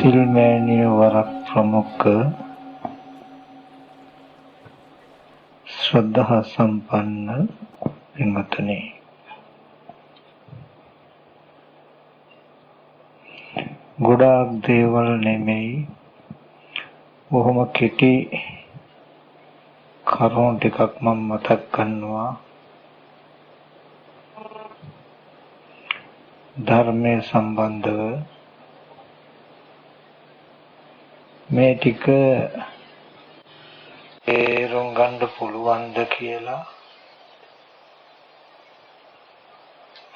සිල්මෑණිය වරක් ප්‍රමුඛ ශ්‍රද්ධා සම්පන්න පින්වත්නි, ගොඩාක් දේවල් නෙමෙයි, බොහොම කෙටි කරුණු ටිකක් මම මතක් කරනවා. ධර්මයේ සම්බන්ධව මේ ටික තේරුම් ගන්න පුළුවන්ද කියලා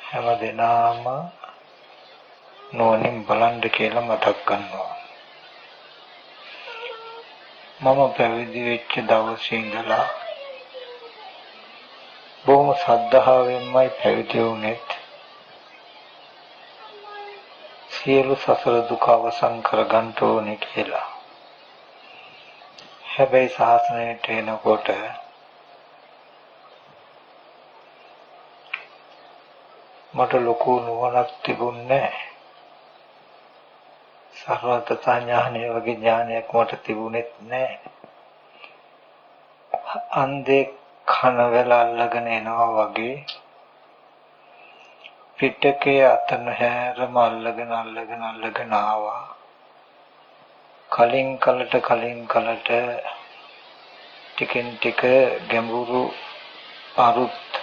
හැමදෙනාම නෝනින් බලන්න කියලා මතක් කරනවා. මම පැවිදි වෙච්ච දවසේ ඉඳලා බොහොම ශ්‍රද්ධාවෙන්මයි පැවිදි වුණෙත්. සියලු සසර දුක අවසන් කරගන්න ඕනේ කියලා. හැබැයි ශාසනයට එනකොට මට ලොකු නුවණක් තිබුණේ නැහැ. සර්වඥතා ඥානය වගේ ඥානයක් මට තිබුණෙත් නැහැ. අන්දේ කන වෙල අල්ලගෙන එනවා වගේ පිටකේ අතන හැරම අල්ලගෙන ආවා. කලින් කලට ටිකෙන් ටික ගැඹුරු අරුත්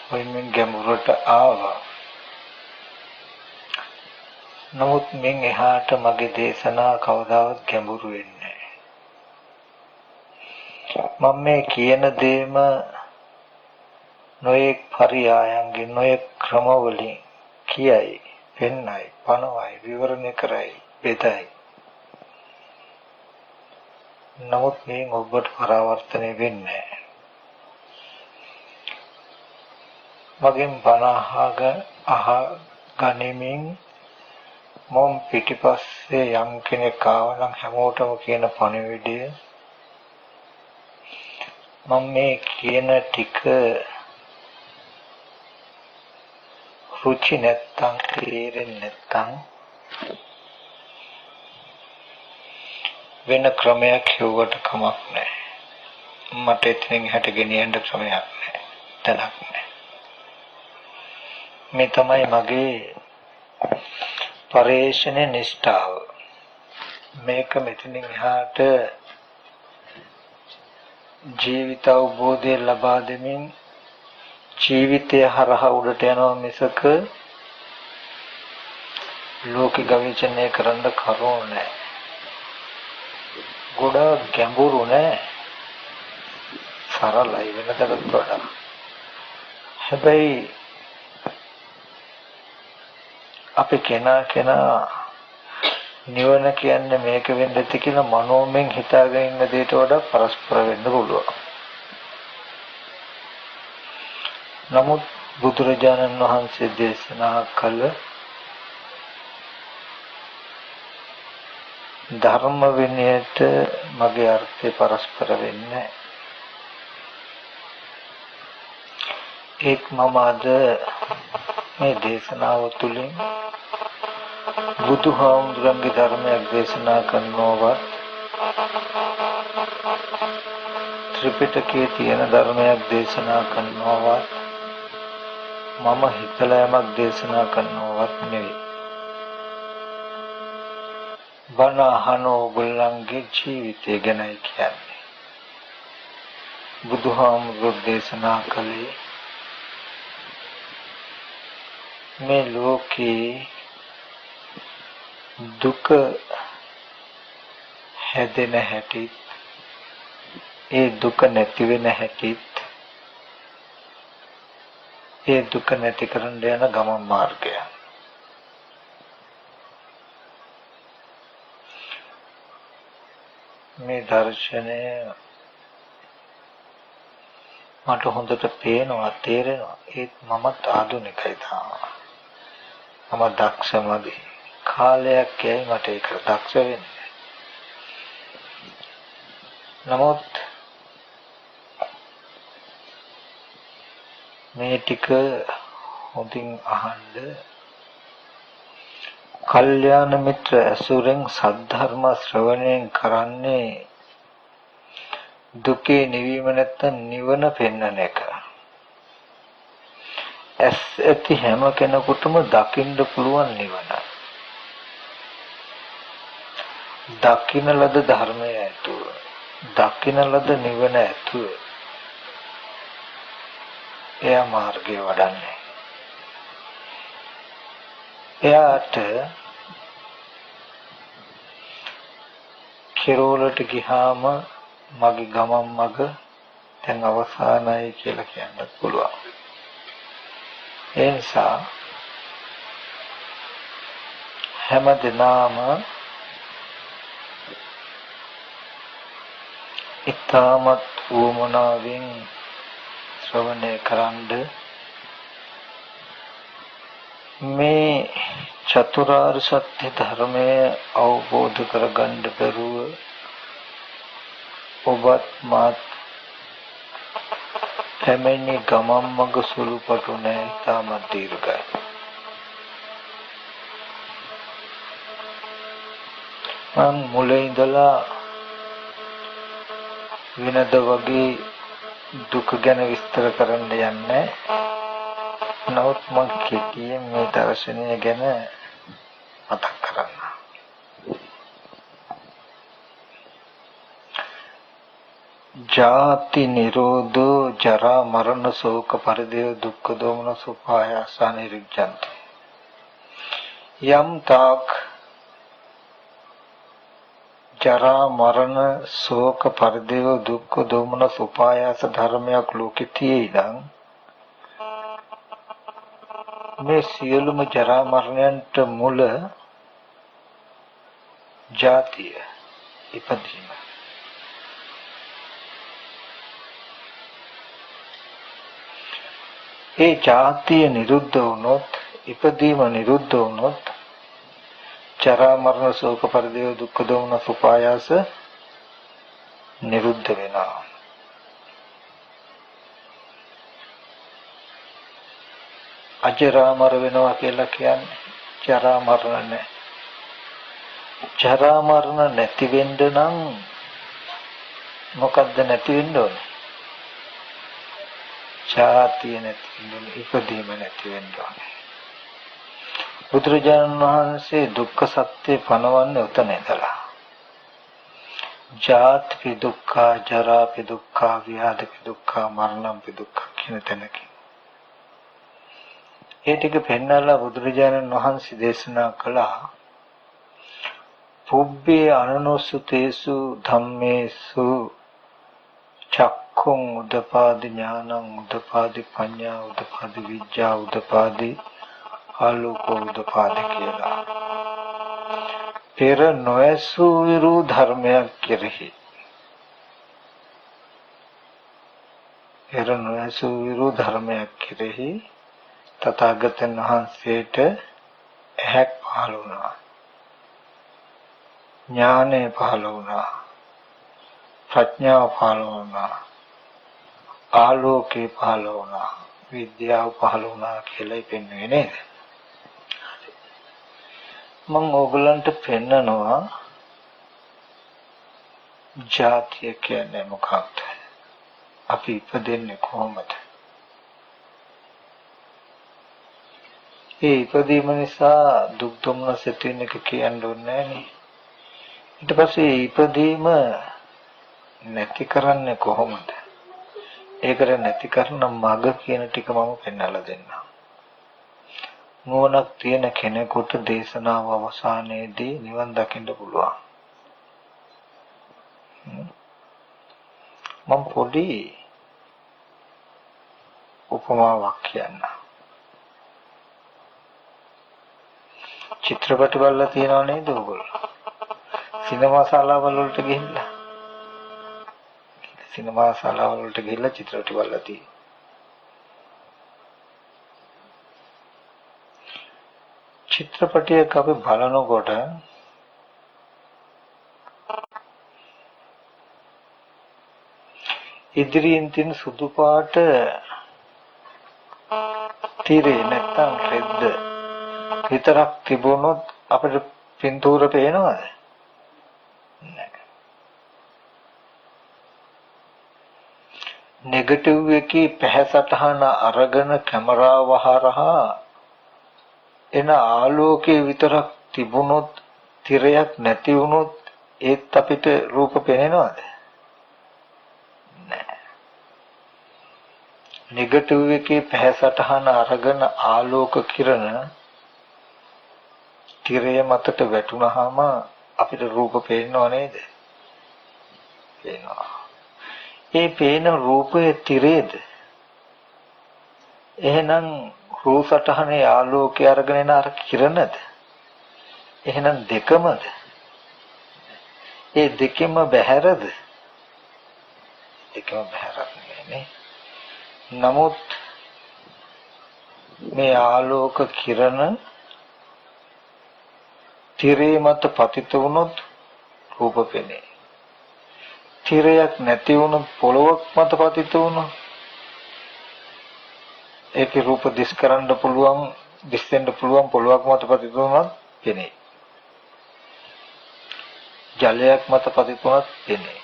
වයින් ගැඹුරට ආවා. නමුත් මින් එහාට මගේ දේශනා කවදාවත් ගැඹුරු වෙන්නේ නැහැ. මම මේ කියන දේම නොයෙක් පරියායන්ගෙන් නොයෙක් ක්‍රමවලින් කියයි, පෙන්නයි, පනවයි, විවරණය කරයි, බෙදයි. නමුත් මේ ඔබට පරාවර්තනය වෙන්නේ නැහැ. මගෙන් බණ අහගනිමින් මම පිටිපස්සේ යම් කෙනෙක් ආවනම් හැමෝටම කියන පණිවිඩය මම මේ කියන ටික රුචි නැත්තම් තේරෙන්නේ නැත්තම් වෙන ක්‍රමයක් හේවට කමක් නැහැ. මට එතනින් හැට ගෙනියන්න ක්‍රමයක් නැහැ. තැනක් නැහැ. මේ තමයි මගේ පරේෂණ නිෂ්ඨාව. මේක මෙතනින් එහාට ජීවිත අවබෝධය ලබා දෙමින් ජීවිතය හරහා උඩට යනවා මිසක ලෝක ගවේෂණය කරන්න කරුණු නැහැ. ගොඩාක් ගැඹුරු නැහැ. සරලයි වෙනතට වඩා. හැබැයි අපි කෙනා නිවන කියන්නේ මේක වෙන්න ඇති කියලා මනෝමයෙන් හිතාගෙන ඉන්න දෙයට වඩා පරස්පර වෙන්න පුළුවන්. නමුත් බුදුරජාණන් වහන්සේ දේශනා කළ ධර්ම විනයට මගේ අර්ථය පරස්පර වෙන්නේ. ඒත් මම අද මේ දේශනාව තුළින් බුදුහාමුදුරන්ගේ ධර්මයක් දේශනා කරනවත් ත්‍රිපිටකයේ තියෙන ධර්මයක් දේශනා කරනවත් මම හිතලා යමක් දේශනා කරනවත් නෙවෙයි. බණ අහන ඕගොල්ලන්ගේ ජීවිතය ගැනයි කියන්නේ. බුදුහාමුදුරුවෝ දේශනා කළේ මේ ලෝකේ දුක හැදෙන හැටිත් ඒ දුක නැති වෙන හැටිත් ඒ දුක නැති කරන්න යන ගමන් මාර්ගය. මේ දර්ශනය මට හොඳට පේනවා, තේරෙනවා. ඒත් මමත් ආධුනිකයි තාම. මම දක්ෂ මදි. කාලයක් යයි මට ඒක දක්ෂ වෙන්නේ. නමුත් මේ ටික හොඳින් අහන්න කල්යාණ මිත්‍ර ඇසුරෙන් සද්ධර්ම ශ්‍රවණයෙන් කරන්නේ දුකේ නිවීම නැත්තම් නිවන පෙන්වන එක. ඇස් ඇති හැම කෙනෙකුටම දකින්න පුළුවන් නිවන. දකින්න ලද ධර්මය ඇතුව, දකින්න ලද නිවන ඇතුව එයා මාර්ගය වඩන්නේ. එයාට කෙරෝලට ගියාම මගේ ගමන් මග දැන් අවසానයි කියලා කියන්න පුළුවන්. ඒ නිසා හැම දිනම ඊටමත් වුමනාවෙන් ශ්‍රවණය කරන්ඩ මේ චතුරාර්ය සත්‍ය ධර්මය අවබෝධ කරගන්න බැරුව ඔබත් මාත් පැමිණි ගමන් මඟ සුළුපටු නෑ, ඉතාමත් දීර්ඝයි. මම මුලින් ඉඳලා වෙනද වගේ දුක ගැන විස්තර කරන්න යන්නේ. නමුත් මම කෙටියෙන් මේ දර්ශනය ගැන මතක් කරන්න. ජාති නිරෝධෝ ජරා මරණ ශෝක පරිදේව දුක්ඛ දෝමන සුපායාස නිරුද්ධಂತಿ. යම් තාක් ජරා මරණ ශෝක පරිදේව දුක්ඛ දෝමන සුපායාස ධර්මයක් ලෝකෙ තියෙයිනම් මේ සියලුම ජරා මරණයන්ට මුල ජාතිය ඉපදීම. ඒ ජාතිය නිරුද්ධ වුණොත්, ඉපදීම නිරුද්ධ වුණොත් ජරා මරණ ශෝක පරිදේව දුක්ඛ දෝමන සුපායාස නිරුද්ධ වෙනවා. අජරාමර වෙනවා කියලා කියන්නේ ජරා මරණ නැහැ. ජරා මරණ නැති වෙන්න නම් මොකද්ද නැති වෙන්න ඕනේ? ජාතිය නැති වෙන්න ඕනේ, ඉපදීම නැති වෙන්න ඕනේ. බුදුරජාණන් වහන්සේ දුක්ඛ සත්‍ය පනවන්නේ උතන ඉඳලා. ජාති දුක්ඛ, ජරා දුක්ඛ, ව්‍යාධි දුක්ඛ, මරණ දුක්ඛ කියන තැනකින් ඒ ටික පෙන්නලා බුදුරජාණන් වහන්සේ දේශනා කළා. පුබ්බේ අනනුසුතේසු ධම්මේසු චක්ඛුං උදපාදි ඥානං උදපාදි පඤ්ඤා උදපාදි විඥා උදපාදි ආලෝකෝ උදපාදි කියලා. පෙර නොඇසු විරු ධර්මයක් කෙරෙහි, පෙර නොඇසු විරු ධර්මයක් කෙරෙහි තථාගතයන් වහන්සේට ඇහැක් පහළ වුණා, ඥානය පහළ වුණා, ප්‍රඥාව පහළ වුණා, ආලෝකේ පහළ වුණා, විද්‍යාව පහළ වුණා කියලා පෙන්වන්නේ නේද? මම ඕගලන්ට පෙන්නනවා ජාතිය කියන්නේ මොකක්ද? අපි ඉපදෙන්නේ කොහොමද? ඒ ඉපදීම නිසා දුක් දුම්නස් ඇති වෙන එක කියන්න ඕනේ නෑනේ. ඊට පස්සේ ඉපදීම නැති කරන්නේ කොහොමද? ඒකට නැති කරන මඟ කියන ටික මම පෙන්නලා දෙන්නම්. නුවණක් තියෙන කෙනෙකුට දේශනාව අවසානයේදී නිවන් දකින්න පුළුවන්. මම පොඩි උපමාවක් කියන්නම්. චිත්‍රපට බලලා තියෙනව නේද ඔයගොල්ලෝ? සිනමා ශාලාවල වලට ගිහිල්ලා. සිනමා ශාලාවල වලට ගිහිල්ලා චිත්‍රපට බලලා තියෙනවා. චිත්‍රපටයක් අපි බලනකොට ඉදිරියෙන් තියෙන සුදු පාට තිරේ නැත්තම් රෙද්ද විතරක් තිබුණොත් අපිට පින්තූර පේනවද? නැහැ. නෙගටිව් එකේ පැහැසටහන අරගෙන කැමරාව හරහා එන ආලෝකයේ විතරක් තිබුණොත් තිරයක් නැති වුණොත් ඒත් අපිට රූප පේනවද? නැහැ. නෙගටිව් එකේ පැහැසටහන අරගෙන ආලෝක කිරණ තිරය මතට වැටුනහම අපිට රූප පේනව නේද? පේනවා. ඒ පේන රූපයේ තිරේද? එහෙනම් රූපසටහනේ ආලෝකය අරගෙන එන අර කිරණද? එහෙනම් දෙකමද? ඒ දෙකම බැහැරද? දෙකම බැහැරක් නෙමෙයි. නමුත් මේ ආලෝක කිරණ තිරේ මත පතිත වුණොත් රූප පෙනේ. තිරයක් නැති වුණොත් පොළොවක් මත පතිත වුණොත් ඒකේ රූප දිස් කරන්න පුළුවන්, දිස්සෙන්න පුළුවන් පොළොවක් මත පතිත වුණොත් පෙනේ. ජලයක් මත පතිත වුණොත් පෙනේ.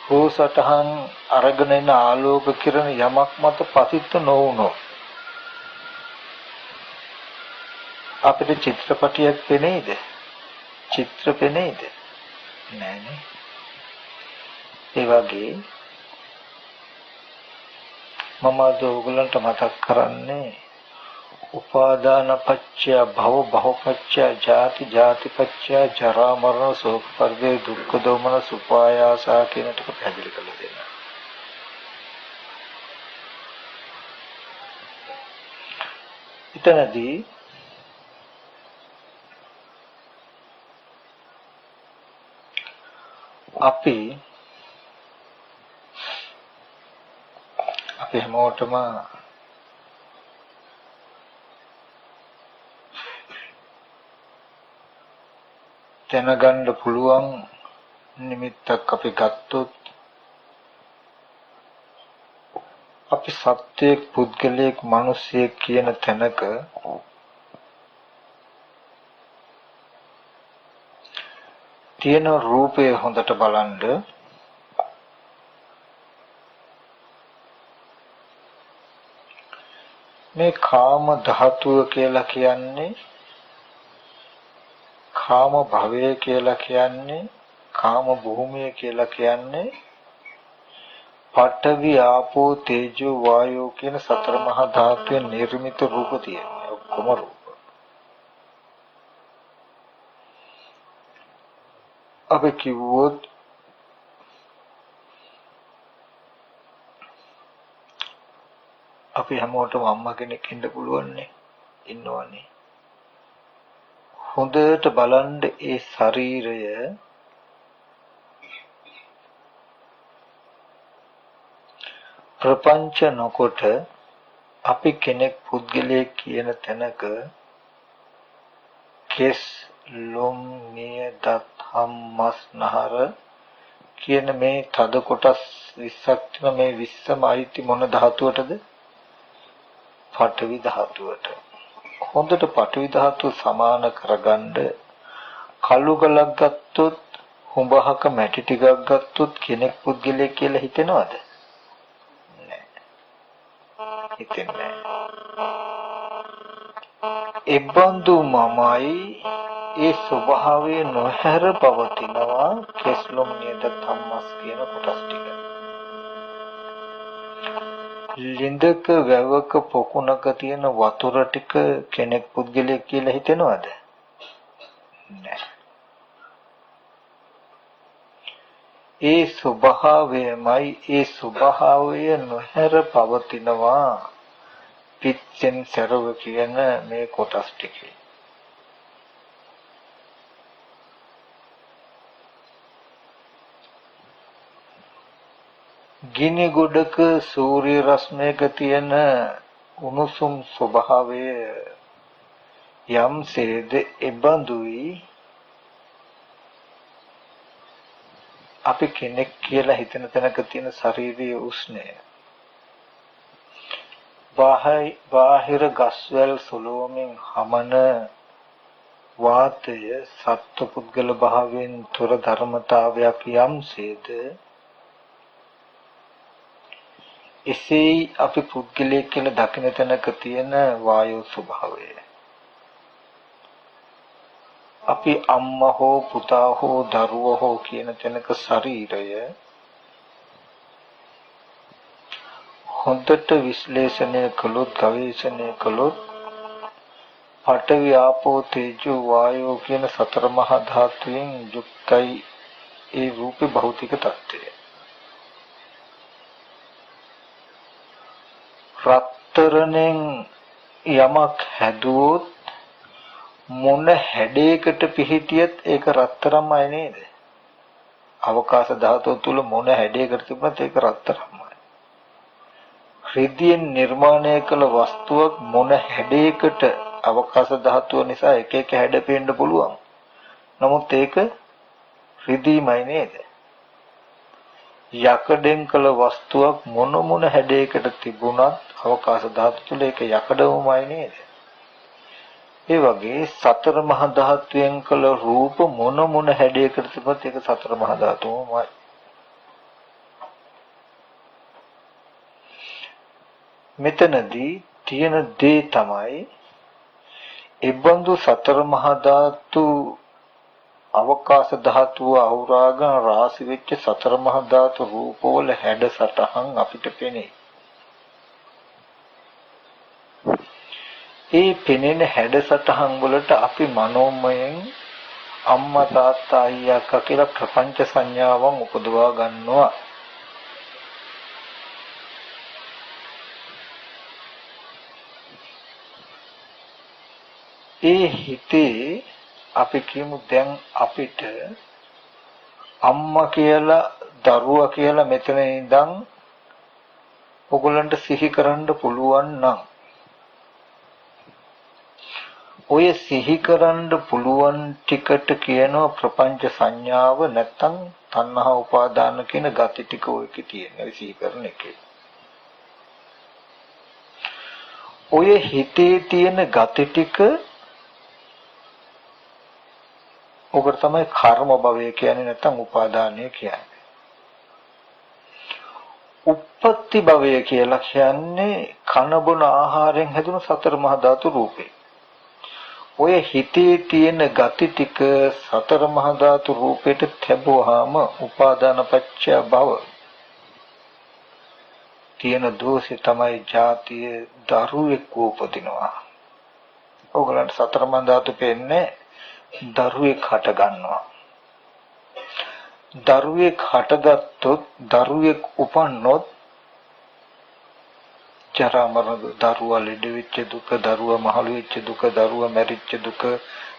රූපසටහන් අරගෙන එන ආලෝක කිරණ යමක් මත පතිත නොවුණොත් අපිට චිත්‍රපටියක් පෙනේද? චිත්‍ර පෙනේද? නෑනේ. ඒ වගේ මම අද ඔයගලන්ට මතක් කරන්නේ උපාදාන පත්‍ය භව භව පත්‍ය ජාති ජාති පත්‍ය ජරා මරණ ශෝක පරිදේ දුක්ඛ දෝමන සුපායාසා කියන ටික පැහැදිලි කරලා දෙන්න. ඊතනදී අපි හැමෝටම දැනගන්න පුළුවන් නිමිත්තක් අපි ගත්තොත් අපි සත්‍යයක් පුද්ගලයෙක් මිනිසෙක් කියන තැනක තියෙන රූපය හොඳට බලන්න මේ කාම ධාතුව කියලා කියන්නේ කාම භවය කියලා කියන්නේ කාම භූමිය කියලා කියන්නේ පඨවි ආපෝ තේජෝ වායෝ කියන සතර මහා ධාතුවේ නිර්මිත රූප තියෙනවා. ඔක්කොම රූප. අපි කිව්වොත් අපි හැමෝටම අම්මා කෙනෙක් ඉන්න පුළුවන් නේ. ඉන්නවනේ. හොඳට බලන්න ඒ ශරීරය ප්‍රපංච නොකොට අපි කෙනෙක් පුද්ගලයෙක් කියන තැනක කෙස් ලොම් නිය දත් හම් මස් නහර කියන මේ තද කොටස් 20ක් තියෙන මේ 20ම අයිති මොන ධාතුවටද? පඨවි ධාතුවට. හොඳට පඨවි ධාතුව සමාන කරගන්න කළු ගලක් ගත්තොත් හුඹහක මැටි ටිකක් ගත්තොත් කෙනෙක් පුද්ගලයෙක් කියලා හිතෙනවද? නෑ. හිතෙන්නේ නෑ. එබඳු මමයි ඒ ස්වභාවය නොහැර පවතිනවා කෙස්ලොම් නියද ධම්මස් කියන කොටස් ටික. ලින්දක වැවක පොකුණක තියෙන වතුර ටික කෙනෙක් පුද්ගලයෙක් කියලා හිතෙනවද? නෑ. ඒ ස්වභාවයමයි ඒ ස්වභාවය නොහැර පවතිනවා පිච්චෙන් සරව කියන මේ කොටස් ටිකේ. ගිනි ගොඩක සූර්ය රශ්මියක තියෙන උණුසුම් ස්වභාවය යම්සේද එබඳුයි අපි කෙනෙක් කියලා හිතන තැනක තියෙන ශාරීරික උෂ්ණය. බාහිර ගස්වැල් සුළුවමින් හමන වාතය සත්ව පුද්ගල භාවයෙන් තොර ධර්මතාවයක් යම්සේද එසේයි අපි පුද්ගලයෙක් කියලා දකින තැනක තියෙන වායෝ ස්වභාවය. අපි අම්මා හෝ පුතා හෝ දරුවා හෝ කියන තැනක ශරීරය හොඳට විශ්ලේෂණය කළොත් ගවේෂණය කළොත් පඨවි ආපෝ තේජෝ වායෝ කියන සතර මහා ධාතුන් යුක්තයි ඒ රූපේ භෞතික තත්ත්වය. රත්තරණෙන් යමක් හැදුවොත් මොන හැඩයකට පිහිටියත් ඒක රත්තරන්මයි නේද? අවකාශ ධාතුව තුල මොන හැඩයකට තිබුණත් ඒක රත්තරන්මයි. රිද්දියෙන් නිර්මාණය කළ වස්තුවක් මොන හැඩයකට අවකාශ ධාතුව නිසා එක එක හැඩ පෙන්න පුළුවන්. නමුත් ඒක රිදීමයි නේද? යකඩෙන් කළ වස්තුවක් මොන හැඩයකට තිබුණත් අවකාශ ධාතුව තුළ ඒක යකඩමයි නේද? ඒ වගේ සතර මහා ධාතුයෙන් කළ රූප මොන හැඩයකට තිබුණත් ඒක සතර මහා ධාතුවමයි. මෙතනදී තියෙන දේ තමයි ඉබ්බන්දු සතර මහා ධාතු අවකාශ ධාතුව අවුරාගෙන රාශි වෙච්ච සතර මහා ධාතු රූපවල හැඩ සටහන් අපිට පෙනේ. ඒ පෙනෙන හැඩ සටහන් වලට අපි මනෝමයෙන් අම්මා තාත්තා අයියා අක්කා කියලා ප්‍රපංච සංඥාවන් උපදවා ගන්නවා. ඒ හිතේ අපි කියමු දැන් අපිට අම්මා කියලා දරුවා කියලා මෙතන ඉඳන් ඔයගලන්ට සිහි කරන්න පුළුවන් නම් ඔය සිහි කරන්න පුළුවන් ටිකට කියනවා ප්‍රපංච සංඥාව නැත්තම් තණ්හා උපාදාන කියන gati ටික ඔයකේ තියෙනවා සිහි කරන එකේ. ඔය හිතේ තියෙන gati ටික ඔකට තමයි කර්ම භවය කියන්නේ නැත්නම් උපාදානය කියන්නේ. උප්පත්ති භවය කියලා කියන්නේ කන බොන ආහාරයෙන් හැදුණු සතර මහා ධාතු රූපේ. ඔය හිතේ තියෙන gati ටික සතර මහා ධාතු රූපයට තැබුවාම උපාදාන පත්‍ය භව. තියෙන දෝෂය තමයි ජාතිය දරුවෙක් උපදිනවා. ඕගලන්ට සතර මහා ධාතු පෙන්නේ දරුවෙක් හට ගන්නවා. දරුවෙක් හටගත්තොත් දරුවෙක් උපන්නොත් ජරා මරණ දරුවා ලෙඩ වෙච්ච දුක, දරුවා මහලු වෙච්ච දුක, දරුවා මැරිච්ච දුක,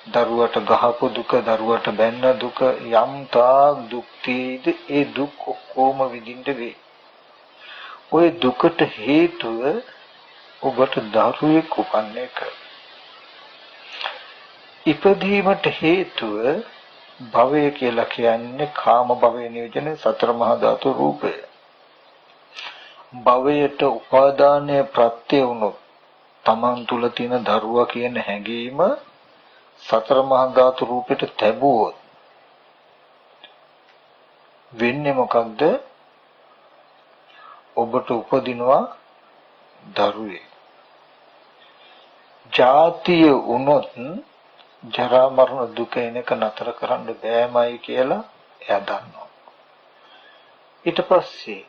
දරුවට ගහපු දුක, දරුවට බැන්න දුක යම් තාක් දුක් තියෙද ඒ දුක් ඔක්කොම විඳින්න වෙයි. ওই දුකට හේතුව ඔබට දරුවෙක් උපන්න එක. ඉපදීමට හේතුව භවය කියලා කියන්නේ කාම භවය නියෝජන සතර මහා ධාතු රූපය. භවයට උපාදානය ප්‍රත්‍ය වුණොත් තමන් තුල තියෙන දරුවා කියන හැඟීම සතර මහා ධාතු රූපයට තැබුවොත් වෙන්නේ මොකක්ද? ඔබට උපදිනවා දරුවේ. ජාතිය වුණොත් ජරා මරණ දුක එනක නතර කරන්න බෑමයි කියලා එයා දන්නවා. ඊට පස්සේ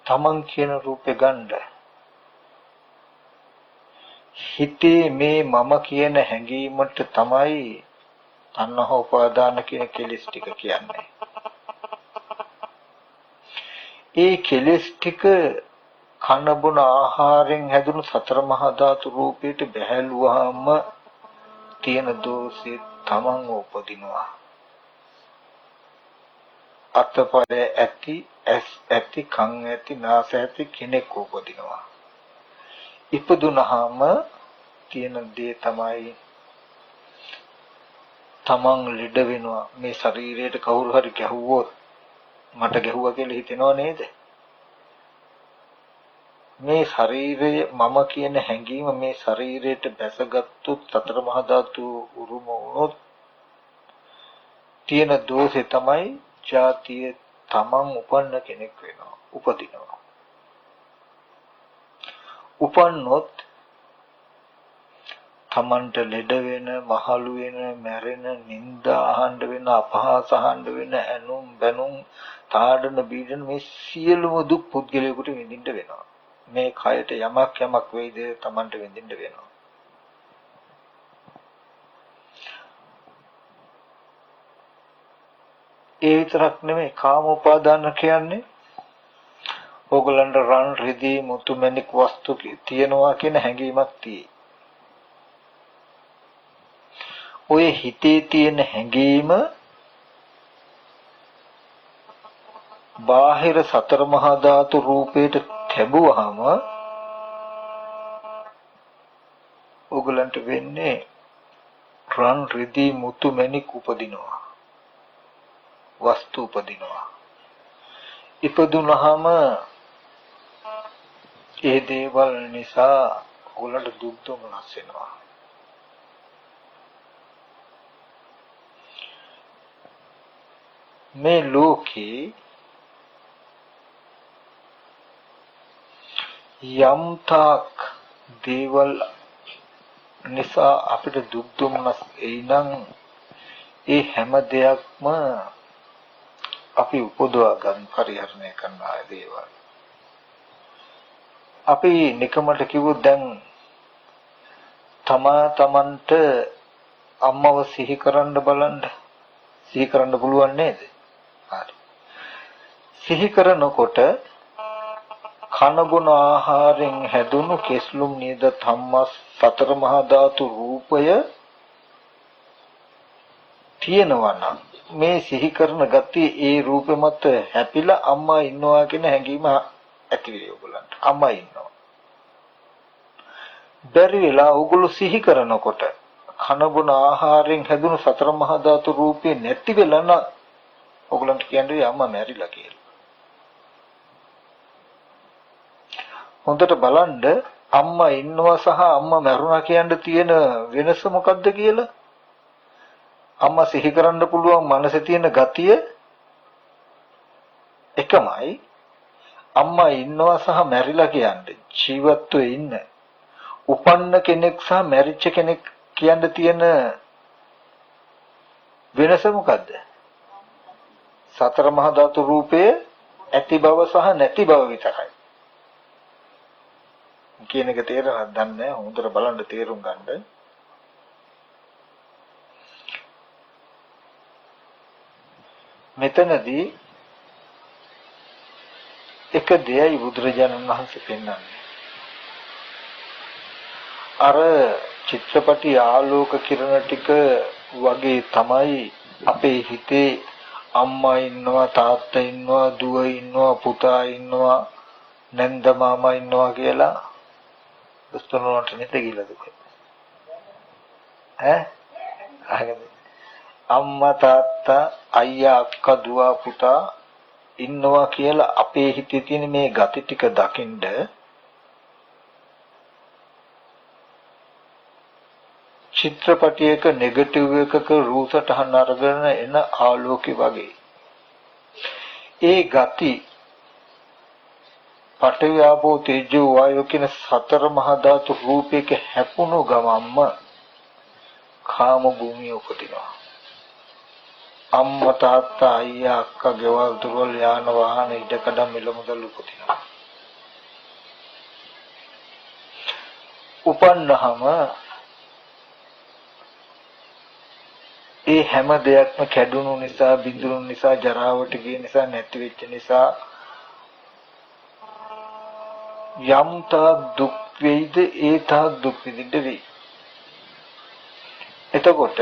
තමන් කියන රූපේ ගන්න හිතේ මේ මම කියන හැඟීමට තමයි තණ්හා උපාදාන කියන කෙලෙස් ටික කියන්නේ. ඒ කෙලෙස් ටික කන බොන ආහාරයෙන් හැදුණු සතර මහා ධාතු රූපයට බැහැලුවාම තියෙන දෝෂේ තමන් උපදිනවා. අතපය ඇති, ඇස් ඇති, කන් ඇති, නාස ඇති කෙනෙක් උපදිනවා. ඉපදුනහම තියෙන දේ තමයි තමන් ලෙඩ වෙනවා. මේ ශරීරයට කවුරු හරි ගැහුවොත් මට ගැහුවා කියලා හිතෙනව නේද? මේ ශරීරය මම කියන හැඟීම මේ ශරීරයට බැසගත්තු සතර මහා ධාතු උරුම වුණොත් තියෙන දෝෂේ තමයි ජාතිය තමන් උපන්න කෙනෙක් වෙනවා උපදිනවා. උපන්නොත් තමන්ට ලෙඩ වෙන, මහලු වෙන, මැරෙන, නිന്ദා අහන්න වෙන, අපහාස අහන්න වෙන, ඇනුම් බැනුම්, තාඩන බීඩන මේ සියලුම දුක් පුද්ගලයාට විඳින්න වෙනවා. මේ කයට යමක් වෙයිද තමන්ට විඳින්න වෙනවා. ඒ විතරක් නෙමෙයි කාම උපාදාන කියන්නේ ඕගලන්ට රන් රිදී මුතු මැණික් වස්තු තියනවා කියන හැඟීමක් තියෙයි. ඔය හිතේ තියෙන හැඟීම බාහිර සතර මහා ධාතු රූපයට තැබුවාම ඕගලන්ට වෙන්නේ රන් රිදී මුතු මැණික් උපදිනවා. වස්තු උපදිනවා. ඉපදුනහම ඒ දේවල් නිසා ඔයගලට දුක් දුමනස් වෙනවා. මේ ලෝකේ යම්තාක් දේවල් නිසා අපිට දුක් දුමනස් එයිනම් ඒ හැම දෙයක්ම අපි උපදවා ගන්න පරිහරණය කරන ආය දේවල්. අපි නිකමට කිව්වොත් දැන් තමන්ට අම්මව සිහි කරන්න බලන්න. සිහි කරන්න පුළුවන් නේද? හරි. සිහි කරනකොට කන බොන ආහාරයෙන් හැදුණු කෙස්ලුම් නේද ධම්මස් සතර මහා ධාතු රූපය තියෙනවා නම් මේ සිහි කරන ගතිය ඒ රූපෙ මත හැපිලා අම්මා ඉන්නවා කියන හැඟීම ඇති වෙයි ඔයගලන්ට. අම්මා ඉන්නවා. බැරි වෙලා ඔයගොල්ලෝ සිහි කරනකොට කන බොන ආහාරයෙන් හැදුණු සතර මහා ධාතු රූපේ නැති වෙලා නම් ඔයගලන්ට කියන්නේ අම්මා මැරිලා කියලා. හොඳට බලන්න අම්මා ඉන්නවා සහ අම්මා මැරුණා කියන තියෙන වෙනස මොකක්ද කියලා. අම්මා සිහි කරන්න පුළුවන් මනසේ තියෙන ගතිය එකමයි. අම්මා ඉන්නවා සහ මැරිලා කියන්නේ ජීවත්ව ඉන්න උපන්න කෙනෙක් සහ මැරිච්ච කෙනෙක් කියන්න තියෙන වෙනස මොකද්ද? සතර මහා ධාතු රූපයේ ඇති බව සහ නැති බව විතරයි. කියන එක තේරෙනවද දන්නේ නැහැ. හොඳට බලන්න තේරුම් ගන්න. මෙතනදී එක දෙයයි බුදුරජාණන් වහන්සේ පෙන්වන්නේ. අර චිත්‍රපටි ආලෝක කිරණ ටික වගේ තමයි අපේ හිතේ අම්මා ඉන්නවා, තාත්තා ඉන්නවා, දුව ඉන්නවා, පුතා ඉන්නවා, නැන්ද මාමා ඉන්නවා කියලා දොස්තරනට නිත ගිලද අම්මා තාත්තා අයියා අක්කා දුව පුතා ඉන්නවා කියලා අපේ හිතේ තියෙන මේ gati ටික දකින්ද චිත්‍රපටයක නෙගටිව් එකක රූපසටහන අරගෙන එන ආලෝකේ වගේ ඒ gati පඨවි ආපෝ තේජෝ වායෝ කියන සතර මහා ධාතු රූපයක හැපුණු ගමම්ම කාම භූමිය උපදිනවා. අම්මා තාත්තා අයියා අක්කා ගෙවල් දොරවල් යාන වාහන ඉඩකඩ මිල මුදල් උපදිනවා. උපන්නහම ඒ හැම දෙයක්ම කැඩුණු නිසා, බිඳුණු නිසා, ජරාවට ගිය නිසා, නැති වෙච්ච නිසා යම් තාක් දුක් වේද ඒ තාක් දුක් විඳින්න වෙයි. එතකොට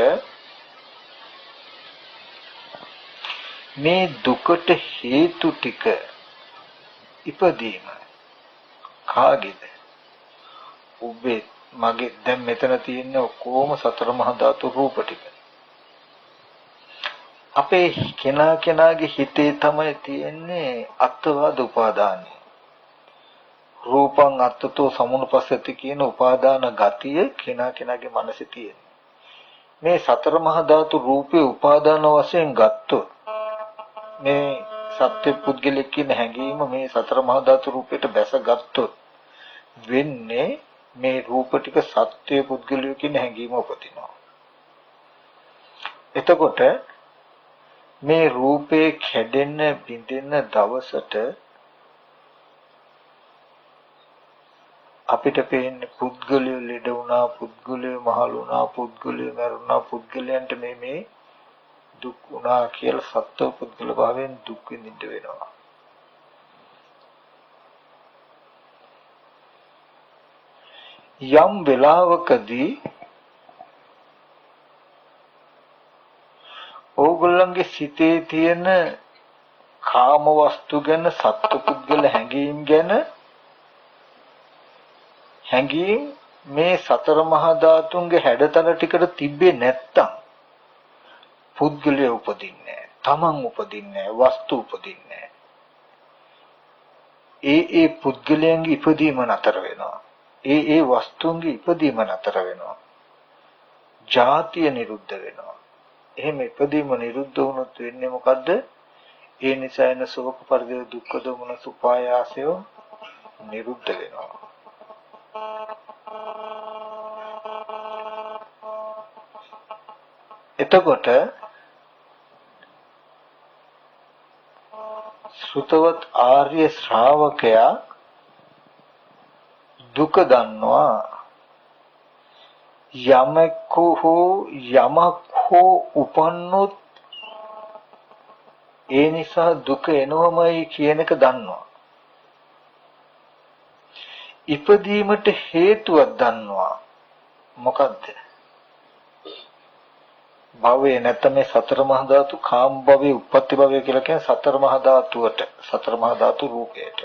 මේ දුකට හේතු ටික ඉපදීම කාගේද? ඔබේ මගේ දැන් මෙතන තියෙන ඔක්කොම සතර මහා ධාතු රූප ටික. අපේ කෙනාගේ හිතේ තමයි තියෙන්නේ අත්වාද උපාදානය. රූපං අත්තතෝ සමුනුපස්සති කියන උපාදාන ගතිය කෙනාගේ මනසේ තියෙන. මේ සතර මහා ධාතු රූපේ උපාදාන වශයෙන් ගත්තොත් මේ සත්‍ය පුද්ගලික කියන හැඟීම මේ සතර මහා ධාතු රූපයට බැස ගත්තොත් වෙන්නේ මේ රූප ටික සත්‍ය පුද්ගලික කියන හැඟීම උපදිනවා. එතකොට මේ රූපේ කැඩෙන බිඳෙන දවසට අපිට පේන්නේ පුද්ගලය ලෙඩ වුණා, පුද්ගලය මහලු වුණා, පුද්ගලය මරුණා, පුද්ගලයන්ට මේ දුක් වුණා කියලා සත්ව පුද්ගල භාවයෙන් දුක් විඳින්න වෙනවා. යම් වෙලාවකදී ඕගොල්ලන්ගේ සිතේ තියෙන කාම වස්තු ගැන සත්ව පුද්ගල හැඟීම් ගැන හැඟීම් මේ සතර මහා ධාතුන්ගේ හැඩතල ටිකට තිබ්බේ නැත්තම් පුද්ගලය උපදින්නේ නැහැ. තමන් උපදින්නේ නැහැ. වස්තු උපදින්නේ නැහැ. ඒ පුද්ගලයන්ගේ ඉපදීම නතර වෙනවා. ඒ වස්තුන්ගේ ඉපදීම නතර වෙනවා. ජාතිය නිරුද්ධ වෙනවා. එහෙම ඉපදීම නිරුද්ධ වුණොත් වෙන්නේ මොකද්ද? ඒ නිසා එන ශෝක පරිදේ දුක්ඛ දෝමන සුපායාසය නිරුද්ධ වෙනවා. එතකොට සුතවත් ආර්ය ශ්‍රාවකයා දුක දන්නවා. යමක් හෝ උපන්නොත් ඒ නිසා දුක එනවමයි කියන එක දන්නවා. ඉපදීමට හේතුවක් දන්නවා. මොකද්ද? භවය නැත්නම් මේ සතර මහා ධාතු කාම භවයේ උප්පත්ති භවය කියලා කියන්නේ සතර මහා ධාතුවට, සතර මහා ධාතු රූපයට.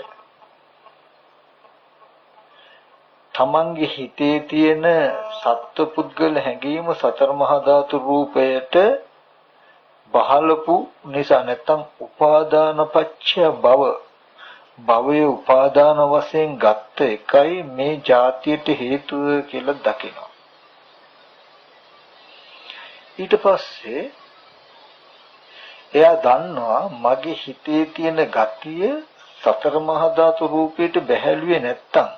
තමන්ගේ හිතේ තියෙන සත්පුද්ගල හැඟීම සතර මහා ධාතු රූපයට බහලපු නිසා නැත්නම් උපාදාන පත්‍ය භවයේ උපාදාන වශයෙන් ගත්ත එකයි මේ જાතියට හේතුව කියලා දකිනවා. ඊට පස්සේ එයා දන්නවා මගේ හිතේ තියෙන ගතිය සතර මහා ධාතු රූපයට බැහැළුවේ නැත්තම්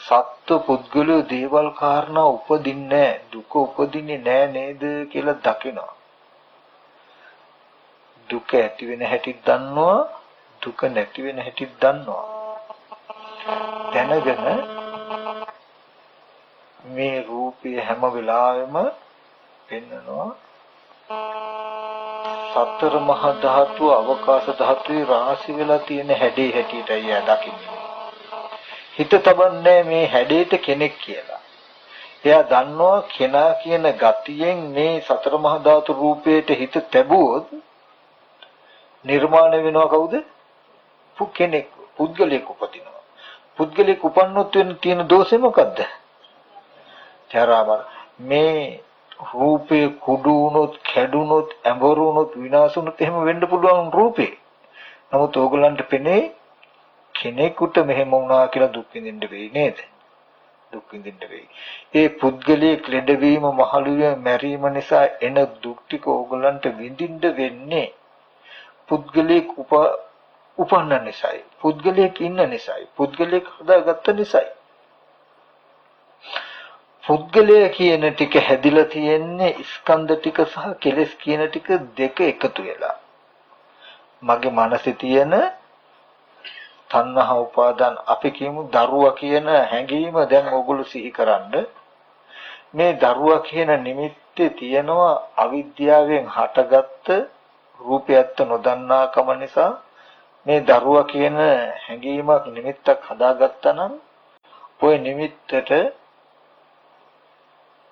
සත්ව පුද්ගලෝ දේවල් කාරණා උපදින්නේ දුක උපදින්නේ නෑ නේද කියලා දකිනවා. දුක ඇති වෙන හැටි දන්නවා, දුක නැති වෙන හැටි දන්නවා. දැනගෙන මේ රූපය හැම වෙලාවෙම පෙන්නනවා සතර මහා ධාතු අවකාශ ධාතුවේ රාශි වෙලා තියෙන හැඩේ හැටියටයි එයා දකින්නේ. හිත තබන්නේ මේ හැඩේට කෙනෙක් කියලා. එයා දන්නවා කෙනා කියන ගතියෙන් මේ සතර මහා ධාතු රූපයට හිත තැබුවොත් නිර්මාණය වෙනවා කවුද? කෙනෙක්, පුද්ගලයෙක් උපදිනවා. පුද්ගලයෙක් උපන්නොත් වෙන තියෙන දෝෂය මොකද්ද? තරමර මේ රූපේ කුඩු වුණොත්, කැඩුනොත්, ඇඹරු වුණොත්, විනාශ වුණොත් එහෙම වෙන්න පුළුවන් රූපේ. නමුත් ඕගලන්ට පෙනේ කෙනෙකුට මෙහෙම වුණා කියලා දුක් විඳින්න වෙයි නේද? දුක් විඳින්න වෙයි. ඒ පුද්ගලයේ ක්ලෙඩවීම, මහලුවේ මැරීම නිසා එන දුක් ටික ඕගලන්ට විඳින්න වෙන්නේ පුද්ගලයෙක් උපන්න නිසායි. පුද්ගලයෙක් ඉන්න නිසායි. පුද්ගලයෙක් හදාගත්ත නිසායි. පුද්ගලය කියන ටික හැදිලා තියෙන්නේ ස්කන්ධ ටික සහ කෙලෙස් කියන ටික දෙක එකතු වෙලා. මගේ මනසේ තියෙන තණ්හා උපාදාන අපි කියමු දරුවා කියන හැඟීම දැන් ඕගොල්ලෝ සිහි කරන්න. මේ දරුවා කියන නිමිත්තේ තියෙනවා අවිද්‍යාවෙන් හටගත්ත රූපයත් නොදන්නාකම නිසා මේ දරුවා කියන හැඟීමක් නිමිත්තක් හදාගත්තා නම් ওই නිමිත්තට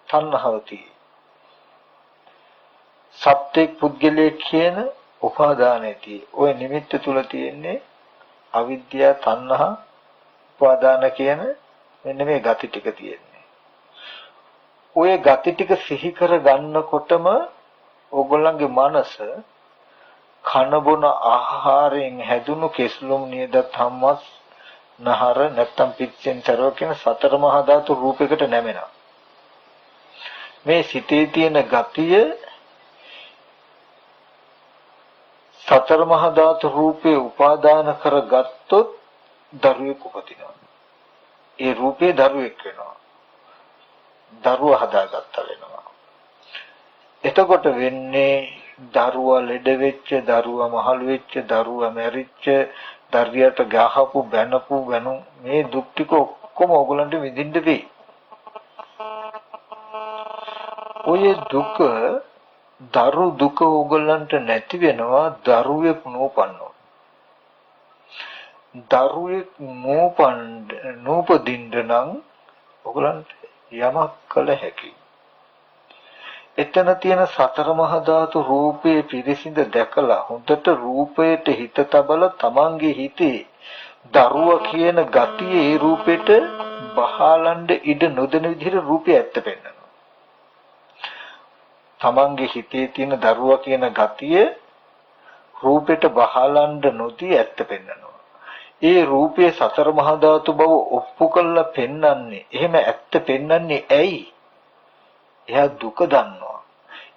තණ්හාවති සත්‍යක් පුද්ගලයේ කියන උපාදානෙති ওই නිමිත්ත තුල තියෙන්නේ අවිද්‍යාව තණ්හා උපාදාන කියන මෙන්න මේ ගති ටික තියෙන්නේ. ওই ගති ටික සිහි කර ගන්නකොටම ඕගොල්ලන්ගේ මනස කන බොන ආහාරයෙන් හැදුණු කෙස්ලොම් නියද ධම්මස් නහර නැත්තම් පිච්චෙන් තරව කියන සතර මහා ධාතු රූපයකට නැමෙනවා. මේ සිතේ තියෙන ගතිය සතර මහා ධාතු රූපේ උපාදාන කරගත්තොත් දරුවෙක් උපදිනවා. ඒ රූපේ දරුවෙක් වෙනවා. දරුවා හදාගත්තා වෙනවා. එතකොට වෙන්නේ දරුවා ලෙඩ වෙච්ච, දරුවා මහලු වෙච්ච, දරුවා මැරිච්ච, දරුවියට ගහපු බැනපු වෙනු මේ දුක් ටික ඔක්කොම ඕගලන්ට විඳින්න වෙයි. ඔය දුක දරු දුක ඕගලන්ට නැති වෙනවා දරුවෙක් නෝපන්නෝ. දරුවෙක් නූපදින්න නම් ඕගලන්ට යමක් කළ හැකියි. එතන තියෙන සතර මහා ධාතු රූපයේ පිරිසිඳ දැකලා හොඳට රූපයට හිත තබලා තමන්ගේ හිතේ දරුවා කියන ගතිය ඒ රූපෙට බහලන්න ඉඩ නොදෙන විදිහට රූපය ඇත්ත පෙන්වනවා. තමන්ගේ හිතේ තියෙන දරුවා කියන ගතිය රූපෙට බහලන්න නොදී ඇත්ත පෙන්වනවා. ඒ රූපයේ සතර මහා ධාතු බව ඔප්පු කරලා පෙන්වන්නේ. එහෙම ඇත්ත පෙන්වන්නේ ඇයි? එයා දුක දන්නවා.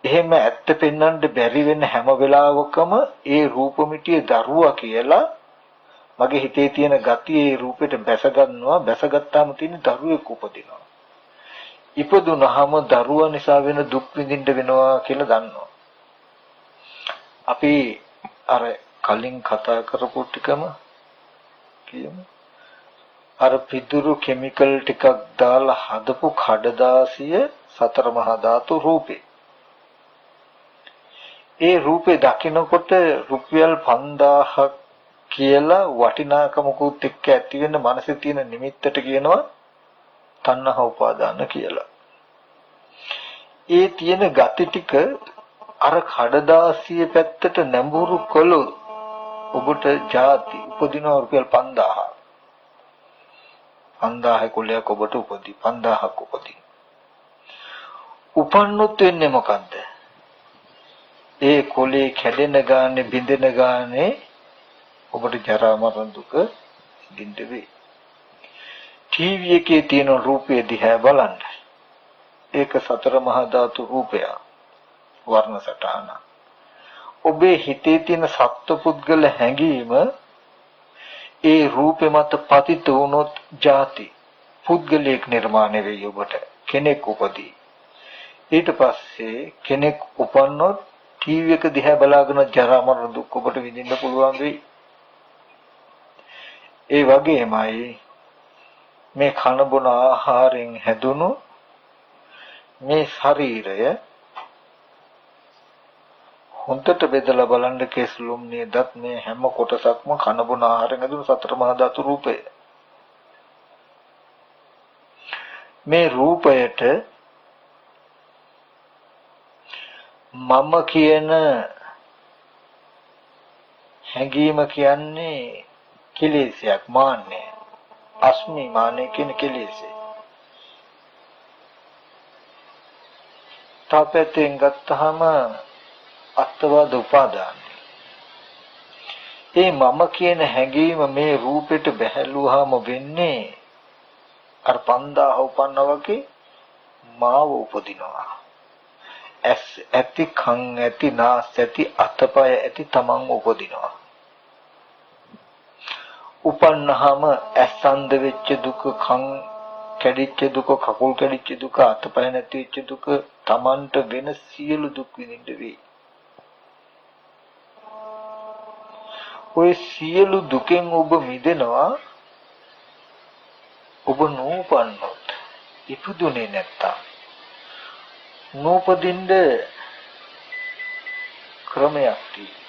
එහෙම ඇත්ත පෙන්වන්න බැරි වෙන හැම වෙලාවකම ඒ රූපമിതിය දරුවා කියලා මගේ හිතේ තියෙන ගතිය ඒ රූපෙට බැස ගන්නවා. බැසගත්තාම තියෙන දරුවෙක් උපදිනවා. ඉපදුනහම දරුවා නිසා වෙන දුක් විඳින්න වෙනවා කියලා දන්නවා. අපි අර කලින් කතා කරපු ටිකම කියමු. අර පිදුරු කිමිකල් ටිකක් දාලා හදපු කඩදාසිය සතර මහා ධාතු රූපේ. ඒ රූපේ දකිනකොට රුපියල් 5000ක් කියලා වටිනාකමකුත් එක්ක ඇති වෙන මනසේ තියෙන නිමිත්තට කියනවා තණ්හා උපාදාන කියලා. ඒ තියෙන gati ටික අර කඩදාසිය පැත්තට නැඹුරු කළොත් ඔබට ಜಾති උපදින රුපියල් 5000. 5000 කුලයක් ඔබට උපදී 5000ක් උපදී. උපන්නොත් වෙන්නේ මොකද්ද? ඒ කොලේ කැඩෙන ගානේ බිඳෙන ගානේ ඔබට ජරා මරණ දුක විඳින්න වෙයි. ටීවී එකේ තියෙන රූපය දිහා බලන්න. ඒක සතර මහා ධාතු රූපය. වර්ණ සටහන. ඔබේ හිතේ තියෙන සත්පුද්ගල හැඟීම ඒ රූපේ මත පතිත වුණොත් ಜಾති පුද්ගලයෙක් නිර්මාණය වෙයි ඔබට. කෙනෙක් උපදී. ඊට පස්සේ කෙනෙක් උපන්නොත් ටීවී එක දිහා බලාගෙන ජරා මරණ දුක් ඔබට විඳින්න පුළුවන් වෙයි. ඒ වගේමයි මේ කන බොන ආහාරයෙන් හැදුණු මේ ශරීරය හොඳට බෙදලා බලන්න කෙස්ලුම් නේදත් මේ හැම කොටසක්ම කන බොන ආහාරයෙන් හැදුණු සතර මහා ධාතු රූපය. මේ රූපයට මම කියන හැඟීම කියන්නේ කෙලෙසයක් මාන්නය. අස්මි මාන්නය කියන කෙලෙසය. තාපයෙන් ගත්තහම අත්වාද උපාදානයි. ඒ මම කියන හැඟීම මේ රූපෙට බැහැලුවාම වෙන්නේ අර 5000 උපන්නා වගේ මාව උපදිනවා. ඇස් ඇති කන් ඇති නාස් ඇති අතපය ඇති තමන් උපදිනවා. උපන්නහම ඇස් අන්ධ වෙච්ච දුක, කන් කැඩිච්ච දුක, කකුල් කැඩිච්ච දුක, අතපය නැති වෙච්ච දුක, තමන්ට වෙන සියලු දුක් විඳින්න වෙයි. ඔය සියලු දුකෙන් ඔබ මිදෙනවා ඔබ නූපන්නොත්. ඉපදුනේ නැත්තම් නූපදින්න ක්‍රමයක් තියෙනවා.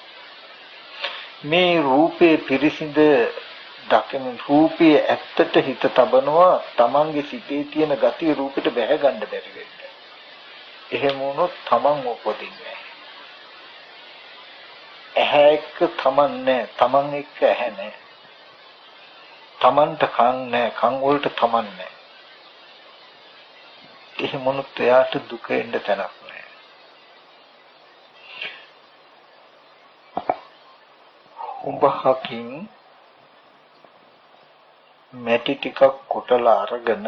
මේ රූපේ පිරිසිඳ දකින රූපයේ ඇත්තට හිත තබනවා. තමන්ගේ සිතේ තියෙන gati රූපෙට බැහැ ගන්න බැරි වෙන්න. එහෙම වුණොත් තමන් උපදින්නේ. ඇහැ එක්ක තමන් නැහැ. තමන් එක්ක ඇහැ නැහැ. තමන්ට කන් නැහැ. කන් වලට තමන් නැහැ. එහෙම වුණොත් එයාට දුක එන්න තැනක් නැහැ. උඹහකින් මැටි ටිකක් කොටලා අරගෙන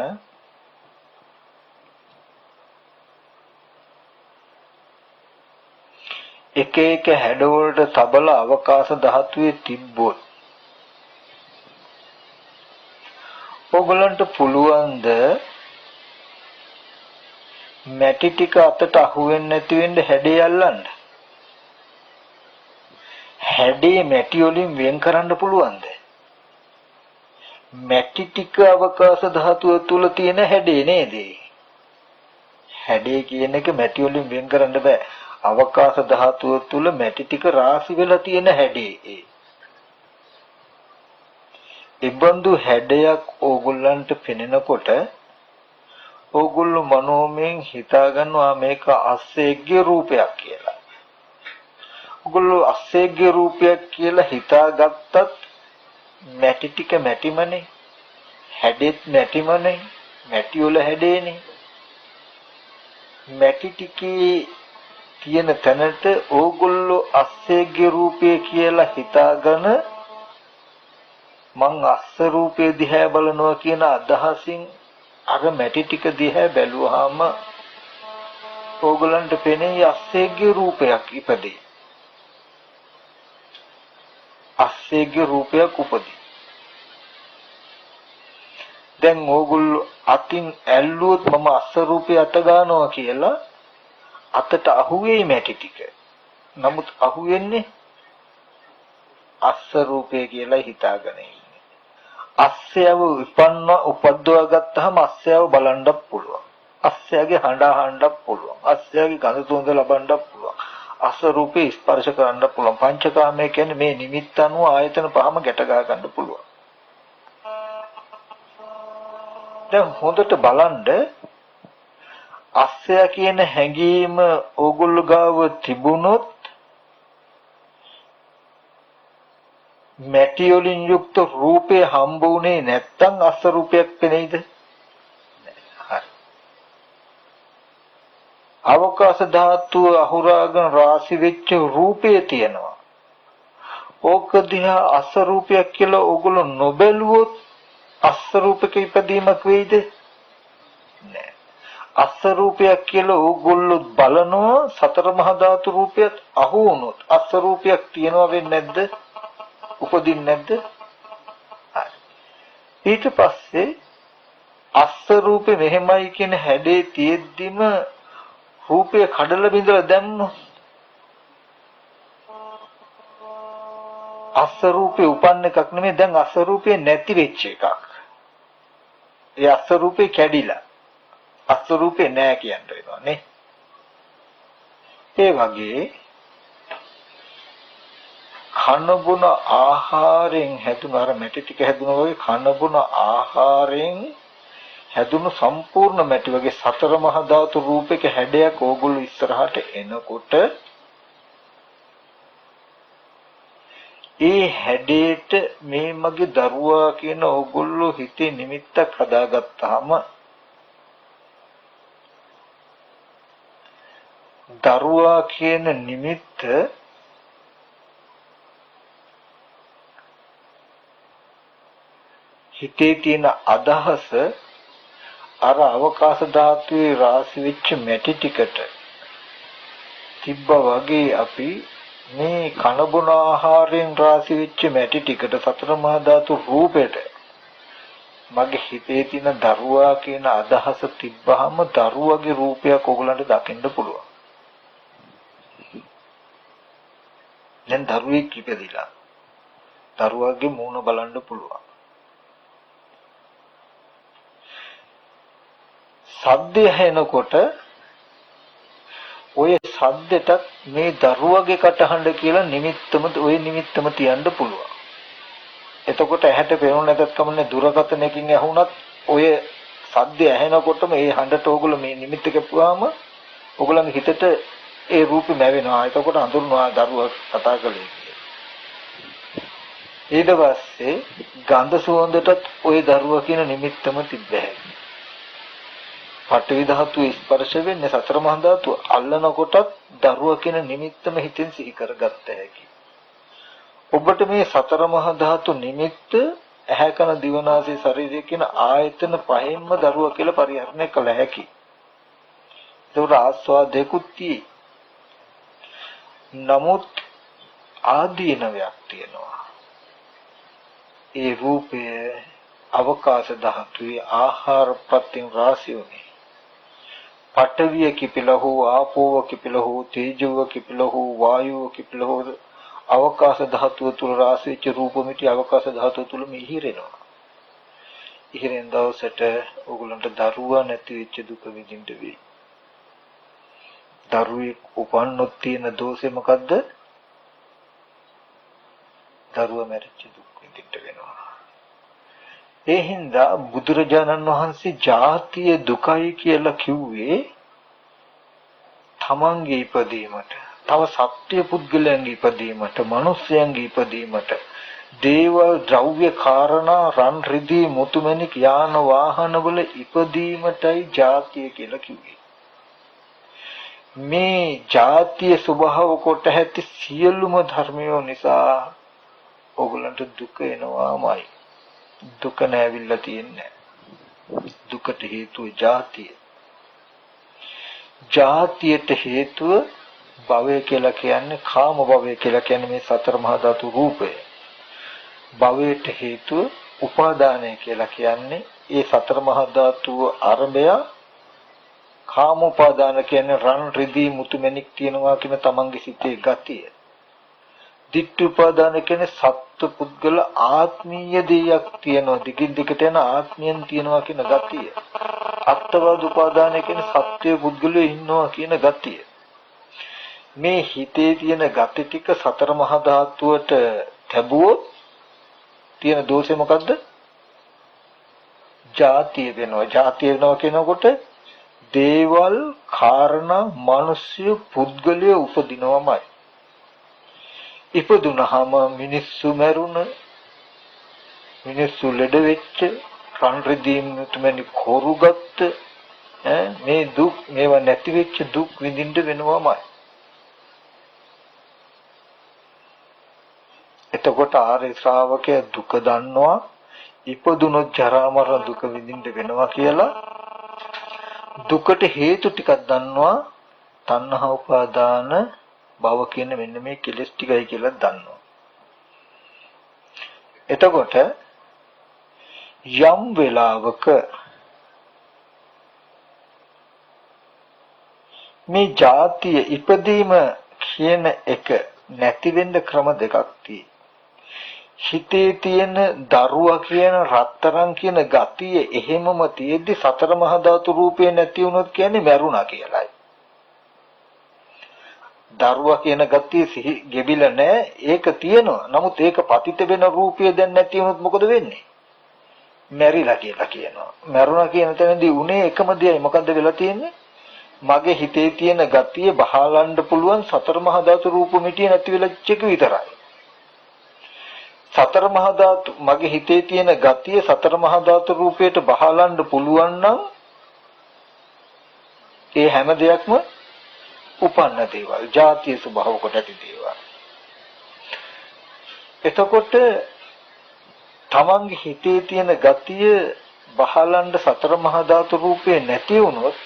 එක එක හැඩවලට තබලා අවකාශ ධාතුවේ තිබ්බොත් ඔයගලන්ට පුළුවන්ද මැටි ටික අතට අහුවෙන්නේ නැති වෙන්න හැඩය අල්ලන්න? හැඩේ මැටි වලින් වෙන් කරන්න පුළුවන්ද? මැටි ටික අවකාශ ධාතුව තුල තියෙන හැඩේ නේද? හැඩේ කියන එක මැටි වලින් වෙන් කරන්න බෑ. අවකාශ ධාතුව තුල මැටි ටික රාශි වෙලා තියෙන හැඩේ. ඉබඳු හැඩයක් ඕගොල්ලන්ට පෙනෙනකොට ඕගොල්ලෝ මනෝමයෙන් හිතා ගන්නවා මේක අස්සෙක්ගේ රූපයක් කියලා. ඕගොල්ලෝ අස්සෙක්ගේ රූපයක් කියලා හිතාගත්තත් මැටි ටික මැටිමනේ. හැඩෙත් මැටිමනේ. මැටි වල හැඩේනේ. මැටි ටිකේ තියෙන තැනට ඕගොල්ලෝ අස්සෙක්ගේ රූපය කියලා හිතාගෙන මං අස්ස රූපේ දිහා බලනවා කියන අදහසින් අර මැටි ටික දිහා බැලුවාම ඕගලන්ට පෙනේ අස්සෙක්ගේ රූපයක් ඉපදේ. අස්සෙක්ගේ රූපයක් උපදී. දැන් ඕගොල්ලෝ අතින් ඇල්ලුවොත් මම අස්ස රූපේ අත ගන්නවා කියලා අතට අහුවේ මැටි ටික. නමුත් අහුවෙන්නේ අස්ස රූපේ කියලා හිතාගෙන ඉන්නේ. අස්සයව උපද්දවා ගත්තාම අස්සයව බලන්නත් පුළුවන්. අස්සයගේ හඬ අහන්නත් පුළුවන්. අස්සයගේ ගඳ සුවඳ ලබන්නත් පුළුවන්. අස්ස රූපේ ස්පර්ශ කරන්න පුළුවන්. පංචකාමය කියන්නේ මේ නිමිත්ත අනුව ආයතන පහම ගැට ගහ ගන්න පුළුවන්. දැන් හොඳට බලන්න අස්සය කියන හැඟීම ඕගොල්ලෝ ගාව තිබුණොත් මැටි වලින් යුක්ත රූපේ හම්බ වුණේ නැත්තම් අස්ස රූපයක් පෙනෙයිද? හරි. අවකාශ ධාතුව අහුරාගෙන රාශි වෙච්ච රූපේ තියෙනවා. ඕක දිහා අස්ස රූපයක් කියලා ඕගොල්ලෝ නොබැලුවොත් අස්ස රූපක ඉපදීමක් වෙයිද? නෑ. අස්ස රූපයක් කියලා ඕගොල්ලෝ බලනවා සතර මහා ධාතු රූපයක් අහු වුණොත් අස්ස රූපයක් තියනවා වෙන්නේ නැද්ද? උපදින්නේ නැද්ද? ඊට පස්සේ අස්ස රූපේ මෙහෙමයි කියන හැඩේ තියෙද්දිම රූපය කඩලා බිඳලා දැම්මොත් අස්ස රූපේ උපන්න එකක් නෙමෙයි දැන් අස්ස රූපේ නැති වෙච්ච එකක්. ඒ අස්ස රූපේ කැඩිලා අස්ස රූපේ නෑ කියන්න වෙනවා නේ. ඒ වගේ කන බොන ආහාරයෙන් හැදුණු අර මැටි ටික හැදුණා වගේ කන බොන ආහාරයෙන් හැදුණු සම්පූර්ණ මැටි වගේ සතර මහා ධාතු රූපයක හැඩයක් ඕගොල්ලෝ ඉස්සරහට එනකොට ඒ හැඩේට මේ මගේ දරුවා කියන ඕගොල්ලෝ හිතේ නිමිත්තක් හදාගත්තාම දරුවා කියන නිමිත්ත හිතේ තියෙන අදහස අර අවකාශ ධාතුවේ රාශි වෙච්ච මැටි ටිකට තිබ්බා වගේ අපි මේ කන බොන ආහාරයෙන් රාශි වෙච්ච මැටි ටිකට සතර මහා ධාතු රූපෙට මගේ හිතේ තියෙන දරුවා කියන අදහස තිබ්බහම දරුවගේ රූපයක් ඕගලන්ට දකින්න පුළුවන්. දැන් දරුවෙක් ඉපදිලා දරුවාගේ මූණ බලන්න පුළුවන්. සද්දය ඇහෙනකොට ඔය සද්දෙට මේ දරුවගේ කටහඬ කියලා නිමිත්තම ඔය නිමිත්තම තියන්න පුළුවන්. එතකොට ඇහැට පේනුනේ නැතත් කමන්නේ දුරකථනයකින් ඇහුණත් ඔය සද්දය ඇහෙනකොටම ඒ හඬට ඕගොල්ලෝ මේ නිමිත්ත කැපුවාම ඕගොල්ලන්ගේ හිතට ඒ රූපෙ නැවෙනවා. එතකොට හඳුන්වනවා දරුවා කතා කළේ කියලා. ඊට පස්සේ ගන්ධ සුවඳටත් ওই දරුවා කියන නිමිත්තම තිබ්බැහැ. පඨවි ධාතු ස්පර්ශ වෙන්නේ සතර මහා ධාතු අල්ලනකොටත් දරුවා කියන නිමිත්තම හිතෙන් සිහි කරගත්ත හැකි. ඔබට මේ සතර මහා ධාතු නිමිත්ත ඇහැ කන දිව නාසය ශරීරය කියන ආයතන පහෙන්ම දරුවා කියලා පරිහරණය කළ හැකියි. ඒක ආස්වාදයකුත් තියෙයි. නමුත් ආදීනවයක් තියෙනවා. ඒ රූපය අවකාශ ධාතුවේ ආහාර ප්‍රත්‍යයෙන් රාශියුනේ. පඨවිය කිපිලා හෝ ආපෝව කිපිලා හෝ තේජෝව කිපිලා හෝ වායුව කිපිලා හෝ අවකාශ ධාතුව තුල රාශිච්ච රූප මිටි අවකාශ ධාතුව තුල මිහිරෙනවා. ඉහිරෙන් දවසට ඕගොල්ලන්ට දරුවා නැති වෙච්ච දුක විඳින්න වෙයි. දරුවෙක් උපන්නොත් තියෙන දෝෂේ මොකද්ද? දරුවා මැරිච්ච දුක් විඳින්න වෙනවා. ඒ හින්දා බුදුරජාණන් වහන්සේ ජාතිය දුකයි කියලා කිව්වේ තමන්ගේ ඉපදීමට, තව සත්‍ය පුද්ගලයන්ගේ ඉපදීමට, මිනිස්යන්ගේ ඉපදීමට, දේවල් ද්‍රව්‍ය කාරණා රන් රිදී මුතුමැණික් යාන වාහන වල ඉපදීමටයි ජාතිය කියලා කිව්වේ. මේ ජාතිය ස්වභාව කොට ඇති සියලුම ධර්මයෝ නිසා ඕගලන්ට දුක එනවාමයි. දුක නැවිල්ලා තියන්නේ. දුකට හේතුව ජාතිය. ජාතියට හේතුව භවය කියලා කියන්නේ කාම භවය කියලා කියන්නේ මේ සතර මහා ධාතු රූපය. භවයට හේතුව උපාදානය කියලා කියන්නේ ඒ සතර මහා ධාතු ආරම්භය. කාම උපාදාන කියන්නේ රන් රිදී මුතුමැණික් තියනවා කියන තමන්ගේ සිතේ ගතිය. ditthi උපාදාන කියන්නේ සත්ත්ව පුද්ගල ආත්මීය දෙයක් තියෙනවා, දිගින් දිගට යන ආත්මයෙන් තියෙනවා කියන ගතිය. අත්වාද උපාදාන කියන්නේ සත්‍ය පුද්ගලයෝ ඉන්නවා කියන ගතිය. මේ හිතේ තියෙන ගති ටික සතර මහා ධාතුවට ලැබුවොත් තියෙන දෝෂය මොකද්ද? ජාතිය වෙනවා. ජාතිය වෙනවා කියනකොට දේවල්, කාරණා, මිනිස්සු, පුද්ගලයෝ උපදිනවමයි. ඉපදුනහම මිනිස්සු මැරුණ, මිනිස්සු ලෙඩ වෙච්ච, රන් රිදීම් තුමනි කොරුගත්ත, මේ දුක්, මේවා නැති වෙච්ච දුක් විඳින්න වෙනවමයි. එතකොට ආර්ය ශ්‍රාවකයා දුක දන්නවා, ඉපදුනොත් ජරා මරණ දුක විඳින්න වෙනවා කියලා. දුකට හේතු ටිකක් දන්නවා, තණ්හා උපාදාන භව කියන මෙන්න මේ කෙලෙස් ටිකයි කියලා දන්නවා. එතකොට යම් වෙලාවක මේ ජාතිය ඉපදීම කියන එක නැති වෙන්න ක්‍රම දෙකක් තියෙනවා. හිතේ තියෙන දරුවා කියන රත්තරන් කියන ගතිය එහෙමම තියෙද්දි සතර මහා ධාතු රූපේ නැති වුණොත් කියන්නේ මැරුණා කියලායි. දරුවා කියන ගතිය සිහි ගෙබිලා නැහැ, ඒක තියෙනවා. නමුත් ඒක පතිත වෙන රූපය දැන් නැති වුණොත් මොකද වෙන්නේ? මැරිලා කියලා කියනවා. මැරුණා කියන තැනදී උනේ එකම දෙයයි. මොකද්ද වෙලා තියෙන්නේ? මගේ හිතේ තියෙන ගතිය බහලන්න පුළුවන් සතර මහා ධාතු රූප මිටිය නැති වෙලච්ච එක විතරයි. සතර මහා ධාතු මගේ හිතේ තියෙන ගතිය සතර මහා ධාතු රූපයට බහලන්න පුළුවන් නම් ඒ හැම දෙයක්ම උපන්න දේවල්, ජාතිය ස්වභාව කොට ඇති දේවල්. එතකොට තමන්ගේ හිතේ තියෙන ගතිය බහලන්න සතර මහා ධාතු රූපේ නැති වුණොත්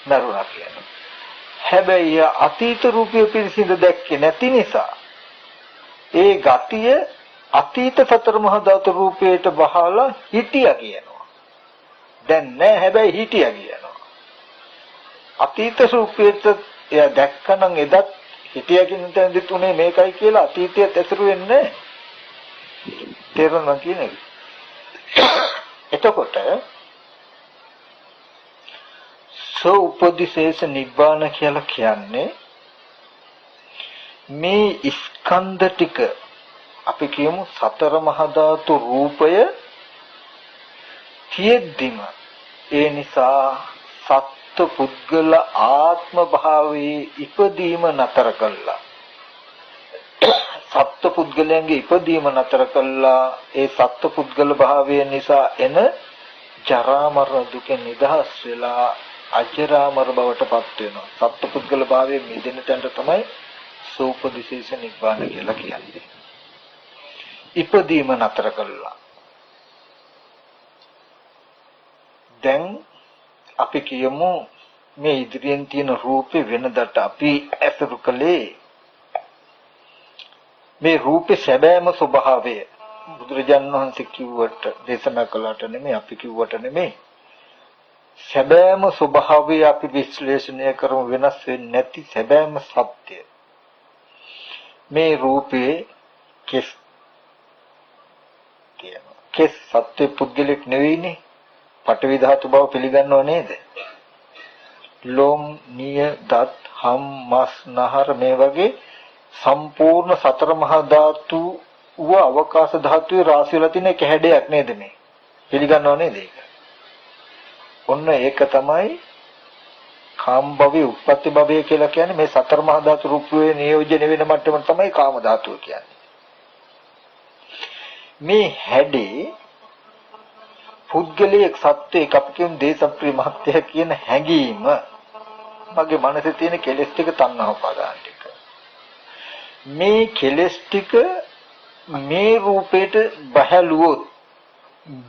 නරුණා කියනවා. හැබැයි අතීත රූපය පිළිසිඳ දැක්කේ නැති නිසා ඒ ගතිය අතීත සතර මහා ධාතු රූපයට බහලා හිටියා කියනවා. දැන් නෑ, හැබැයි හිටියා කියනවා. අතීත රූපයට එයා දැක්කනම් එදත් හිටියා කියන තැනදී තුනේ මේකයි කියලා අතීතයට ඇසුරු වෙන්නේ නෑ. තේරුණා කියන්නේ. එතකොට සෝපදිශේෂ නිබ්බාන කියලා කියන්නේ මේ ස්කන්ධ ටික අපි කියමු සතර මහා ධාතු රූපය තියෙද්දිම ඒ නිසා සත්ත්ව පුද්ගල ආත්ම භාවයේ ඉපදීම නතර කළා. සත්ත්ව පුද්ගලයන්ගේ ඉපදීම නතර කළා. ඒ සත්ත්ව පුද්ගල භාවය නිසා එන ජරා මරණ දුකෙන් නිදහස් වෙලා අජරාමර බවට පත් වෙනවා. සත්ත්ව පුද්ගල භාවයේ මිදෙන තැනට තමයි සෝපදිශේෂ නිබ්බාන කියලා කියන්නේ. ඉපදීම නතර කළා. දැන් අපි කියමු මේ ඉදිරියෙන් තියෙන රූපේ වෙනදට අපි ඇසුරු කළේ මේ රූපේ සැබෑම ස්වභාවය බුදුරජාණන් වහන්සේ කිව්වට දේශනා කළාට නෙමෙයි අපි කිව්වට නෙමෙයි සැබෑම ස්වභාවය අපි විශ්ලේෂණය කරමු වෙනස් වෙන්නේ නැති සැබෑම සත්‍ය මේ රූපේ කෙස් කියනවා කෙස් සත්‍ය පුද්ගලික නෙවෙයිනේ පඨවි ධාතු බව පිළිගන්නව නේද ලොම් නිය දත් හම් මස් නහර මේ වගේ සම්පූර්ණ සතර මහා ධාතු අවකාශ ධාතුවේ රාශි වල තියෙන එක හැඩයක් නේද මේ පිළිගන්නව නේද ඒක ඔන්න ඒක තමයි කාම භවයේ උප්පත්ති භවය කියලා කියන්නේ මේ සතර මහා ධාතු රූපයේ නියෝජනය වෙන මට්ටම තමයි කාම ධාතුව කියන්නේ මේ හැඩේ පුද්ගලයෙක් සත්වයක් අපි කියන දේශප්‍රිය මහත්ය කියන හැඟීම මගේ මනසේ තියෙන කෙලෙස් ටික තණ්හා උපාදාන ටික මේ කෙලෙස් ටික මේ රූපේට බහැලුවොත්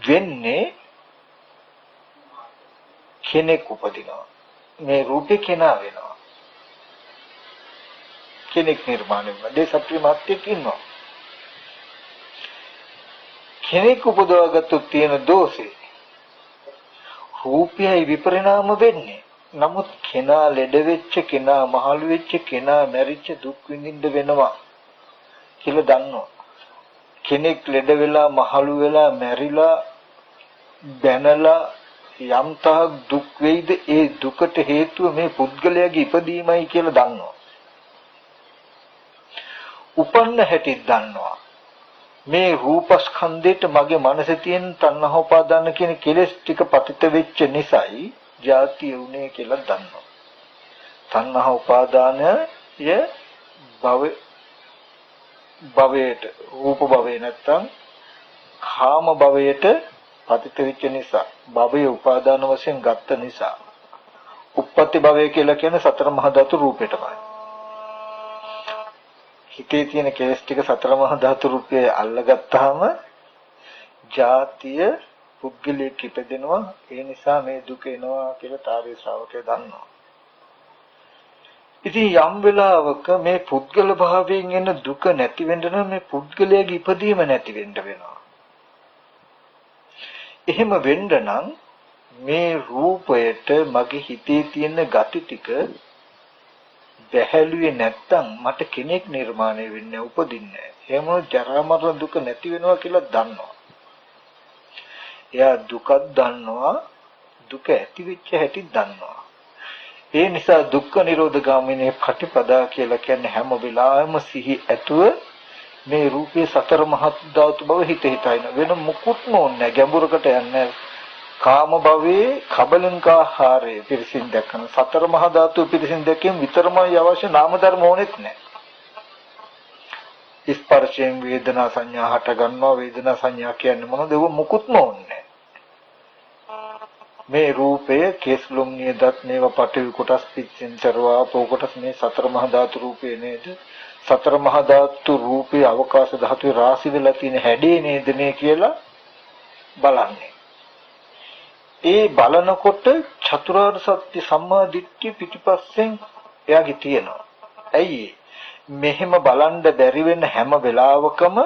වෙන්නේ කෙනෙක් උපදිනවා මේ රූපේ කෙනා වෙනවා කෙනෙක් නිර්මාණය වෙනවා දේශප්‍රිය මහත්යෙක් ඉන්නවා කෙනෙක් උපදවාගත්තොත් තියෙන දෝෂේ රූපයයි විපරිණාම වෙන්නේ නමුත් කෙනා ලෙඩ වෙච්ච කෙනා මහලු වෙච්ච කෙනා මැරිච්ච දුක් විඳින්න වෙනවා කියලා දන්නවා කෙනෙක් ලෙඩ වෙලා මහලු වෙලා මැරිලා බැනලා යම්තා දුක් වේද ඒ දුකට හේතුව මේ පුද්ගලයාගේ ඉපදීමයි කියලා දන්නවා උපන්න හැටි දන්නවා මේ රූපස්කන්ධයට මගේ මනසේ තියෙන තණ්හා උපාදාන කියන කෙලෙස් ටික පතිත වෙච්ච නිසායි ජාතිය උනේ කියලා දන්නවා. තණ්හා උපාදානය භවයට රූප භවේ නැත්තම් කාම භවයට පතිත වෙච්ච නිසා භවයේ උපාදාන වශයෙන් ගත්ත නිසා උප්පත්ති භවය කියලා කියන්නේ සතර මහා ධාතු රූපයටමයි. හිතේ තියෙන කෙලස් ටික සතර මහා ධාතු රූපයේ අල්ලගත්තාම ජාතිය පුද්ගලයෙක් ඉපදෙනවා ඒ නිසා මේ දුක එනවා කියලා තාරේ ශ්‍රාවකය දන්නවා. ඉතින් යම් වෙලාවක මේ පුද්ගල භාවයෙන් එන දුක නැති වෙන්න නම් මේ පුද්ගලයාගේ ඉපදීම නැති වෙන්න වෙනවා. එහෙම වෙන්න නම් මේ රූපයට මගේ හිතේ තියෙන gati ටික බැහැලුවේ නැත්තම් මට කෙනෙක් නිර්මාණය වෙන්නේ උපදින්නේ නැහැ. එහෙම ජරා මරණ දුක නැති වෙනවා කියලා දන්නවා. එයා දුකක් දන්නවා, දුක ඇති වෙච්ච හැටි දන්නවා. ඒ නිසා දුක්ඛ නිරෝධ ගාමිනී පටිපදා කියලා කියන්නේ හැම වෙලාවෙම සිහි ඇතුව මේ රූපේ සතර මහත් ධාතු බව හිත හිතයින වෙන මුකුත්ම ඕනේ ගැඹුරකට යන්නේ කාම භවයේ කබලින්කාහාරය පිරිසින් දැක්කන සතර මහා ධාතු පිරිසින් දැකීම විතරමයි අවශ්‍ය නාම ධර්ම ඕනෙත් නැහැ ස්පර්ශයෙන් වේදනා සංඥා හට ගන්නවා වේදනා සංඥා කියන්නේ මොනවද ඒක මුකුත්ම ඕනේ මේ රූපය කේස්ලුම් නියදත් නේව පටිවි කොටස් පිච්චෙන් චරවාපෝ කොටස් මේ සතර මහා ධාතු රූපේ නේද සතර මහා ධාතු රූපේ අවකාශ ධාතුවේ රාශි වෙලා තියෙන හැඩේ නේද මේ කියලා බලන්නේ ඒ බලනකොට චතුරාර්ය සත්‍ය සම්මා දිට්ඨිය පිටිපස්සෙන් එයාගේ තියෙනවා. ඇයි මෙහෙම බලන්න බැරි වෙන හැම වෙලාවකම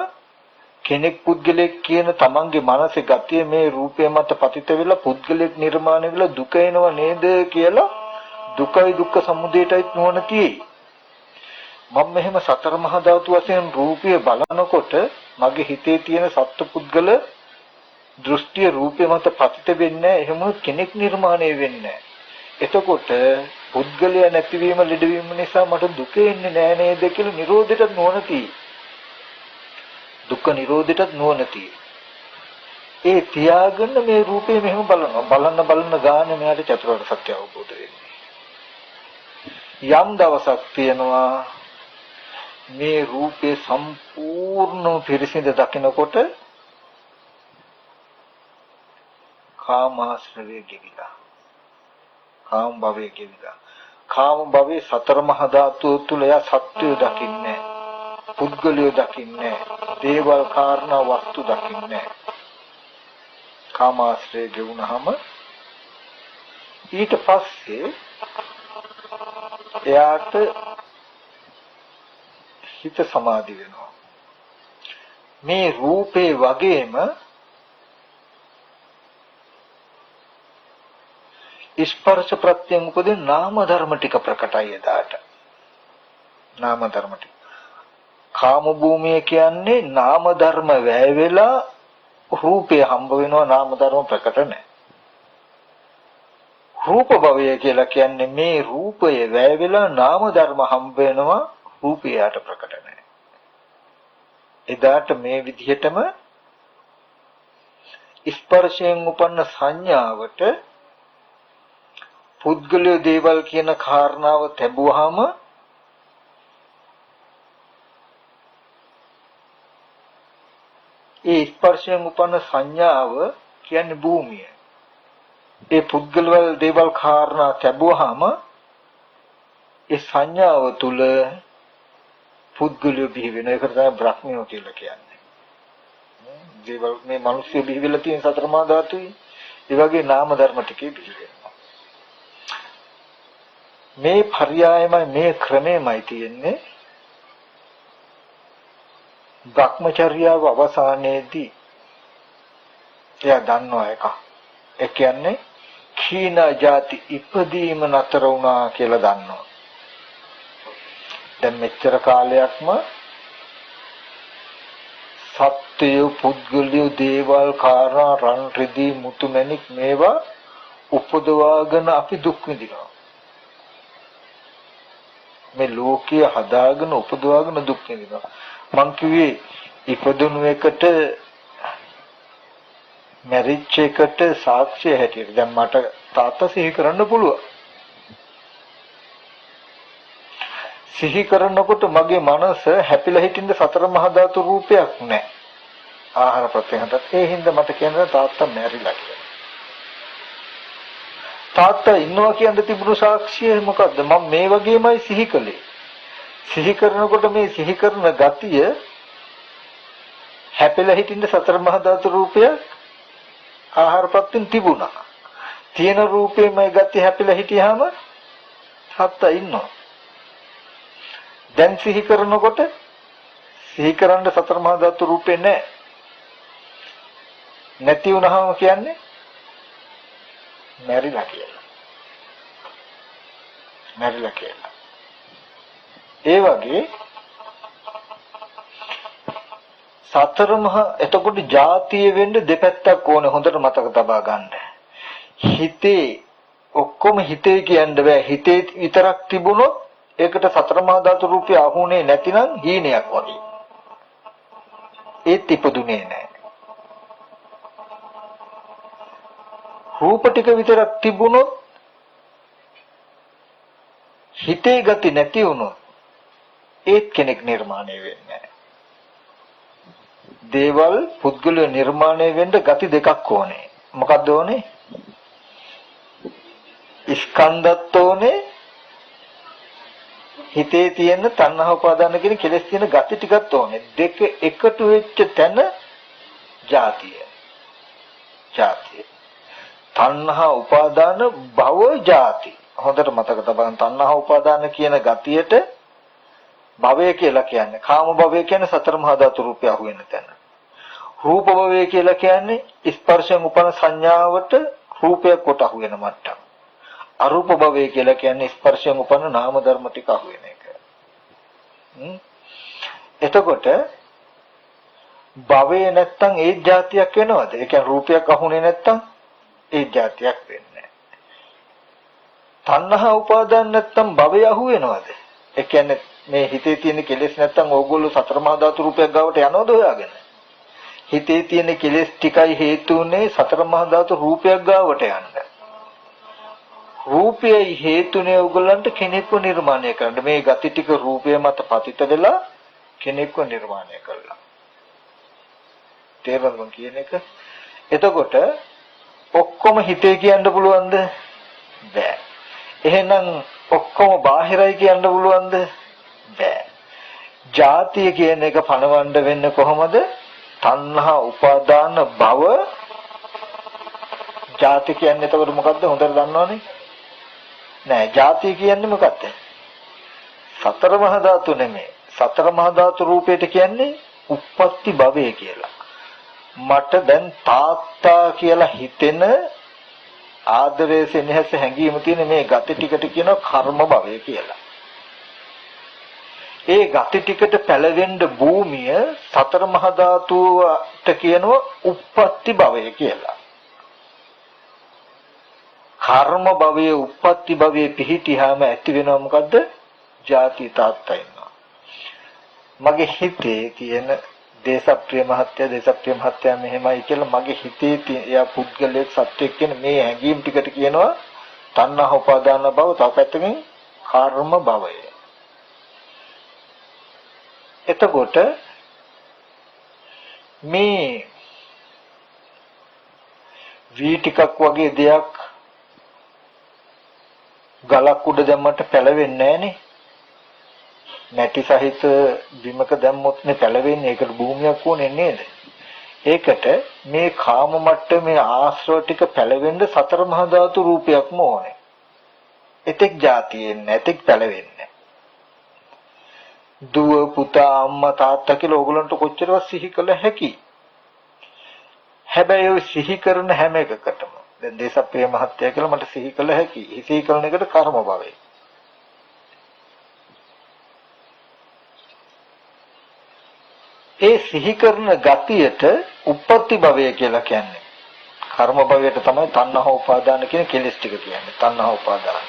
කෙනෙක් පුද්ගලෙක් කියන තමන්ගේ මනසේ ගතිය මේ රූපය මත පතිත වෙලා පුද්ගලෙක් නිර්මාණය වෙලා දුක එනව නේද කියලා දුකයි දුක්ඛ සමුදයටයි නුවණ තියෙයි. මම මෙහෙම සතර මහා ධාතු වශයෙන් රූපය බලනකොට මගේ හිතේ තියෙන සත්පුද්ගල දෘෂ්ටිය රූපේ මත පතිත වෙන්නේ එහෙම කෙනෙක් නිර්මාණය වෙන්නේ එතකොට පුද්ගලයා නැතිවීම ලෙඩවීම නිසා මට දුක එන්නේ නෑ නේද කියලා නිරෝධයට නුවණ තියෙයි. දුක්ඛ නිරෝධයට නුවණ තියෙයි. ඒ තියාගෙන මේ රූපේ මෙහෙම බලනවා. බලන ගානේ මෙයාට චතුරාර්ය සත්‍ය අවබෝධ වෙන්නේ. යම් දවසක් තියෙනවා මේ රූපේ සම්පූර්ණ පිරිසිඳ දකිනකොට කාමාශ්‍රවයේ ගෙවිලා කාම භවයේ ගෙවිලා කාම භවයේ සතර මහා ධාතු තුල යා සත්‍යය දකින්නේ පුද්ගලයෝ දකින්නේ දේවල් කාරණා වස්තු දකින්නේ කාමාශ්‍රය ගෙවුනහම ඊට පස්සේ එයාට හිත සමාධි වෙනවා. මේ රූපේ වගේම ස්පර්ශ ප්‍රත්‍යයෙන් උපදින නාම ධර්ම ටික ප්‍රකටයි එදාට. නාම ධර්ම ටික. කාම භූමිය කියන්නේ නාම ධර්ම වැය වෙලා රූපේ හම්බ වෙනවා, නාම ධර්ම ප්‍රකට නැහැ. රූප භවය කියලා කියන්නේ මේ රූපය වැය වෙලා නාම ධර්ම හම්බ වෙනවා, රූපයට ප්‍රකට නැහැ. එදාට මේ විදිහටම ස්පර්ශයෙන් උපන්න සංඥාවට පුද්ගලයෝ දේවල් කියන කාරණාව තැබුවාම ඒ ස්පර්ශයෙන් උපන්න සංඥාව කියන්නේ භූමිය. ඒ පුද්ගලවල දේවල් කාරණා තැබුවාම ඒ සංඥාව තුල පුද්ගලයෝ බිහි වෙන එකට තමයි බ්‍රහ්මියෝ කියලා කියන්නේ. දේවල් මේ මිනිස්සු බිහි වෙලා තියෙන සතර මහා ධාතුයි. ඒ වගේ නාම ධර්ම ටිකේ බිහි වෙනවා. මේ පర్యాయමයි මේ ක්‍රමෙමයි තියෙන්නේ. භ්‍රමචර්යාව අවසානයේදී එයා දන්නවා එක. ඒ කියන්නේ කීන જાති ඉපදීම නතර වුණා කියලා දන්නවා. දැන් මෙච්චර කාලයක්ම සත්‍ය පුද්ගලිය දේවල් කාරණා රන් රිදී මුතුමැණික් මේවා උපදවාගෙන අපි දුක් විඳිනවා. මේ ලෝකය හදාගෙන උපදවාගෙන දුක් විඳිනවා. මං කිව්වේ ඉපදුණු එකට මැරිච් එකට සාක්ෂිය හැටියට දැන් මට තාත්තා සිහි කරන්න පුළුවන්. සිහි කරනකොට මගේ මනස හැපිලා හිටින්න සතර මහා ධාතු රූපයක් නැහැ. ආහාර ප්‍රත්‍යහතත් ඒ හින්දා මට කියනවා තාත්තා මැරිලා කියලා. තාත්තා ඉන්නවා කියන තිබුණු සාක්ෂිය මොකද්ද? මම මේ වගේමයි සිහි කළේ. සිහි කරනකොට මේ සිහි කරන ගතිය හැපෙලා හිටින්න සතර මහා ධාතු රූපය ආහාරපත්තින් තිබුණා. තියෙන රූපේමයි ගතිය හැපෙලා හිටියාම තාත්තා ඉන්නවා. දැන් සිහි කරනකොට සිහි කරන්න සතර මහා ධාතු රූපේ නැහැ. නැති වුණාම කියන්නේ මැරිලා කියලා. මැරිලා කියලා. ඒ වගේ සතර මහා එතකොට ಜಾතිය වෙන්න දෙපැත්තක් ඕනේ හොඳට මතක තබා ගන්න. හිතේ ඔක්කොම හිතේ කියන්න බෑ. හිතේ විතරක් තිබුණොත් ඒකට සතර මහා ධාතු රූපය අහුනේ නැතිනම් හීනයක් වගේ. ඒත් ඉපදුනේ නැහැ. රූප ටික විතරක් තිබුණොත් හිතේ ගති නැති වුණොත් ඒත් කෙනෙක් නිර්මාණය වෙන්නේ නැහැ. දේවල් පුද්ගල නිර්මාණය වෙන්න ගති දෙකක් ඕනේ. මොකක්ද ඕනේ? ස්කන්ධත් ඕනේ. හිතේ තියෙන තණ්හා උපාදාන කියන කෙලෙස් තියෙන ගති ටිකත් ඕනේ. දෙක එකතු වෙච්ච තැන ජාතිය. ජාතිය. තණ්හා උපාදාන භව ජාති. හොඳට මතක තබන්න. තණ්හා උපාදාන කියන ගතියට භවය කියලා කියන්නේ. කාම භවය කියන්නේ සතර මහා ධාතු රූපය අහු වෙන තැන. රූප භවය කියලා කියන්නේ ස්පර්ශයෙන් උපන සංඥාවට රූපයක් කොට අහු වෙන මට්ටම. අරූප භවය කියලා කියන්නේ ස්පර්ශයෙන් උපන නාම ධර්ම ටික අහු වෙන එක. එතකොට භවය නැත්තම් ඒ જાතියක් වෙනවද? ඒ කියන්නේ රූපයක් අහුනේ නැත්තම් ඒ જાතියක් වෙන්නේ නැහැ. තණ්හා උපාදාන නැත්තම් භවය අහු වෙනවද? ඒ කියන්නේ මේ හිතේ තියෙන කෙලෙස් නැත්තම් ඕගොල්ලෝ සතර මහා ධාතු රූපයක් ගාවට යනවද හොයාගෙන? හිතේ තියෙන කෙලෙස් ටිකයි හේතුනේ සතර මහා ධාතු රූපයක් ගාවට යන්න. රූපයයි හේතුනේ ඕගොල්ලන්ට කෙනෙක්ව නිර්මාණය කරන්න. මේ ගති ටික රූපය මත පතිත වෙලා කෙනෙක්ව නිර්මාණය කළා. තේරුම් කියන එක. එතකොට ඔක්කොම හිතේ කියන්න පුළුවන්ද? බෑ. එහෙනම් ඔක්කොම බාහිරයි කියන්න පුළුවන්ද? බෑ. ජාතිය කියන එක පණවන්න වෙන්නේ කොහොමද? තණ්හා උපාදාන භව. ජාති කියන්නේ එතකොට මොකද්ද? හොඳට දන්නවනේ. නෑ, ජාතිය කියන්නේ මොකද්ද? සතර මහා ධාතු නෙමෙයි. සතර මහා ධාතු රූපයට කියන්නේ උප්පත්ති භවය කියලා. මට දැන් තාත්තා කියලා හිතෙන ආදරයේ සෙනෙහස හැඟීම තියෙන මේ ගති ටිකට කියනවා කර්ම භවය කියලා. ඒ ගති ටිකට පැලවෙන්න භූමිය සතර මහා ධාතුවට කියනවා උප්පත්ති භවය කියලා. කර්ම භවයේ උප්පත්ති භවයේ පිහිටියාම ඇති වෙනවා මොකද්ද? ජාති තාත්තා ඉන්නවා. මගේ හිතේ තියෙන දේශප්‍රිය මහත්තයා මෙහෙමයි කියලා මගේ හිතේ තියෙන එයා පුද්ගලයෙක් සත්‍යයක් කියන මේ හැඟීම් ටිකට කියනවා තණ්හා උපාදාන භව. තව පැත්තකින් කර්ම භවය. එතකොට මේ වී ටිකක් වගේ දෙයක් ගලක් උඩ දැම්මට පැලවෙන්නේ නැහනේ. නැටි සහිත බිමක දැම්මොත් නේ පැලවෙන්නේ. ඒකට භූමියක් ඕනේ නේද? ඒකට මේ කාම මට්ටමේ ආශ්‍රව ටික පැලවෙන්න සතර මහා ධාතු රූපයක්ම ඕනේ. එතෙක් જાතියෙන් නැතෙක් පැලවෙන්නේ. දුව පුතා අම්මා තාත්තා කියලා ඕගලන්ට කොච්චරවත් සිහි කළ හැකි. හැබැයි ඔය සිහි කරන හැම එකකටම දැන් දේශප්‍රිය මහත්තයා කියලා මට සිහි කළ හැකි. සිහි කරන එකට කර්ම භවය. ඒ සිහි කරන ගතියට උප්පත්ති භවය කියලා කියන්නේ. කර්ම භවයට තමයි තණ්හා උපාදාන කියන කෙලෙස් ටික කියන්නේ. තණ්හා උපාදාන.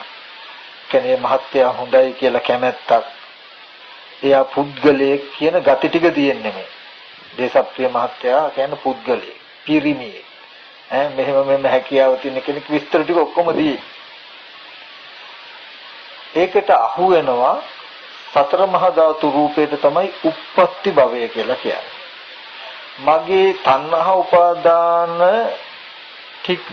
කියන්නේ මහත්යා හොඳයි කියලා කැමැත්තක්. එයා පුද්ගලයෙක් කියන ගති ටික තියෙන්නේ මේ. දේශප්‍රිය මහත්තයා කියන්නේ පුද්ගලයෙක්, පිරිමියෙක්. මෙහෙම හැකියාව තියෙන කෙනෙක් විස්තර ටික ඔක්කොම දී. ඒකට අහු වෙනවා සතර මහා ධාතු රූපයට තමයි උප්පත්ති භවය කියලා කියන්නේ. මගේ තණ්හා උපාදාන ටික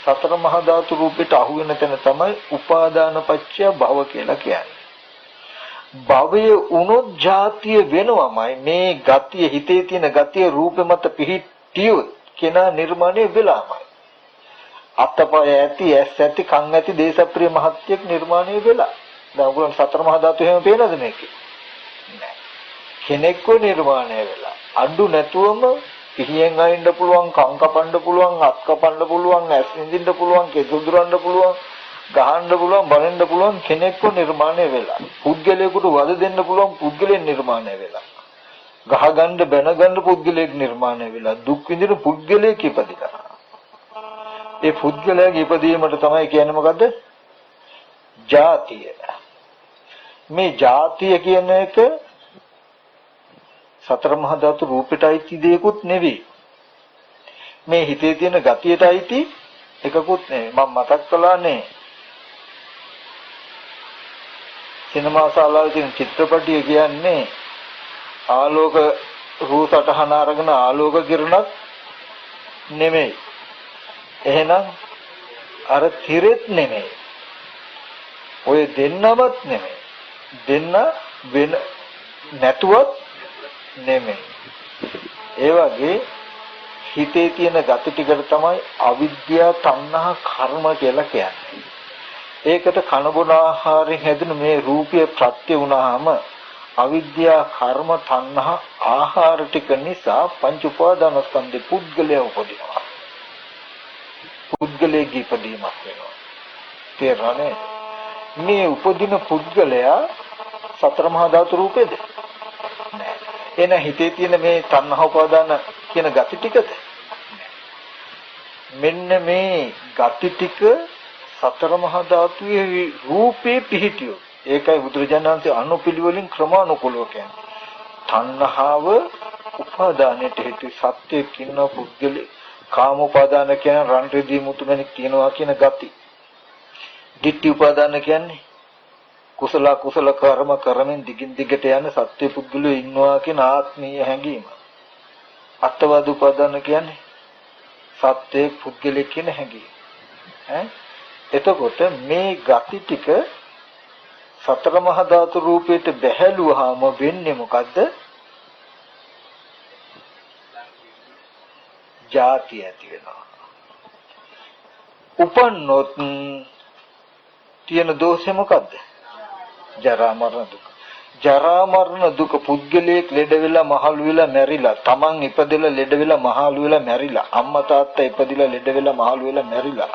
සතර මහා ධාතු රූපයට අහු වෙන තැන තමයි උපාදාන පත්‍ය භව කියලා කියන්නේ. භවයේ උනොත් ජාතිය වෙනවමයි. මේ ගතිය හිතේ තියෙන ගතිය රූපෙ මත පිහිටියොත් කෙනා නිර්මාණය වෙලාමයි. අතපය ඇති, ඇස් ඇති, කන් ඇති දේශප්‍රිය මහත්යෙක් නිර්මාණය වෙලා. දැන් ඔයගොල්ලන් සතර මහා ධාතු එහෙම පේනද මේකේ? නෑ. කෙනෙක්ව නිර්මාණය වෙලා. අඬු නැතුවම පිහියෙන් අයින්න පුළුවන්, කන් කපන්න පුළුවන්, අත් කපන්න පුළුවන්, ඇස් විඳින්න පුළුවන්, කෙදුදුරන්න පුළුවන්, ගහන්න පුළුවන්, බලන්න පුළුවන් කෙනෙක්ව නිර්මාණය වෙලා. පුද්ගලයෙකුට වද දෙන්න පුළුවන් පුද්ගලෙන් නිර්මාණය වෙලා. ගහ ගන්න බැන ගන්න පුද්ගලයෙක් නිර්මාණය වෙලා. දුක් විඳින පුද්ගලයෙක් ඉපදිලා. ඒ පුද්ගලයාගේ ඉපදීමට තමයි කියන්නේ මොකද්ද? ජාතිය. මේ ජාතිය කියන එක සතර මහා ධාතු රූපයට අයිති දෙයක්ුත් නෙවෙයි. මේ හිතේ තියෙන ගතියට අයිති එකකුත් නෙවෙයි. මම මතක් කළානේ සිනමා ශාලාවේ තියෙන චිත්‍රපටිය කියන්නේ ආලෝක රූප සටහන අරගෙන ආලෝක කිරණක් නෙමෙයි. එහෙනම් අර තිරෙත් නෙමෙයි. ඔය දෙන්නවත් නෙමෙයි. දෙන්න වෙන නැතුවත් නෙමෙයි. ඒ වගේ හිතේ තියෙන ගති ටිකට තමයි අවිද්‍යාව, තණ්හා, කර්ම කියලා කියන්නේ. ඒකට කන බොන ආහාරයෙන් හැදෙන මේ රූපය ප්‍රත්‍ය වුණාම අවිද්‍යාව, කර්ම, තණ්හා ආහාර ටික නිසා පංච උපාදානස්කන්ධේ පුද්ගලයා උපදිනවා. පුද්ගලයේ ඉපදීමක් වෙනවා. තේරෙනවද? මේ උපදින පුද්ගලයා සතර මහා ධාතු රූපේද? නෑ. එන හිතේ තියෙන මේ තණ්හා උපාදාන කියන ගති ටිකද? මෙන්න මේ ගති ටික සතර මහා ධාතුවේ රූපේ පිහිටියෝ. ඒකයි බුදුරජාණන් වහන්සේ අනුපිළිවෙලින් ක්‍රමානුකූලව කියන්නේ. තණ්හාව උපාදානයට හේතු සත්‍යයක් ඉන්න පුද්ගලෙ කාම උපාදාන කියන රන් රෙදි මුතුමැණික් තියනවා කියන ගති. ditthi උපාදාන කියන්නේ කුසල කුසල කර්ම කරමින් දිගින් දිගට යන සත්‍ය පුද්ගලයෝ ඉන්නවා කියන ආත්මීය හැඟීම. අත්වාද උපාදාන කියන්නේ සත්‍ය පුද්ගලෙක් කියන හැඟීම. එතකොට මේ ගති ටික සතර මහා ධාතු රූපයට බැහැලුවාම වෙන්නේ මොකද්ද? ජාති ඇති වෙනවා. උපන්නොත් තියෙන දෝෂය මොකද්ද? ජරා මරණ දුක. ජරා මරණ දුක පුද්ගලයෙක් ලෙඩ වෙලා මහලු වෙලා මැරිලා, Taman ඉපදෙලා ලෙඩ වෙලා මහලු වෙලා මැරිලා, අම්මා තාත්තා ඉපදිලා ලෙඩ වෙලා මහලු වෙලා මැරිලා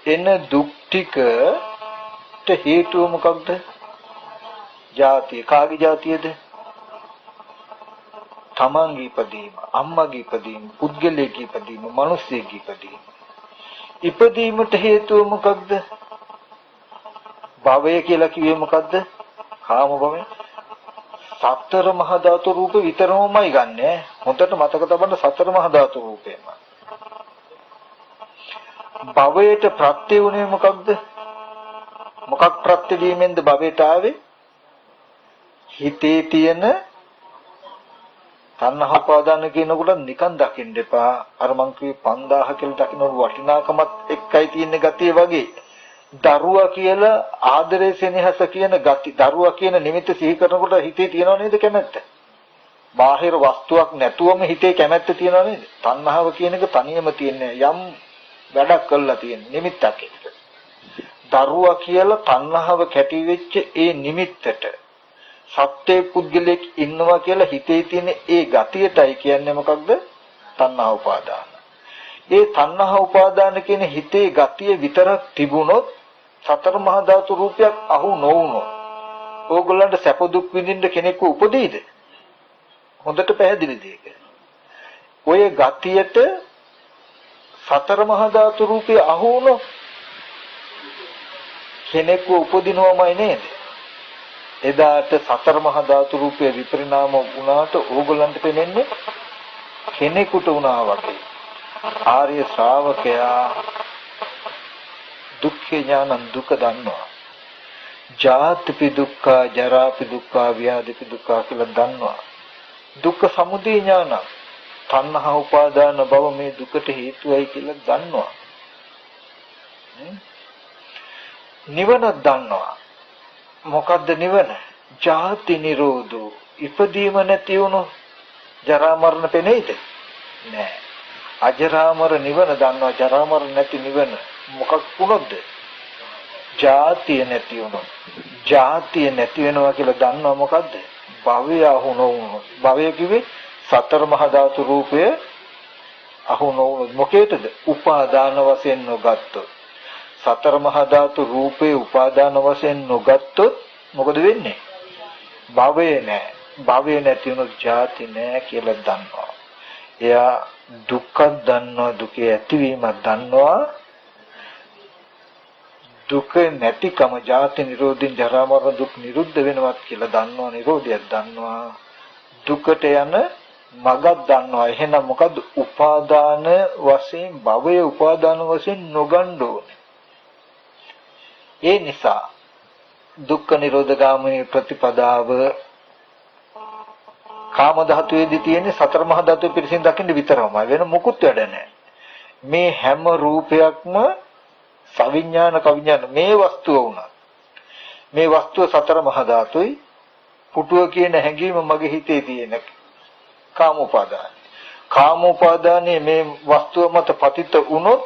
එන දුක් ටිකට හේතුව මොකක්ද? ජාතිය. කාගේ ජාතියද? තමන්ගේ ඉපදීම, අම්මගේ ඉපදීම, පුද්ගලයෙක්ගේ ඉපදීම, මිනිස්සෙක්ගේ ඉපදීම. ඉපදීමට හේතුව මොකක්ද? භවය කියලා කිව්වේ මොකද්ද? කාම භවය. සතර මහා ධාතු රූප විතරමයි ගන්නෙ. හොඳට මතක තබන්න සතර මහා ධාතු රූපේම. භවයට ප්‍රත්‍ය වුණේ මොකක්ද? මොකක් ප්‍රත්‍ය වීමෙන්ද භවයට ආවේ? හිතේ තියෙන තණ්හා උපාදාන කියනකොට නිකන් දකින්න එපා. අර මං කිව්වේ 5000 කියලා දකින්න වටිනාකමත් එක්කයි තියෙන ගතිය වගේ. දරුවා කියලා ආදරේ සෙනෙහස කියන ගති, දරුවා කියන නිමිත්ත සිහි කරනකොට හිතේ තියෙනව නේද කැමැත්ත? බාහිර වස්තුවක් නැතුවම හිතේ කැමැත්ත තියෙනව නේද? තණ්හාව කියන එක තනියම තියෙන්නේ යම් වැඩක් කළා තියෙන නිමිත්තක් එක්ක. දරුවා කියලා තණ්හාව කැටි වෙච්ච ඒ නිමිත්තට සත්‍ය පුද්ගලෙක් ඉන්නවා කියලා හිතේ තියෙන ඒ ගතියටයි කියන්නේ මොකක්ද? තණ්හා උපාදාන. ඒ තණ්හා උපාදාන කියන හිතේ ගතිය විතරක් තිබුණොත් සතර මහා ධාතු රූපයක් අහු නොවුනොත් ඕගොල්ලන්ට සැප දුක් විඳින්න කෙනෙකු උපදෙයිද? හොඳට පැහැදිලිද ඒක? ඔය ගතියට සතර මහා ධාතු රූපය අහු වුණොත් කෙනෙකු උපදිනවමයි නේද? එදාට සතර මහා ධාතු රූපය විපරිණාම වුණාට ඕගොල්ලන්ට පෙනෙන්නේ කෙනෙකුට වුණා වගේ. ආර්ය ශ්‍රාවකයා දුක්ඛ ඥානං දුක දන්නවා. ජාතිපි දුක්ඛ, ජරාපි දුක්ඛ, ව්‍යාධිපි දුක්ඛ කියලා දන්නවා. දුක්ඛ සමුදය ඥානං, තණ්හා උපාදාන බව මේ දුකට හේතුවයි කියලා දන්නවා. නිවන දන්නවා. මොකද්ද නිවන? ජාති නිරෝධෝ. ඉපදීම නැති වුණු ජරා මරණ පෙනෙයිද? නෑ. අජරාමර නිවන දන්නවා. ජරා මරණ නැති නිවන මොකක් වුණොත්ද? ජාතිය නැති වුණොත්. ජාතිය නැති වෙනවා කියලා දන්නවා. මොකද්ද? භවය අහු නොවුණොත්. භවය කිව්වේ සතර මහා ධාතු රූපය අහු නොවුණොත්. මොකේද? උපාදාන වශයෙන් නොගත්තොත්. සතර මහා ධාතු රූපේ උපාදාන වශයෙන් නොගත්තොත් මොකද වෙන්නේ? භවය නැහැ. භවය නැති වුණොත් ජාති නැහැ කියලා දන්නවා. එයා දුක්ඛ දන්නවා, දුකේ ඇතිවීමක් දන්නවා. දුක නැතිකම ජාති නිරෝධින් ජරා මරණ දුක් නිරුද්ධ වෙනවත් කියලා දන්නවා. නිරෝධයක් දන්නවා. දුකට යන මගක් දන්නවා. එහෙනම් මොකද්ද? උපාදාන වශයෙන් භවය උපාදාන වශයෙන් නොගන්න ඕනේ. ඒ නිසා දුක්ඛ නිරෝධ ගාමිනී ප්‍රතිපදාව කාම ධාතුවේදී තියෙන සතර මහා ධාතු පිරිසින් දකින්න විතරමයි. වෙන මොකුත් වැඩ නැහැ. මේ හැම රූපයක්ම සවිඥානික විඥාන මේ වස්තුව වුණා. මේ වස්තුව සතර මහා ධාතුයි. පුටුව කියන හැඟීම මගේ හිතේ තියෙන කාම උපාදාන. කාම උපාදානයේ මේ වස්තුව මත පතිත වුණොත්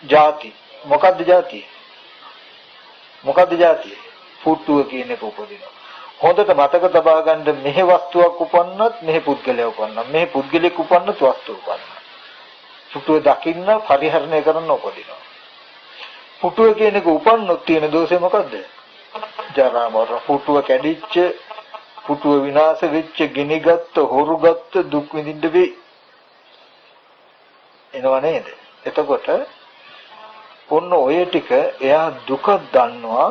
ජාති. මොකද්ද ජාතිය? මොකද්ද ජාතිය? පුටුව කියන එක උපදිනවා. හොඳට මතක තබා ගන්න මෙහි වස්තුවක් උපන්නත් මෙහි පුද්ගලයා උපන්නත් මෙහි පුද්ගලෙක් උපන්නත් වස්තුව උපන්නත්. පුටුව දකින්න පරිහරණය කරන්න උපදිනවා. පුටුව කියන එක උපන්නොත් තියෙන දෝෂය මොකද්ද? ජරා මරණ. පුටුව කැඩිච්ච, පුටුව විනාශ වෙච්ච, ගිනිගත්ත, හොරුගත්ත දුක් විඳින්න වෙයි. එනව නේද? එතකොට ඔන්න ඔය ටික එයා දුක දන්නවා.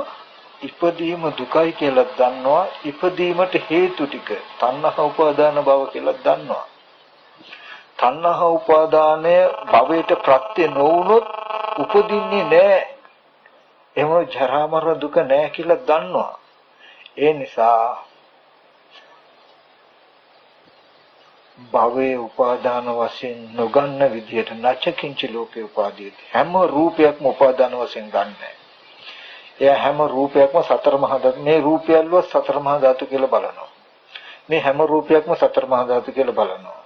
ඉපදීම දුකයි කියලා දන්නවා. ඉපදීමට හේතු ටික තණ්හා උපාදාන භව කියලා දන්නවා. තණ්හා උපාදානය භවයට ප්‍රත්‍ය නොවුනොත් උපදින්නේ නැහැ. එහෙම ජරා මරණ දුක නැහැ කියලා දන්නවා. ඒ නිසා භවයේ උපාදාන වශයෙන් නොගන්න විදිහට නැචකින්ච ලෝකේ උපාදීති. හැම රූපයක්ම උපාදාන වශයෙන් ගන්නෑ. එයා හැම රූපයක්ම සතර මහා ධාතු. මේ රූපයල්ව සතර මහා ධාතු කියලා බලනවා. මේ හැම රූපයක්ම සතර මහා ධාතු කියලා බලනවා.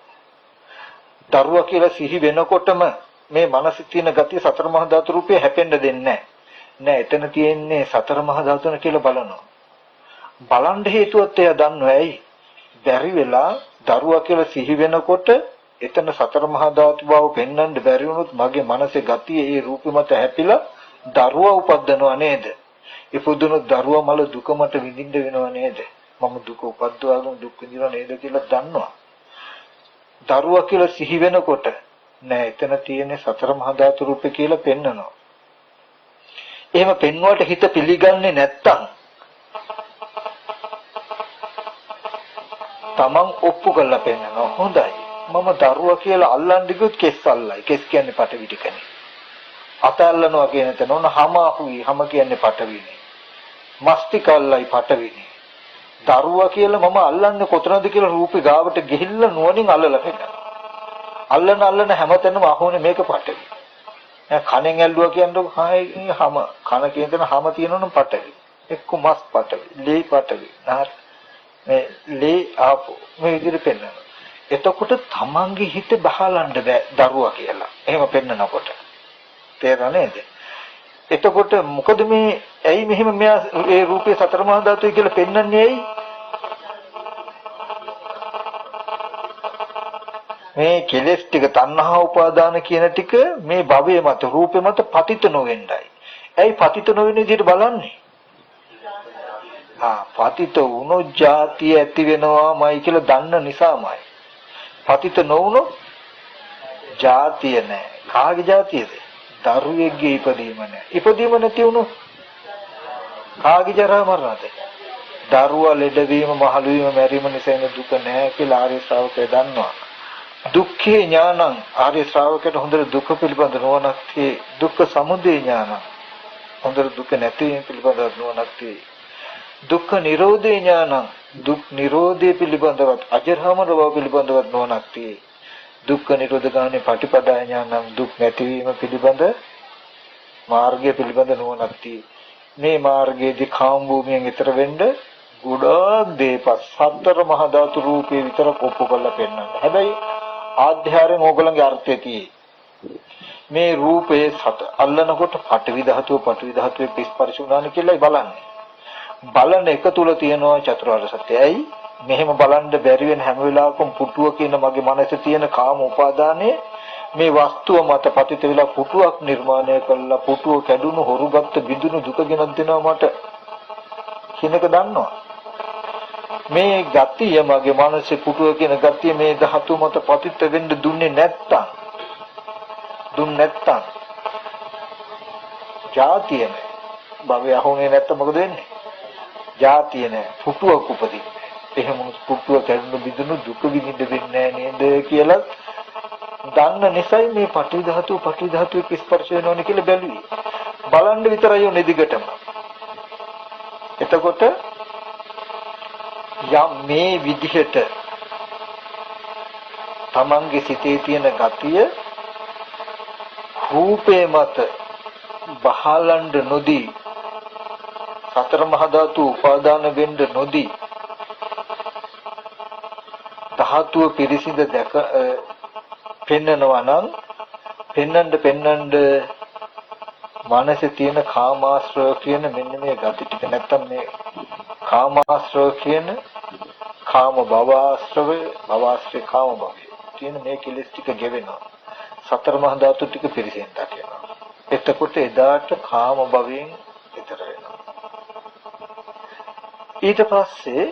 දරුවා කියලා සිහි වෙනකොටම මේ මනසේ තියෙන ගතිය සතර මහා ධාතු රූපේ හැපෙන්න දෙන්නේ නැහැ. එතන තියෙන්නේ සතර මහා ධාතුන කියලා බලනවා. බලන්න හේතුවත් එයා දන්නවා. ඇයි? බැරි වෙලා දරුවා කියලා සිහි වෙනකොට එතන සතර මහා ධාතු බව පෙන්වන්න බැරි වුණොත් මගේ මනසේ ගතිය ඒ රූපෙ මත හැපිලා දරුවා උපද්දනවා නේද? ඉපදුණු දරුවා මල දුක මට විඳින්න වෙනව නේද? මම දුක උපද්දවාගෙන දුක් විඳිනව නේද කියලා දන්නවා. දරුවා කියලා සිහි වෙනකොට නෑ එතන තියෙන්නේ සතර මහා ධාතු රූපේ කියලා පෙන්නනවා. එහෙම පෙන්වුවට හිත පිළිගන්නේ නැත්තම් තමන් ඔප්පු කරලා පෙන්නනවා. හොඳයි. මම දරුවා කියලා අල්ලන්න ගියොත් කෙස් අල්ලයි. කෙස් කියන්නේ පටවි ටිකනේ. අත අල්ලනවා කියන තැන ඕන හැම අහුයි. හැම කියන්නේ පටවිනේ. මස්තික අල්ලයි පටවිනේ. දරුවා කියලා මම අල්ලන්නේ කොතනද කියලා රූපේ ගාවට ගිහිල්ලා නුවණින් අල්ලලා පෙන්නනවා. අල්ලන හැමතැනම අහෝනේ මේක පටවි. දැන් කණෙන් ඇල්ලුවා කියන්නේ හැම කන කියන තැන හැම තියෙනවනම් පටවි. එක්ක මස් පටවි, ලේ පටවි. මේ ලේ ආපෝ මේ විදිහට පෙන්නනවා. එතකොට තමන්ගේ හිත බහලන්න බෑ දරුවා කියලා. එහෙම පෙන්නනකොට. තේරෙනව නේද? එතකොට මොකද මේ ඇයි මෙහෙම මෙයා ඒ රූපේ සතර මහා ධාතුයි කියලා පෙන්වන්නේ ඇයි? මේ කෙලෙස් ටික තණ්හා උපාදාන කියන ටික මේ භවයේ මත රූපේ මත පතිත නොවෙන්නයි. ඇයි පතිත නොවෙන විදිහට බලන්නේ? පතිත වුණොත් ජාතිය ඇති වෙනවාමයි කියලා දන්න නිසාමයි. පතිත නොවුනොත් ජාතිය නැහැ. කාගේ ජාතියද? දරුවෙක්ගේ ඉපදීම නැහැ. ඉපදීම නැති වුණොත් කාගේ ජරා මරණද? දරුවා ලෙඩවීම, මහලු වීම, මැරීම නිසා එන දුක නැහැ කියලා ආර්ය ශ්‍රාවකය දන්නවා. දුක්ඛේ ඥානං ආර්ය ශ්‍රාවකයට හොඳට දුක පිළිබඳ නුවණක් tie. දුක්ඛ සමුදය ඥානං හොඳට දුක නැතිවීම පිළිබඳ නුවණක් tie. දුක්ඛ නිරෝධේ ඥානං දුක් නිරෝධය පිළිබඳව අජරාමර බව පිළිබඳව නුවණක් tie. දුක්ඛ නිරෝධ ගානේ පටිපදා ඥානං දුක් නැතිවීම පිළිබඳ මාර්ගය පිළිබඳ නුවණක් tie. මේ මාර්ගයේදී කාම භූමියෙන් ඈතර වෙන්න ගොඩාක් දේපස් සතර මහා ධාතු රූපේ විතරක් ඔප්පු කරලා පෙන්නන්න. හැබැයි ආධ්‍යාරයෙන් ඕගලන්ගේ අර්ථය tie. මේ රූපේ සත අල්ලනකොට පඨවි ධාතුවේ ස්පර්ශ වුණාන කියලායි බලන්නේ. බලන එක තුල තියෙනවා චතුරාර්ය සත්‍යයි. මෙහෙම බලන්න බැරි වෙන හැම වෙලාවකම පුටුව කියන මගේ මනසේ තියෙන කාම උපාදානයේ මේ වස්තුව මත පතිත වෙලා පුටුවක් නිර්මාණය කළා. පුටුව කැඩුණු හොරුගත්ත බිඳුණු දුක ගෙනත් දෙනවා මට කියනක දන්නවා. මේ ගතිය මගේ මනසේ පුටුව කියන ගතිය මේ ධාතු මත පතිත වෙන්න දුන්නේ නැත්තම් ජාතිය නෑ. භවය අහුනේ නැත්තම් මොකද වෙන්නේ? ජාතිය නෑ. පුටුවක් උපදින්නේ. එහෙම පුටුව කැඩුණු බිඳුණු දුක විඳින්න වෙන්නේ නෑ නේද කියලා දන්න නිසායි මේ පඨවි ධාතුවේ ස්පර්ශ වෙනවනේ කියලා බැලුවේ. බලන්න විතරයි ඔන්නේ දිගටම. එතකොට යම් මේ විදිහට තමන්ගේ සිතේ තියෙන ගතිය රූපේ මත බහලඬ නොදී සතර මහා ධාතු උපාදාන වෙන්න නොදී ධාතුව පිරිසිඳ දැක පෙන්නනවා නම් පෙන්නඳ මනසේ තියෙන කාමාශ්‍රය කියන මෙන්න මේ ගති ටික නැත්තම් මේ කාමාශ්‍රය කියන කාම භවආශ්‍රය කාම භවය කියන මේ කෙලෙස් ටික ගෙවෙනවා. සතර මහා ධාතු ටික පිරිසිඳ දකිනවා. එතකොට එදාට කාම භවයෙන් ඈතර වෙනවා. ඊට පස්සේ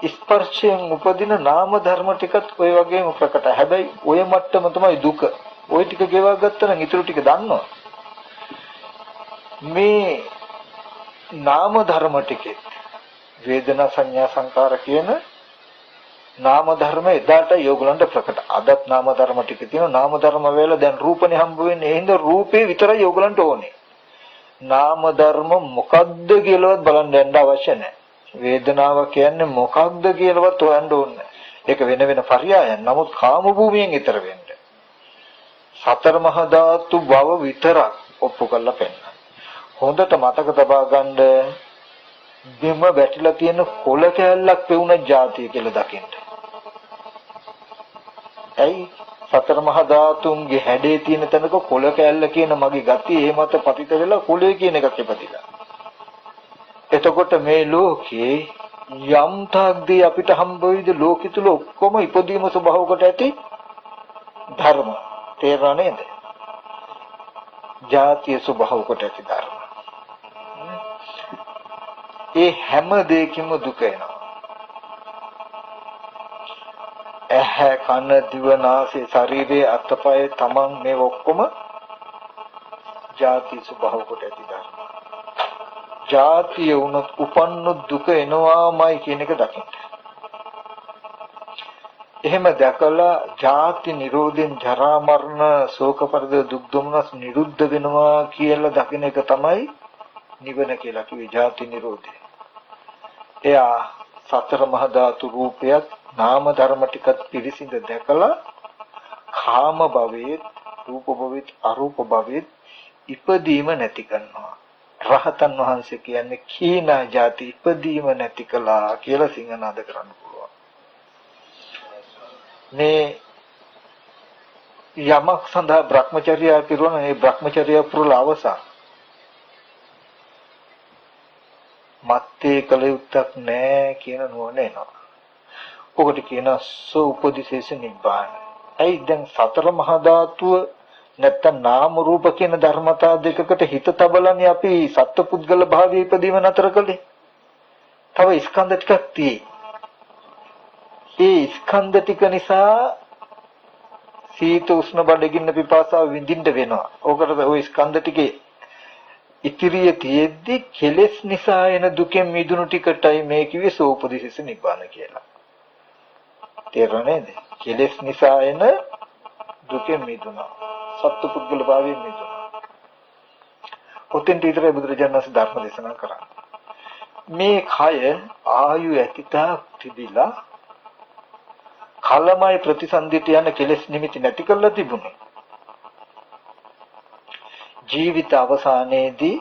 ස්පර්ශයෙන් උපදින නාම ධර්ම ටිකත් ඔය වගේම ප්‍රකටයි. හැබැයි ඔය මට්ටම තමයි දුක. ඔය ටික ගෙවා ගත්තා නම් ඊටු ටික දන්නවා. මේ නාම ධර්ම ටිකේ වේදනා සංඥා සංකාර කියන නාම ධර්ම එදාට යෝගලන්ට ප්‍රකට. අදත් නාම ධර්ම ටික තියෙනවා. නාම ධර්ම වල දැන් රූපනේ හම්බ වෙන්නේ. ඒ හින්දා රූපේ විතරයි යෝගලන්ට ඕනේ. නාම ධර්ම මොකද්ද කියලාවත් බලන්න යන්න අවශ්‍ය නැහැ. වේදනාව කියන්නේ මොකක්ද කියලාවත් හොයන්න ඕනේ. ඒක වෙන වෙන පర్యాయයන්. නමුත් කාම භූමියෙන් ඈතර වෙන්න. සතර මහා ධාතු බව විතරක් ඔප්පු කරලා පෙන්නන. හොඳට මතක තබා ගන්න බිම වැටිලා තියෙන කොළ කෑල්ලක් පෙවුන જાතිය කියලා දකින්න. ඇයි සතර මහා ධාතුන්ගේ හැඩේ තියෙන තැනක කොළ කෑල්ල කියන මගේ ගතිය ඒ මත පතිත වෙලා කොළේ කියන එකක් ඉපදිලා. එතකොට මේ ලෝකේ යම් තාක්දී අපිට හම්බ වෙයිද ලෝකෙ තුල ඔක්කොම ඉපදීම ස්වභාවකට ඇති ධර්ම. තේරෙනව නේද? ජාතිය ස්වභාවකට ඇති ධර්ම. ඒ හැම දෙයකින්ම දුක එනවා. ඇහැ කන දිව නාසය ශරීරයේ අතපය තමන් මේ ඔක්කොම ජාති ස්වභාවකට ඇති ධර්ම. ජාතිය වුණොත් උපන්නු දුක එනවාමයි කියන එක දකින්න. එහෙම දැකලා ජාති නිරෝධෙන් ජරා මරණ ශෝක පරිදේ දුක් දුම්නස් නිරුද්ධ වෙනවා කියලා දකින්න එක තමයි නිවන කියලා කිව්වේ ජාති නිරෝධය. එයා සතර මහා ධාතු රූපයත් නාම ධර්ම ටිකත් පිරිසිඳ දැකලා කාම භවෙත් රූප භවෙත් අරූප භවෙත් ඉපදීම නැති කරනවා. රහතන් වහන්සේ කියන්නේ කීනා ಜಾති ඉපදීම නැති කළා කියලා සිංහනාද කරන්න පුළුවන්. මේ යමක් සඳහා භ්‍රමචර්යය පිරුවන මේ භ්‍රමචර්යය පුරල අවසන් මත්තේ කල යුත්තක් නැහැ කියන නුවණ එනවා. ඔකට කියනවා සෝපදිශේෂ නිබ්බාන. ඇයි දැන් සතර මහා ධාතුව නැත්තම් නාම රූප කියන ධර්මතා දෙකකට හිත තබලන්නේ අපි සත්පුද්ගල භාවයේ ඉදීම නතර කළේ. තව ස්කන්ධ ටිකක් තියෙයි. ඒ ස්කන්ධ ටික නිසා සීත උෂ්ණ බඩගින්න පිපාසාව විඳින්න වෙනවා. ඕකට ওই ස්කන්ධ ටිකේ ඉතිරිය තියෙද්දි කෙලෙස් නිසා එන දුකෙන් මිදුණු ටිකටයි මේ කිව්වේ සෝපදිශේෂ නිබ්බාන කියලා. තේරුණා නේද? කෙලෙස් නිසා එන දුකෙන් මිදුණා. සත්පුද්ගල භාවයෙන් මිදුණා. ඔතෙන් විතරයි බුදුරජාණන් වහන්සේ ධර්ම දේශනා කරන්නේ. මේ කය ආයු ඇතිතා තිබිලා කලමයි ප්‍රතිසන්දිට යන කෙලෙස් නිමිති නැති කරලා තිබුණේ. ජීවිත අවසානයේදී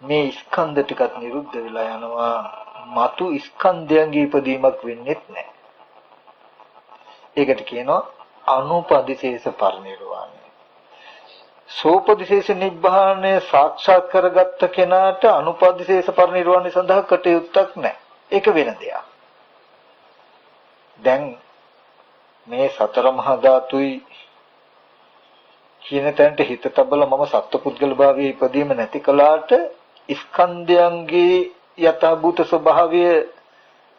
මේ ස්කන්ධ ටිකත් නිරුද්ධ වෙලා යනවා. මතු ස්කන්ධයන්ගේ ඉපදීමක් වෙන්නේ නැහැ. ඒකට කියනවා අනුපදිශේෂ පරිනිර්වාණය. සෝපදිශේෂ නිබ්බාණය සාක්ෂාත් කරගත්ත කෙනාට අනුපදිශේෂ පරිනිර්වාණය සඳහා කටයුත්තක් නැහැ. ඒක වෙන දෙයක්. දැන් මේ සතර මහා ධාතුයි කියන තැනට හිත තබල මම සත්පුද්ගල භාවයේ ඉපදීම නැති කලාට ස්කන්ධයන්ගේ යථාභූත ස්වභාවය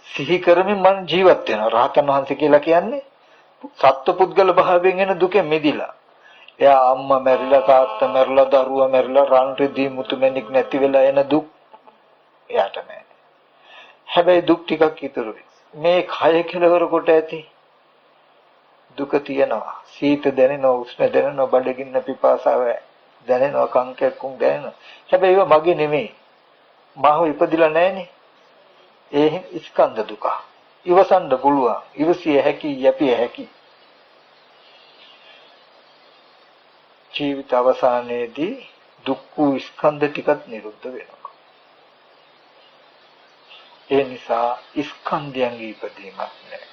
සිහි කරමින් මම ජීවත් වෙනවා. රහතන් වහන්සේ කියලා කියන්නේ සත්පුද්ගල භාවයෙන් එන දුකෙන් මිදිලා. එයා අම්මා මැරිලා තාත්තා මැරිලා දරුවා මැරිලා රන් රිදී මුතුමැණික් නැති වෙලා එන දුක් එයාට නැහැ. හැබැයි දුක් ටිකක් ඉතුරු වෙයි. මේ කය කෙලවර කොට ඇති දුක තියෙනවා. සීත දැනෙනවා, උෂ්ණ දැනෙනවා, බඩගින්න පිපාසාව දැනෙනවා, කංකැක්කුම් දැනෙනවා. හැබැයි ඒවා මගේ නෙමෙයි. මාව ඉපදිලා නැහනේ. ඒ ස්කන්ධ දුක. ඉවසන්න පුළුවන්. ඉවසිය හැකි, යැපිය හැකි. ජීවිත අවසානයේදී දුක් වූ ස්කන්ධ ටිකත් නිරුද්ධ වෙනවා. ඒ නිසා ස්කන්ධයන්ගේ ඉපදීමක් නැහැ.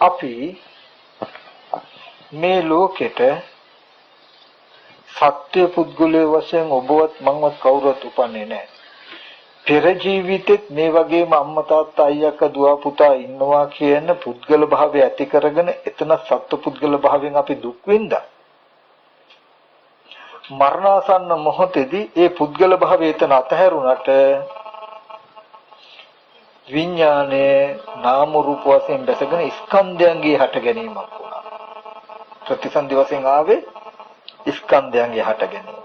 අපි මේ ලෝකෙට සත්‍ය පුද්ගලයේ වශයෙන් ඔබවත් මමවත් කවුරුත් උපන්නේ නැහැ. පෙර ජීවිතෙත් මේ වගේම අම්මා තාත්තා අයියා අක්කා දුව පුතා ඉන්නවා කියන පුද්ගල භාවය ඇති කරගෙන එතන සත්‍ය පුද්ගල භාවයෙන් අපි දුක් විඳා. මරණාසන්න මොහොතේදී ඒ පුද්ගල භාවය එතන අතහැරුණට විඥානයේ නාම රූප වශයෙන් දැසගෙන ස්කන්ධයන්ගේ හට ගැනීමක් වුණා. ප්‍රතිසන්දි වශයෙන් ආවේ ස්කන්ධයන්ගේ හට ගැනීම.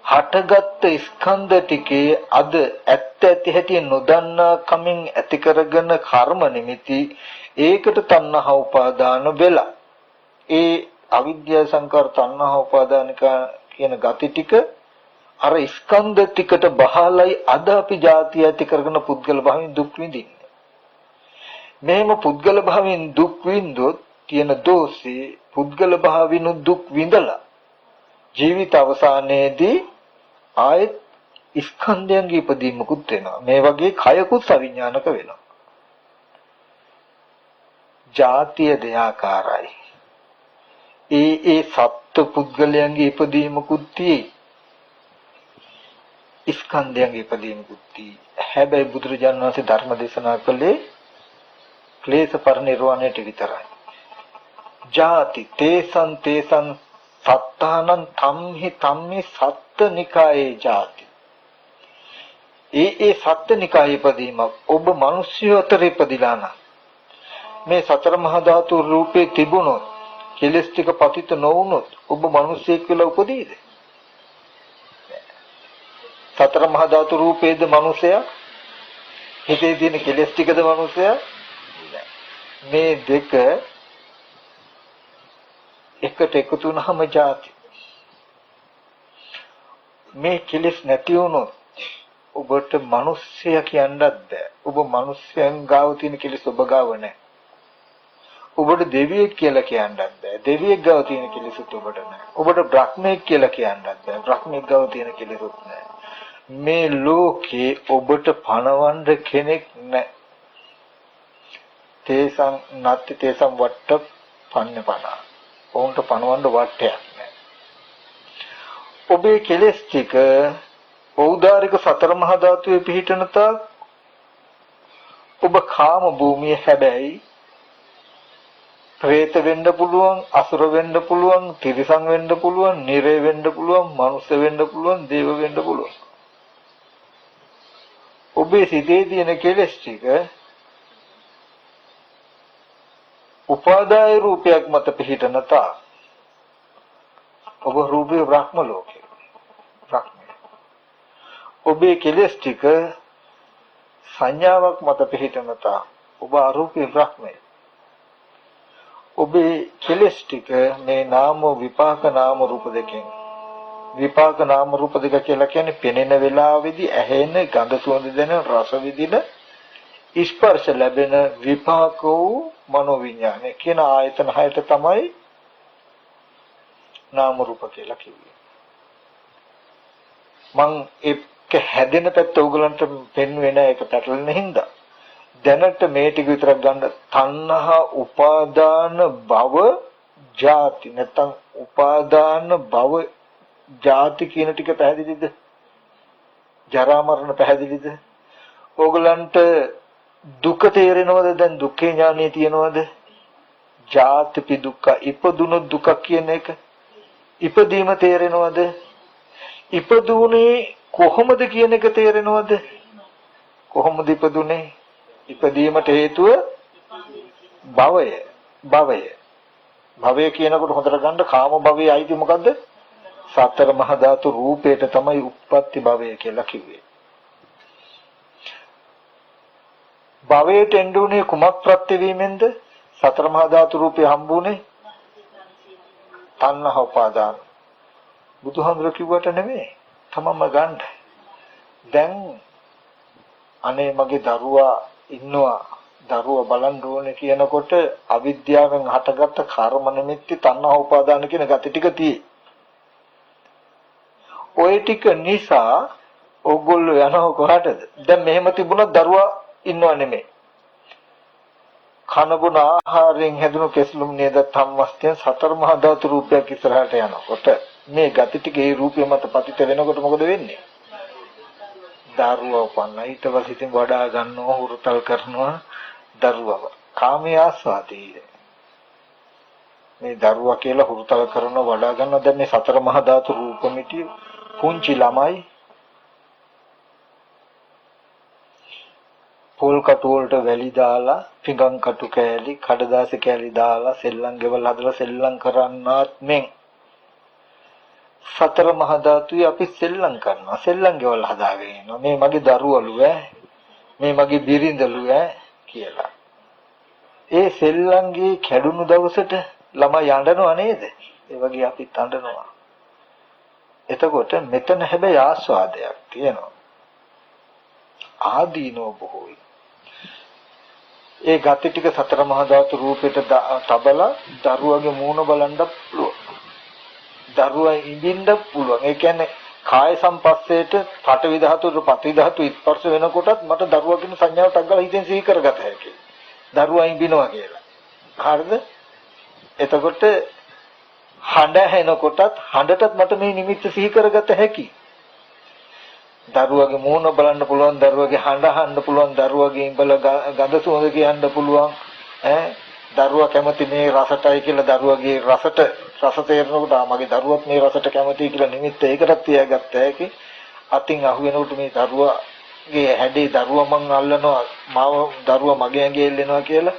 හටගත් ස්කන්ධ ටිකේ අද ඇත්ත ඇති හැටි නොදන්නා කමින් ඇති කරගෙන කර්ම නිමිති ඒකට තණ්හා උපාදාන වෙලා ඒ අවිද්‍යා සංකාර තණ්හා උපාදානික කියන ගති ටික අර ස්කන්ධ ටිකට බහලයි අද අපි ಜಾති ඇති කරගෙන පුද්ගල භාවයෙන් දුක් විඳින්නේ. මේම පුද්ගල භාවයෙන් දුක් විඳොත් තියෙන දෝෂේ පුද්ගල භාවිනු දුක් විඳලා ජීවිත අවසානයේදී ආයෙත් ස්කන්ධයන්ගේ ඉදීමකුත් වෙනවා. මේ වගේ කයකුත් අවිඥානික වෙනවා. ජාතිය දෙආකාරයි. ඒ සත්ත්ව පුද්ගලයන්ගේ ඉදීමකුත් තියෙයි. ස්කන්ධයන්ගේ ඉදීමකුත් තියෙයි. හැබැයි බුදුරජාණන් වහන්සේ ධර්ම දේශනා කළේ ක්ලේශ පරිනිර්වාණයට විතරයි. ජාති තේසං සත්තානං තම්හි සත්තනිකායේ ජාති. ඒ සත්තනිකායේ ඉදීමක් ඔබ මිනිස්සු අතර ඉපදිලා නම් මේ සතර මහා ධාතු රූපේ තිබුණොත් කෙලස් ටික පතිත නොවුනොත් ඔබ මිනිසෙක් කියලා උපදීද? සතර මහා ධාතු රූපේද මිනිසයා? හිතේ තියෙන කෙලස් ටිකද මිනිසයා? මේ දෙක එකට එකතු වුනහම ජාති. මේ කෙලස් නැති වුණොත් ඔබට මිනිසයා කියන්නත් බෑ. ඔබ මිනිස්යන් ගාව තියෙන කෙලස් ඔබ ගාව නැහැ. ඔබට දෙවියෙක් කියලා කියන්නත් බෑ. දෙවියෙක් ගාව තියෙන කෙලෙසුත් ඔබට නැහැ. ඔබට බ්‍රහ්මයෙක් කියලා කියන්නත් බෑ. බ්‍රහ්මයෙක් ගාව තියෙන කෙලෙසුත් නැහැ. මේ ලෝකේ ඔබට පණවන්න කෙනෙක් නැහැ. තේසං නත්ති තේසං වට්ට පන්නපන. ඔවුන්ට පණවන්න වට්ටයක් නැහැ. ඔබේ කෙලෙස් ටික ඖදාරික සතර මහා ධාතුවේ පිහිටන තාක් ඔබ කාම භූමිය හැබැයි ප්‍රේත වෙන්න පුළුවන්, අසුර වෙන්න පුළුවන්, තිරිසන් වෙන්න පුළුවන්, නිරේ වෙන්න පුළුවන්, මනුස්ස වෙන්න පුළුවන්, දේව වෙන්න පුළුවන්. ඔබේ සිතේ තියෙන කෙලෙස් ටික උපාදාය රූපයක් මත පිහිටන තා ඔබ රූපේ බ්‍රහ්ම ලෝකේ. බ්‍රහ්මය. ඔබේ කෙලෙස් ටික සංඥාවක් මත පිහිටන තා ඔබ අරූපේ බ්‍රහ්මය. ඔබේ කෙලෙස් ටික මේ නාම විපාක නාම රූප දෙකෙන් විපාක නාම රූප දෙක කියලා කියන්නේ පෙනෙන වෙලාවේදී ඇහෙන ගඳ සුවඳ දැනෙන රස විඳින ස්පර්ශ ලැබෙන විපාක වූ මනෝවිඤ්ඤාණය කියන ආයතන හයට තමයි නාම රූප කියලා කිව්වේ. මං ඒක හැදෙන පැත්ත ඕගලන්ට පෙන්වෙන්නේ නැහැ. ඒක පැටලෙන හින්දා දැනට මේ ටික විතරක් ගන්න. තණ්හා උපාදාන භව ජාති නැත්නම් උපාදාන භව ජාති කියන ටික පැහැදිලිද? ජරා මරණ පැහැදිලිද? ඕගලන්ට දුක තේරෙනවද? දැන් දුක්ඛේ ඥානෙ තියෙනවද? ජාතිපි දුක්ඛ ඉපදුණු දුක කියන එක ඉපදීම තේරෙනවද? ඉපදුනේ කොහොමද කියන එක තේරෙනවද? කොහොමද ඉපදුනේ? ඉපදීමට හේතුව භවය. භවය කියනකොට හොඳට ගන්න කාම භවයේ අයිති මොකද්ද? සතර මහා ධාතු රූපයට තමයි උප්පත්ති භවය කියලා කිව්වේ. භවයට එන්නුනේ කුමක් ප්‍රත්‍යවීමෙන්ද? සතර මහා ධාතු රූපේ හම්බුනේ තණ්හා උපාදාන. බුදුහාමුදුර කිව්වට නෙමෙයි. තමම ගන්න. දැන් අනේ මගේ දරුවා ඉන්නවා, දරුවා බලන් ඕනේ කියනකොට අවිද්‍යාවෙන් හටගත්ත කර්ම නිමිති තණ්හා උපාදාන කියන gati ටික තියෙයි. ওই ටික නිසා ඕගොල්ලෝ යනවා කොහටද? දැන් මෙහෙම තිබුණා දරුවා ඉන්නව නෙමෙයි. කන බොන ආහාරයෙන් හැදුණු කෙස්ලුම් නේද ධම්මස්තෙන් සතර මහා ධාතු රූපයක් ඉස්සරහට යනකොට මේ gati ටික ඒ රූපය මත පතිත වෙනකොට මොකද වෙන්නේ? දරුවා උපන්න. ඊට පස්සේ ඉතින් වඩා ගන්නවා, හුරුතල් කරනවා දරුවව. කාමයේ ආස්වාදයේ. මේ දරුවා කියලා හුරුතල් කරන වඩා ගන්නවා. දැන් මේ සතර මහා ධාතු රූපമിതി පුංචි ළමයි පොල් කටු වලට වැලි දාලා, පිඟන් කටු කෑලි, කඩදාසි කෑලි දාලා සෙල්ලම් ගෙවල් හදලා සෙල්ලම් කරන්නාත් මෙන් සතර මහා ධාතුයි අපි සෙල්ලම් කරනවා. සෙල්ලම් ගෙවල් හදාගෙන ඉන්නවා. මේ මගේ දරුවලු මේ මගේ බිරිඳලු කියලා. ඒ සෙල්ලම්ගේ කැඩුණු දවසට ළමයි යඬනව නේද? ඒ වගේ අපිත් අඬනවා. එතකොට මෙතන හැබැයි ආස්වාදයක් තියෙනවා. ආදීනෝ බොහෝයි. ඒ gati ටික සතර මහා ධාතු රූපයට තබලා දරුවගේ මූණ බලන්න පුළුවන්. දරුවා ඉඳින්න පුළුවන්. ඒ කියන්නේ කාය සම්පස්සේට පඨවි ධාතුවට පඨවි ධාතු ස්පර්ශ වෙනකොටත් මට දරුවා කියන සංඥාවට අග්ගල හිතෙන් සිහි කරගත හැකියි. දරුවා ඉඳිනවා කියලා. හරිද? එතකොට හඬ ඇහෙනකොටත් හඬටත් මට මේ නිමිත්ත සිහි කරගත හැකියි. දරුවගේ මූණ බලන්න පුළුවන්, දරුවගේ හඬ අහන්න පුළුවන්, දරුවගේ ඉඹල ගඳ සුවඳ කියන්න පුළුවන්. දරුවා කැමති මේ රසටයි කියලා දරුවගේ රස තේරෙනකොට මගේ දරුවත් මේ රසට කැමතියි කියලා නිමිත්ත ඒකටත් තියාගත්ත හැකි. අතින් අහු වෙනකොට මේ දරුවාගේ හැඩේ දරුවා මං අල්ලනවා, මාව දරුවා මගේ ඇඟේ එල්ලෙනවා කියලා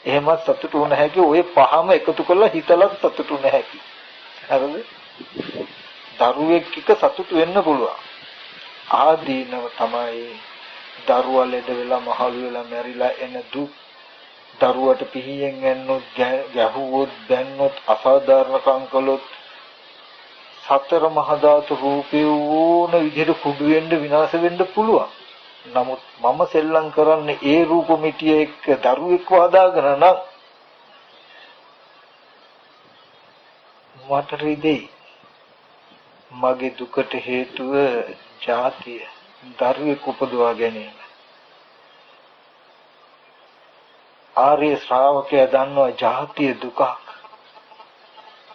එහෙමත් සතුටු වුණ හැකි. ওই පහම එකතු කරලා හිතලත් සතුටු වුණ හැකි. හරිද? දරුවෙක් එක්ක සතුටු වෙන්න පුළුවන්. ආදීනව තමයි දරුවා ලෙඩ වෙලා මහලු වෙලා මැරිලා එන දුක්. දරුවට පිහියෙන් යන්නොත් ගැහුවොත් දැන්නොත් අසාධාරණකම් කළොත් සතර මහා ධාතු රූපේ ඕන විදිහට කුඩු වෙන්න විනාශ වෙන්න පුළුවන්. නමුත් මම සෙල්ලම් කරන්නේ ඒ රූප මිටිය එක්ක දරුවෙක් වදාගෙන නම් මට රිදෙයි. මගේ දුකට හේතුව ජාතිය, දරුවෙක් උපදවා ගැනීම. ආර්ය ශ්‍රාවකයා දන්නවා ජාතිය දුකක්.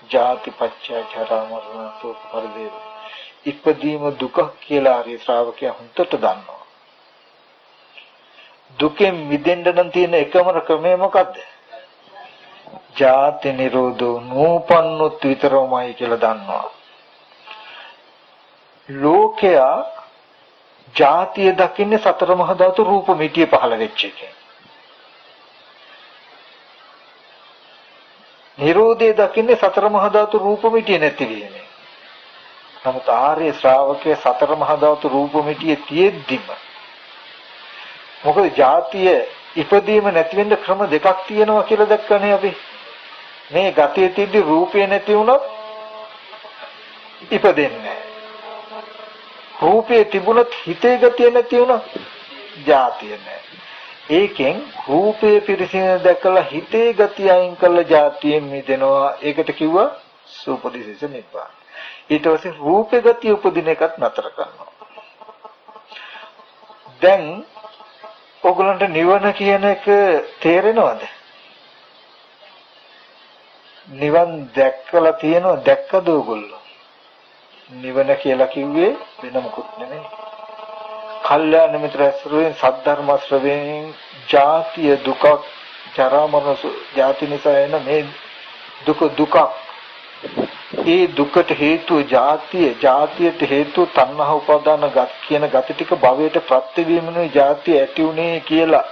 ජාති පච්චය ජරා මරණ ශෝක පරිදේව. ඉපදීම දුකක් කියලා ආර්ය ශ්‍රාවකයා හුන්නට දන්නවා. දුකෙන් මිදෙන්න නම් තියෙන එකම ක්‍රමය මොකද්ද? ජාති නිරෝධෝ නූපන්නොත් විතරමයි කියලා දන්නවා. ලෝකයා ජාතිය දකින්නේ සතර මහා ධාතු රූප මිටිය පහළ වෙච්ච එකෙන්. නිරෝධය දකින්නේ සතර මහා ධාතු රූප මිටිය නැති වීමෙන්. නමුත් ආර්ය ශ්‍රාවකයා සතර මහා ධාතු රූප මිටිය තියෙද්දිම මොකද ජාතිය ඉපදීම නැති වෙන්න ක්‍රම දෙකක් තියෙනවා කියලා දැක්කනේ අපි. මේ ගතිය තියදී රූපය නැති වුණොත් ඉපදෙන්නේ නැහැ. රූපේ තිබුණත් හිතේ ගතිය නැති වුණොත් ජාතිය නැහැ. ඒකෙන් රූපේ පිරිසිදු දැකලා හිතේ ගතිය අයින් කළා ජාතියෙන් මිදෙනවා. ඒකට කිව්වා සූපදිශේෂ නිබ්බාන. ඊට පස්සේ රූපේ ගතිය උපදින එකත් නතර කරනවා. දැන් ඔයගලන්ට නිවන කියන එක තේරෙනවද? නිවන් දැක්කලා තියෙනව දැක්කද ඔයගොල්ලෝ? නිවන කියලා කිව්වේ වෙන මොකුත් නෙමෙයි. කල්යාණ මිත්‍ර ශ්‍රවයෙන් සද්ධර්ම ශ්‍රවයෙන් ජාතිය දුකක්, ජරා මරණ ජාති නිසා එන මේ දුකක්. ඒ දුකට හේතුව ජාතිය, ජාතියට හේතුව තණ්හා උපාදාන ගත කියන ගති ටික භවයට ප්‍රත්‍යවීමනේ ජාතිය ඇති උනේ කියලා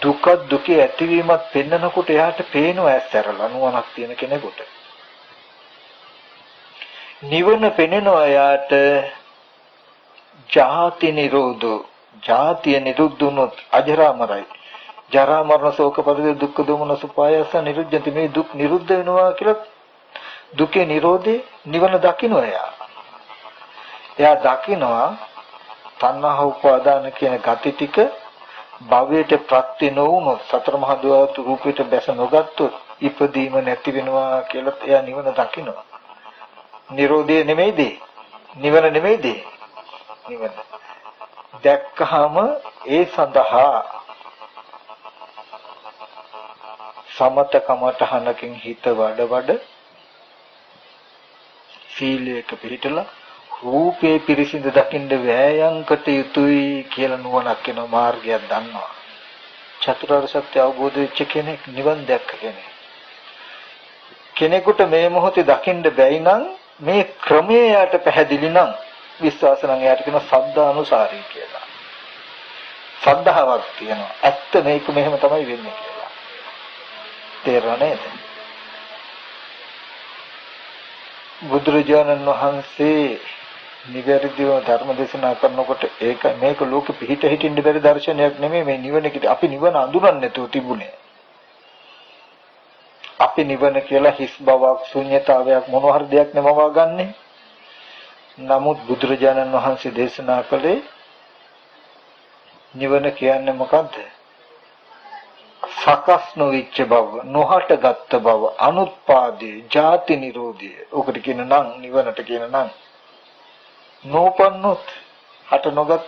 දුක දුකේ ඇතිවීමත් පෙන්නකොට එයාට පේනවා ඇස්සරලා නුවණක් තියෙන කෙනෙකුට. නිවන පෙනෙනවා එයාට ජාති නිරෝධෝ, ජාතිය නිරුද්ධුනොත් අජරාමරයි. ජරා මරණ ශෝක පරිදේ දුක්ඛ දෝමන සුපායස නිරුද්ධති. මේ දුක් නිරුද්ධ වෙනවා කියලා දුකේ නිරෝධේ නිවන දකින්න එයා දකින්නවා තණ්හා උපාදාන කියන ගති ටික භවයට ප්‍රත්‍ය නොවුනොත් සතර මහා ධාතු රූපයට බැස නොගත්තොත් ඉපදීම නැති වෙනවා කියලා එයා නිවන දකින්නවා. නිරෝධය නෙමෙයිද? නිවන නෙමෙයිද? නිවන දැක්කහම ඒ සඳහා සමත කමඨහනකින් හිත වඩ සීලයක පිළිටලා රූපේ පිරිසිදු දකින්න වෑයම් කට යුතුයි කියලා නුවණක් වෙන මාර්ගයක් දන්නවා. චතුරාර්ය සත්‍ය අවබෝධ වෙච්ච කෙනෙක් නිවන් දැක්ක කෙනෙකුට මේ මොහොතේ දකින්න බැයි නම් මේ ක්‍රමයට පැහැදිලි නම් විශ්වාස නම් එයාට කියන සද්ධානුසාරී කියලා. සද්ධාාවක් තියෙනවා. ඇත්ත මේක මෙහෙම තමයි වෙන්නේ කියලා. තේරුණා නේද? බුදුරජාණන් වහන්සේ නිවැරදිව ධර්ම දේශනා කරනකොට මේක ලෝකෙ පිහිට හිටින්න බැරි දර්ශනයක් නෙමෙයි. මේ නිවන අපි නිවන අඳුරන්නේ නැතුව තිබුණේ. අපි නිවන කියලා හිස් බවක්, ශුන්‍යතාවයක් මොන හරි දෙයක් නෙමවා ගන්නෙ. නමුත් බුදුරජාණන් වහන්සේ දේශනා කළේ නිවන කියන්නේ මොකද්ද? සකස් නොවිච්ච බව, නොහටගත් බව, අනුත්පාදේ, ජාති නිරෝධය. ඔකට කියන නම් නිවනට කියන නම්. නෝපන්නොත් හට නොගත්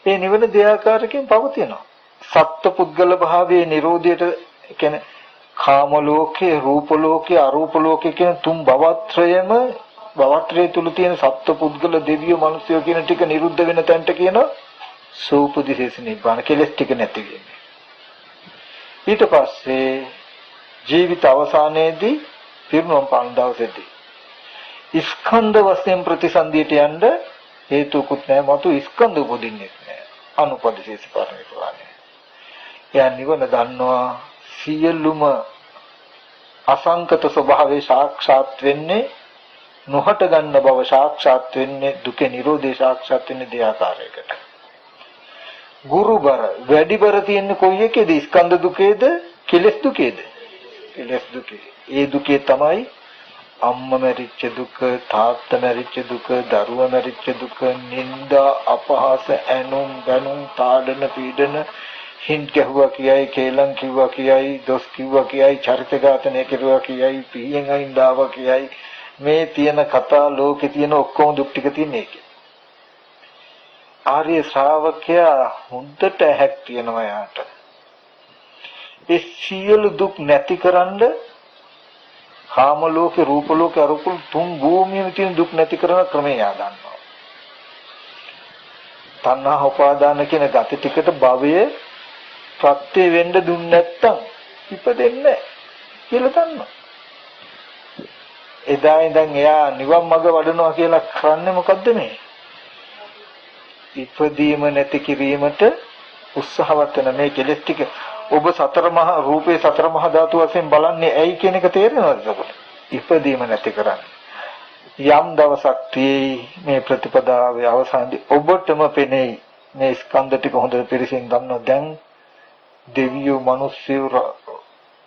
ඒ නිවන දෙආකාරකින් පවතිනවා. සත්ත්ව පුද්ගල භාවයේ නිරෝධයට කියන්නේ කාම ලෝකේ, රූප ලෝකේ, අරූප ලෝකේ කියන තුන් භවත්‍රයම භවත්‍රයේ තුල තියෙන සත්ත්ව පුද්ගල දෙවියෝ මිනිස්යෝ කියන ටික නිරුද්ධ වෙන තැනට කියන සෝපදිශේෂ නිබ්බාන කෙලස් ටික නැති වෙන්නේ. ඊට පස්සේ ජීවිත අවසානයේදී පිරිනොම් පාන දවසේදී ස්කන්ධ වශයෙන් ප්‍රතිසන්දියට යන්න හේතුකුත් නැහැ. මතු ස්කන්ධ උපදින්නේ නැහැ. අනුපදිශේෂ පරිණිරවාණය. එයා නිවන දන්නවා. සියලුම අසංකත ස්වභාවයේ සාක්ෂාත් වෙන්නේ නොහට ගන්න බව සාක්ෂාත් වෙන්නේ දුකේ නිරෝධය සාක්ෂාත් වෙන්නේ දෙආකාරයකට. ගුරුබර වැඩිබර තියෙන්නේ කොයි එකේද? ස්කන්ධ දුකේද? කෙලෙස් දුකේද? කෙලෙස් දුකේ. ඒ දුකේ තමයි අම්මා මැරිච්ච දුක, තාත්තා මැරිච්ච දුක, දරුවා මැරිච්ච දුක, නිന്ദා, අපහාස, ඇනුම්, බැනුම්, තාඩන, පීඩන, හින් කැහුවා කියයි, කේලම් කිව්වා කියයි, දොස් කිව්වා කියයි, චරිත ඝාතනය කෙරුවා කියයි, පිහින් අයින් දාවා කියයි. මේ තියෙන කතා ලෝකේ තියෙන ඔක්කොම දුක් ටික තියෙන්නේ ඒකේ. ආර්ය ශ්‍රාවකයා හොඳට ඇහැක් තියෙනවා යාට. ඒ සියලු දුක් නැතිකරන්න කාම ලෝකේ, රූප ලෝකේ, අරූප තුන් භූමියේ තියෙන දුක් නැති කරන ක්‍රමය යා දන්නවා. තණ්හා උපාදාන කියන gati ටිකට භවයේ ප්‍රත්‍ය වෙන්න දුන්නේ නැත්තම් ඉපදෙන්නේ කියලා දන්නවා. එදා ඉඳන් එයා නිවන් මඟ වඩනවා කියලා කරන්නේ මොකද්ද මේ? ඉපදීම නැති කිරීමට උත්සාහවත් වෙන මේ කෙලෙස් ටික ඔබ සතර මහා රූපේ සතර මහා ධාතු වශයෙන් බලන්නේ ඇයි කියන එක තේරෙනවද ඔබට? ඉපදීම නැති කරන්නේ. යම් දවසක් තී මේ ප්‍රතිපදාවේ අවසානයේ ඔබටම පෙනෙයි මේ ස්කන්ධ ටික හොඳට පිරිසින් ගන්නවා. දැන් දෙවියෝ මිනිස්සු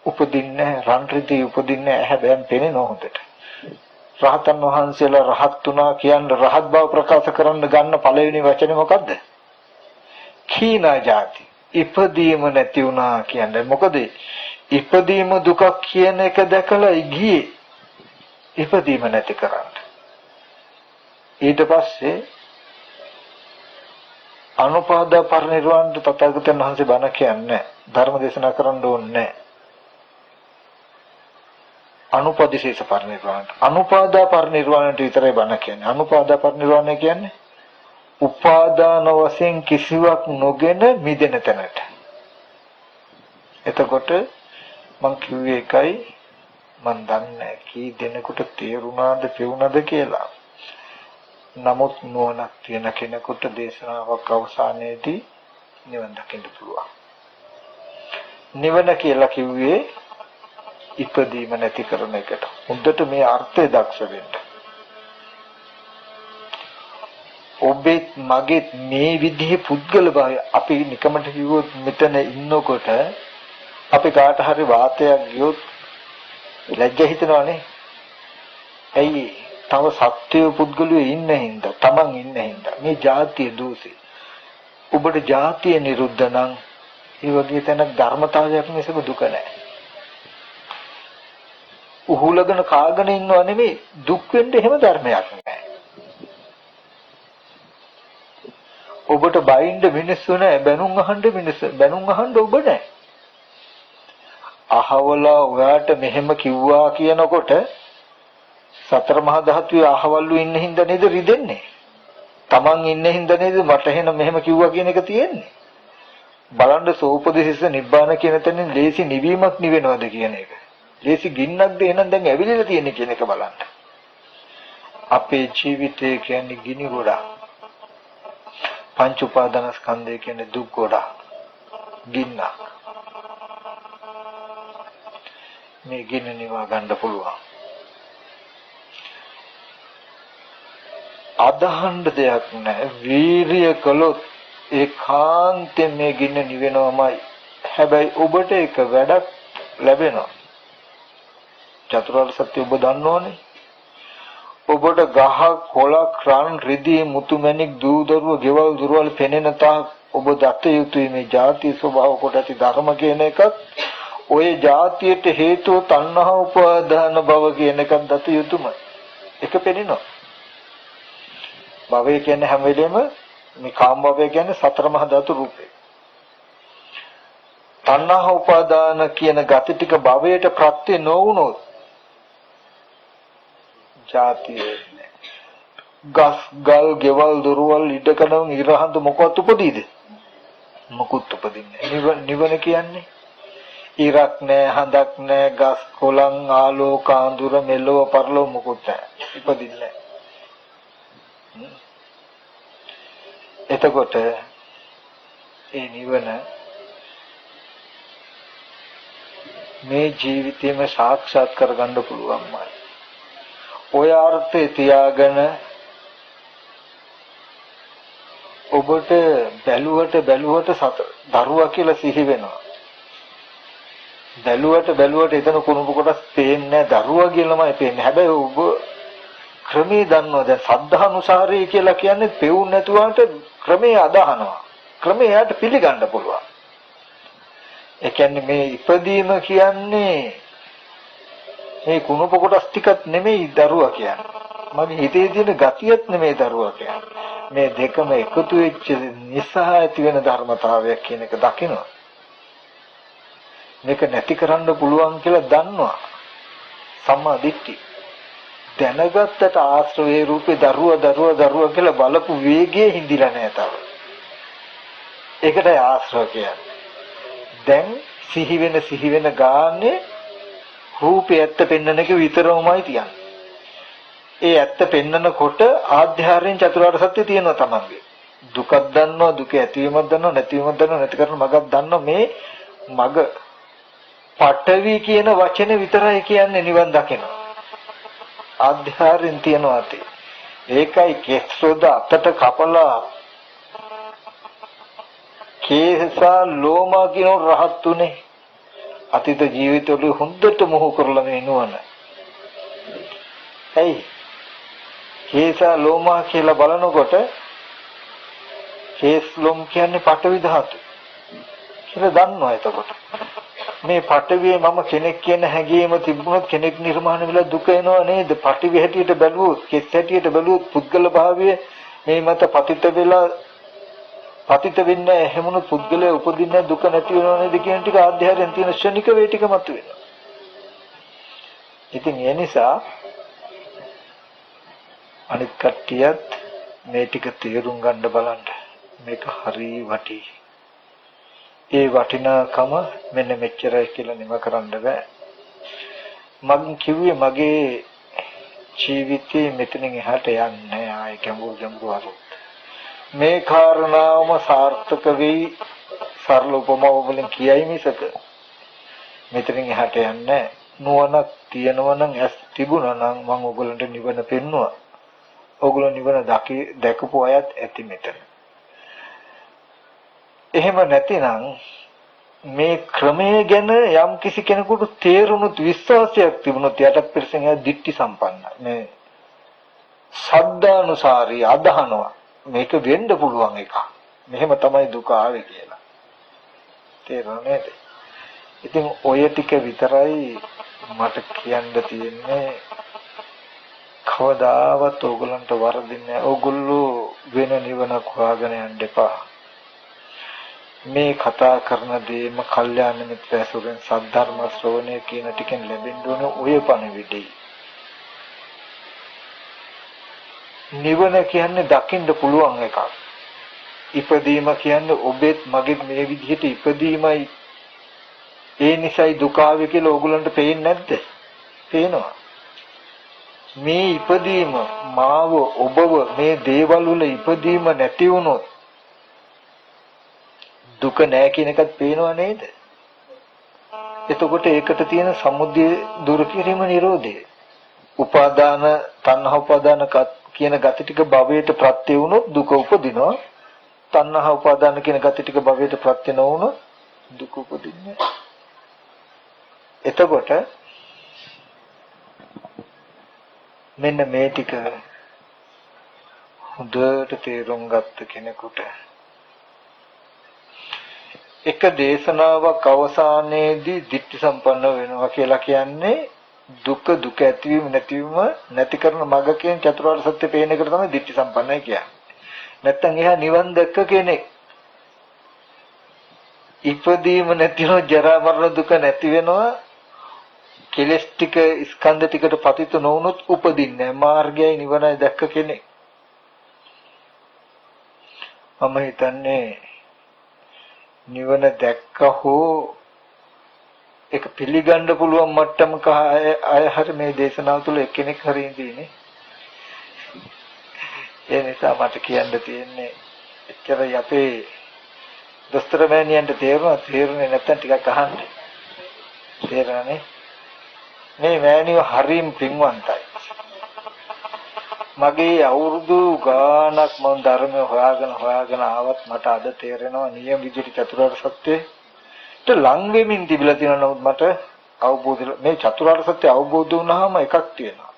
උපදින්නේ රන් රිදී උපදින්නේ හැබැයි පෙනෙන හොඳට. රහතන් වහන්සේලා රහත් තුනා කියන්නේ රහත් බව ප්‍රකාශ කරන්න ගන්න පළවෙනි වචනේ මොකද්ද? කීනා જાති. ඉපදීම නැති වුණා කියන්නේ මොකද? ඉපදීම දුකක් කියන එක දැකලා ගියේ ඉපදීම නැති කරන්න. ඊට පස්සේ අනුපාදා පරිනිර්වාණයට තථාගතයන් වහන්සේ බණ කියන්නේ ධර්ම දේශනා කරන්න ඕනේ. අනුපදිශේෂ පරිනිර්වාණයට අනුපාදා පරිනිර්වාණයට විතරයි බණ කියන්නේ. අනුපාදා පරිනිර්වාණය කියන්නේ උපාදාන වශයෙන් කිසිවක් නොගෙන මිදෙන තැනට. එතකොට මං කිව්වේ එකයි මං දන්නේ කී දෙනෙකුට තේරුණාද පෙවුනද කියලා. නමුත් නුවණක් තියෙන කෙනෙකුට දේශනාවක් අවසානයේදී නිවන් දකින්න පුළුවන්. නිවන කියලා කිව්වේ ඉපදීම නැති කරන එකට. හොඳට මේ අර්ථය දක්ෂ වෙන්න. ඔබෙත් මගෙත් මේ විදිහේ පුද්ගල භාවය අපි නිකමට කිව්වොත් මෙතන ඉන්නකොට අපි කාට හරි වාතයක් ගියොත් ලැජ්ජ හිතනවනේ. ඇයි? තව සත්‍ය පුද්ගලයෝ ඉන්න හින්දා, Taman ඉන්න හින්දා. මේ ජාතිය දෝෂේ. ඔබට ජාතිය නිරුද්ධ නම් ඒ වගේ තැන ධර්මතාවයක් මිසක දුක නැහැ. උහුලගෙන කාගෙන ඉන්නව නෙමෙයි දුක් වෙන්න එහෙම ධර්මයක් නැහැ. ඔබට බයින්ද මිනිස්සු නැහැ, බැනුම් අහන්න මිනිස්සු, බැනුම් අහන්න ඔබ නැහැ. අහවලා ඔයාට මෙහෙම කිව්වා කියනකොට සතර මහා ධාතුවේ අහවලු ඉන්න හින්දා නේද රිදෙන්නේ? Taman ඉන්න හින්දා නේද මට එහෙම මෙහෙම කිව්වා කියන එක තියෙන්නේ? බලන්න සෝපදිශේෂ නිබ්බාන කියන තැනින් ලේසි නිවීමක් නිවෙනවද කියන එක. ලේසි ගින්නක්ද එහෙනම් දැන් ඇවිලලා තියෙන්නේ කියන එක බලන්න. අපේ ජීවිතය කියන්නේ ගිනි ගොඩක්. පංච උපාදාන ස්කන්ධය කියන්නේ දුක් ගොඩක්. ගින්නක්. මේ ගින්න නිවා ගන්න පුළුවන්. අදහන්න දෙයක් නැහැ. වීරිය කළොත් ඒකාන්තයෙන් මේ ගින්න නිවෙනවමයි. හැබැයි ඔබට එක වැඩක් ලැබෙනවා. චතුරාර්ය සත්‍ය ඔබ දන්නවනේ. ඔබට ගහ කොළක් රන් රිදී මුතුමැණික් දූ දරුව ගෙවල් දුරවල් පෙනෙන තාක් ඔබ දත යුතුයි මේ ಜಾති ස්වභාව කොට ඇති ධර්ම කියන එකත් ඔය જાතියට හේතුව තණ්හා උපාදාන භව කියන එකක් දත යුතුමයි. එක පෙනෙනවා. භවය කියන්නේ හැම වෙලෙම මේ කාම භවය කියන්නේ සතර මහා ධාතු රූපේ. තණ්හා උපාදාන කියන gati ටික භවයට ප්‍රත්‍ය නොවුනොත් જાතිය ගස් ගල් ගෙවල් දොරවල් ඉඩකඩම් ඉරහඳ මොකවත් උපදීද? මොකුත් උපදින්නේ නැහැ. නිවන කියන්නේ ඉරක් නැහැ, හඳක් නැහැ, ගස් කොළන් ආලෝක ආඳුර මෙලොව පරලොව මොකුත් නැහැ. ඉපදින්නේ නැහැ. එතකොට ඒ නිවන මේ ජීවිතේම සාක්ෂාත් කරගන්න පුළුවන්මයි. ඔය අර්ථය තියාගෙන ඔබට බැලුවට දරුවා කියලා සිහි වෙනවා. බැලුවට එතන කුණුප කොටස් පේන්නේ නැහැ, දරුවා කියලාමයි පේන්නේ. හැබැයි ඔබ ක්‍රමේ දන්නවා. දැන් සද්ධානුසාරී කියලා කියන්නේ පෙවුන් නැතුවට ක්‍රමේ අදහනවා. ක්‍රමේ යාට පිළිගන්න පුළුවන්. ඒ කියන්නේ මේ ඉපදීම කියන්නේ මේ කුණුප කොටස් ටිකක් නෙමෙයි දරුවා කියන්නේ. මගේ හිතේ තියෙන ගතියත් නෙමෙයි දරුවා කියන්නේ. මේ දෙකම එකතු වෙච්ච නිසා ඇති වෙන ධර්මතාවයක් කියන එක දකිනවා. මේක නැති කරන්න පුළුවන් කියලා දන්නවා. සම්මා දිට්ඨි. දැනගත්තට ආශ්‍රවේ රූපේ දරුවා කියලා බලපු වේගයේ හිඳිලා නැහැ තාම. ඒකටයි ආශ්‍රව කියන්නේ. දැන් සිහි වෙන ගානේ රූපේ ඇත්ත පෙන්වන එක විතරමයි තියන්නේ. ඒ ඇත්ත පෙන්නකොට ආධ්‍යාරයෙන් චතුරාර්ය සත්‍ය තියෙනවා තමන්ගේ. දුකක් දන්නවා, දුක ඇතිවීමක් දන්නවා, නැතිවීමක් දන්නවා, නැති කරන මගක් දන්නවා. මේ මග පඨවි කියන වචනේ විතරයි කියන්නේ නිවන් දකිනවා. ආධ්‍යාරයෙන් තියෙනවා ඇති. ඒකයි කෙස්රොද අතට කපලා කේසා ලෝමා කියන රහත් උනේ. අතීත ජීවිතවල හොඳට මොහු කරලා මේ නුවණ. ඇයි? කේසා ලෝමා කියලා බලනකොට කේස් ලොම් කියන්නේ පඨවි ධාතු කියලා දන්නවා. එතකොට මේ පඨවියේ මම කෙනෙක් කියන හැඟීම තිබුණොත් කෙනෙක් නිර්මාණය වෙලා දුක එනව නේද? පඨවි හැටියට බැලුවොත්, කෙස් හැටියට බැලුවොත් පුද්ගල භාවය මේ මත පතිත වෙන්නේ එහෙමුණු පුද්ගලයා උපදින්නේ දුක නැති වෙනව නේද කියන ටික ආධ්‍යාරයෙන් තියෙන ශනික වේ ටික මත වෙනවා. ඉතින් ඒ නිසා අනිත් කට්ටියත් මේ ටික තේරුම් ගන්න බලන්න. මේක හරි වටි. ඒ වටිනාකම මෙන්න මෙච්චරයි කියලා නිම කරන්න බෑ. මම කිව්වේ මගේ ජීවිතේ මෙතනින් එහාට යන්නේ ආයේ ගැඹුරු අරුත්. මේ කාරණාවම සාර්ථක වෙයි සරල උපමාව වලින් කියයි මිසක මෙතනින් එහාට යන්නේ නුවණක් තියනවා නම් ඇස් තිබුණා නම් මම ඔයගලන්ට නිවන පෙන්නුවා. ඔයගොල්ලෝ නිවන දැකපු අයත් ඇති මෙතන. එහෙම නැතිනම් මේ ක්‍රමය ගැන යම් කිසි කෙනෙකුට තේරුණුත් විශ්වාසයක් තිබුණොත් යටත් පිරිසෙන් එයා දිට්ඨි සම්පන්නයි. මේ සද්ධානුසාරී අදහනවා. මේක වෙන්න පුළුවන් එකක්. මෙහෙම තමයි දුක ආවේ කියලා. තේරුණා නේද? ඉතින් ඔය ටික විතරයි මට කියන්න තියෙන්නේ. කවදාවත් ඕගලන්ට වරදින්නේ නැහැ. ඕගොල්ලෝ වෙන නිවනක් හොයාගෙන යන්න එපා. මේ කතා කරන දේම කල්යාණ මිත්‍ර ඇසුරෙන් සද්ධර්ම ශ්‍රවණය කියන ටිකෙන් ලැබෙන්න ඕන ඔය පණිවිඩය. නිවන කියන්නේ දකින්න පුළුවන් එකක්. ඉපදීම කියන්නේ ඔබෙත් මගෙත් මේ විදිහට ඉපදීමයි. ඒ නිසයි දුක ආවේ කියලා ඕගලන්ට පේන්නේ නැද්ද? පේනවා. මේ ඉපදීම මාව ඔබව මේ දේවල් වල ඉපදීම නැති වුණොත් දුක නැහැ කියන එකත් පේනව නේද? එතකොට ඒකට තියෙන සමුදය දුරු කිරීම නිරෝධය. උපාදාන තණ්හා උපාදාන කියන gati ටික භවයට ප්‍රත්‍ය වුණොත් දුක උපදිනවා. තණ්හා උපාදාන කියන gati ටික භවයට ප්‍රත්‍ය නොවුණොත් දුක උපදින්නේ. එතකොට මෙන්න මේ ටික හොඳට තේරුම් ගත්ත කෙනෙකුට එක දේශනාවක් අවසානයේදී ditthi සම්පන්න වෙනවා කියලා කියන්නේ දුක දුක ඇතිවීම නැතිවීම නැති කරන මඟ කියන චතුරාර්ය සත්‍ය පේන එකට තමයි ditthi සම්පන්නයි කියන්නේ. නැත්තම් එහා නිවන් දැක්ක කෙනෙක්. ඉපදීම නැතිව ජරා මරණ දුක නැති වෙනවා. කෙලස් ටික ස්කන්ධ ටිකට පතිත නොවුනොත් උපදින්නේ මාර්ගයයි නිවනයි දැක්ක කෙනෙක්. මම හිතන්නේ නිවන දැක්ක හෝ ඒක පිළිගන්න පුළුවන් මට්ටමක අය හරි මේ දේශනාව තුළ එක්කෙනෙක් හරි ඉඳීනේ. ඒ නිසා මට කියන්න තියෙන්නේ එච්චරයි අපේ දොස්තර මෑණියන්ට තේරුනේ නැත්තම් ටිකක් අහන්න. තේරෙනනේ? මේ මෑණියෝ හරිම පින්වන්තයි. මගේ අවුරුදු ගාණක් මම ධර්මය හොයාගෙන ආවත් මට අද තේරෙනවා නියම විදිහට චතුරාර්ය සත්‍යයට ලං වෙමින් තිබිලා තියෙනවා. නමුත් මට අවබෝධ මේ චතුරාර්ය සත්‍ය අවබෝධ වුණාම එකක් තියෙනවා.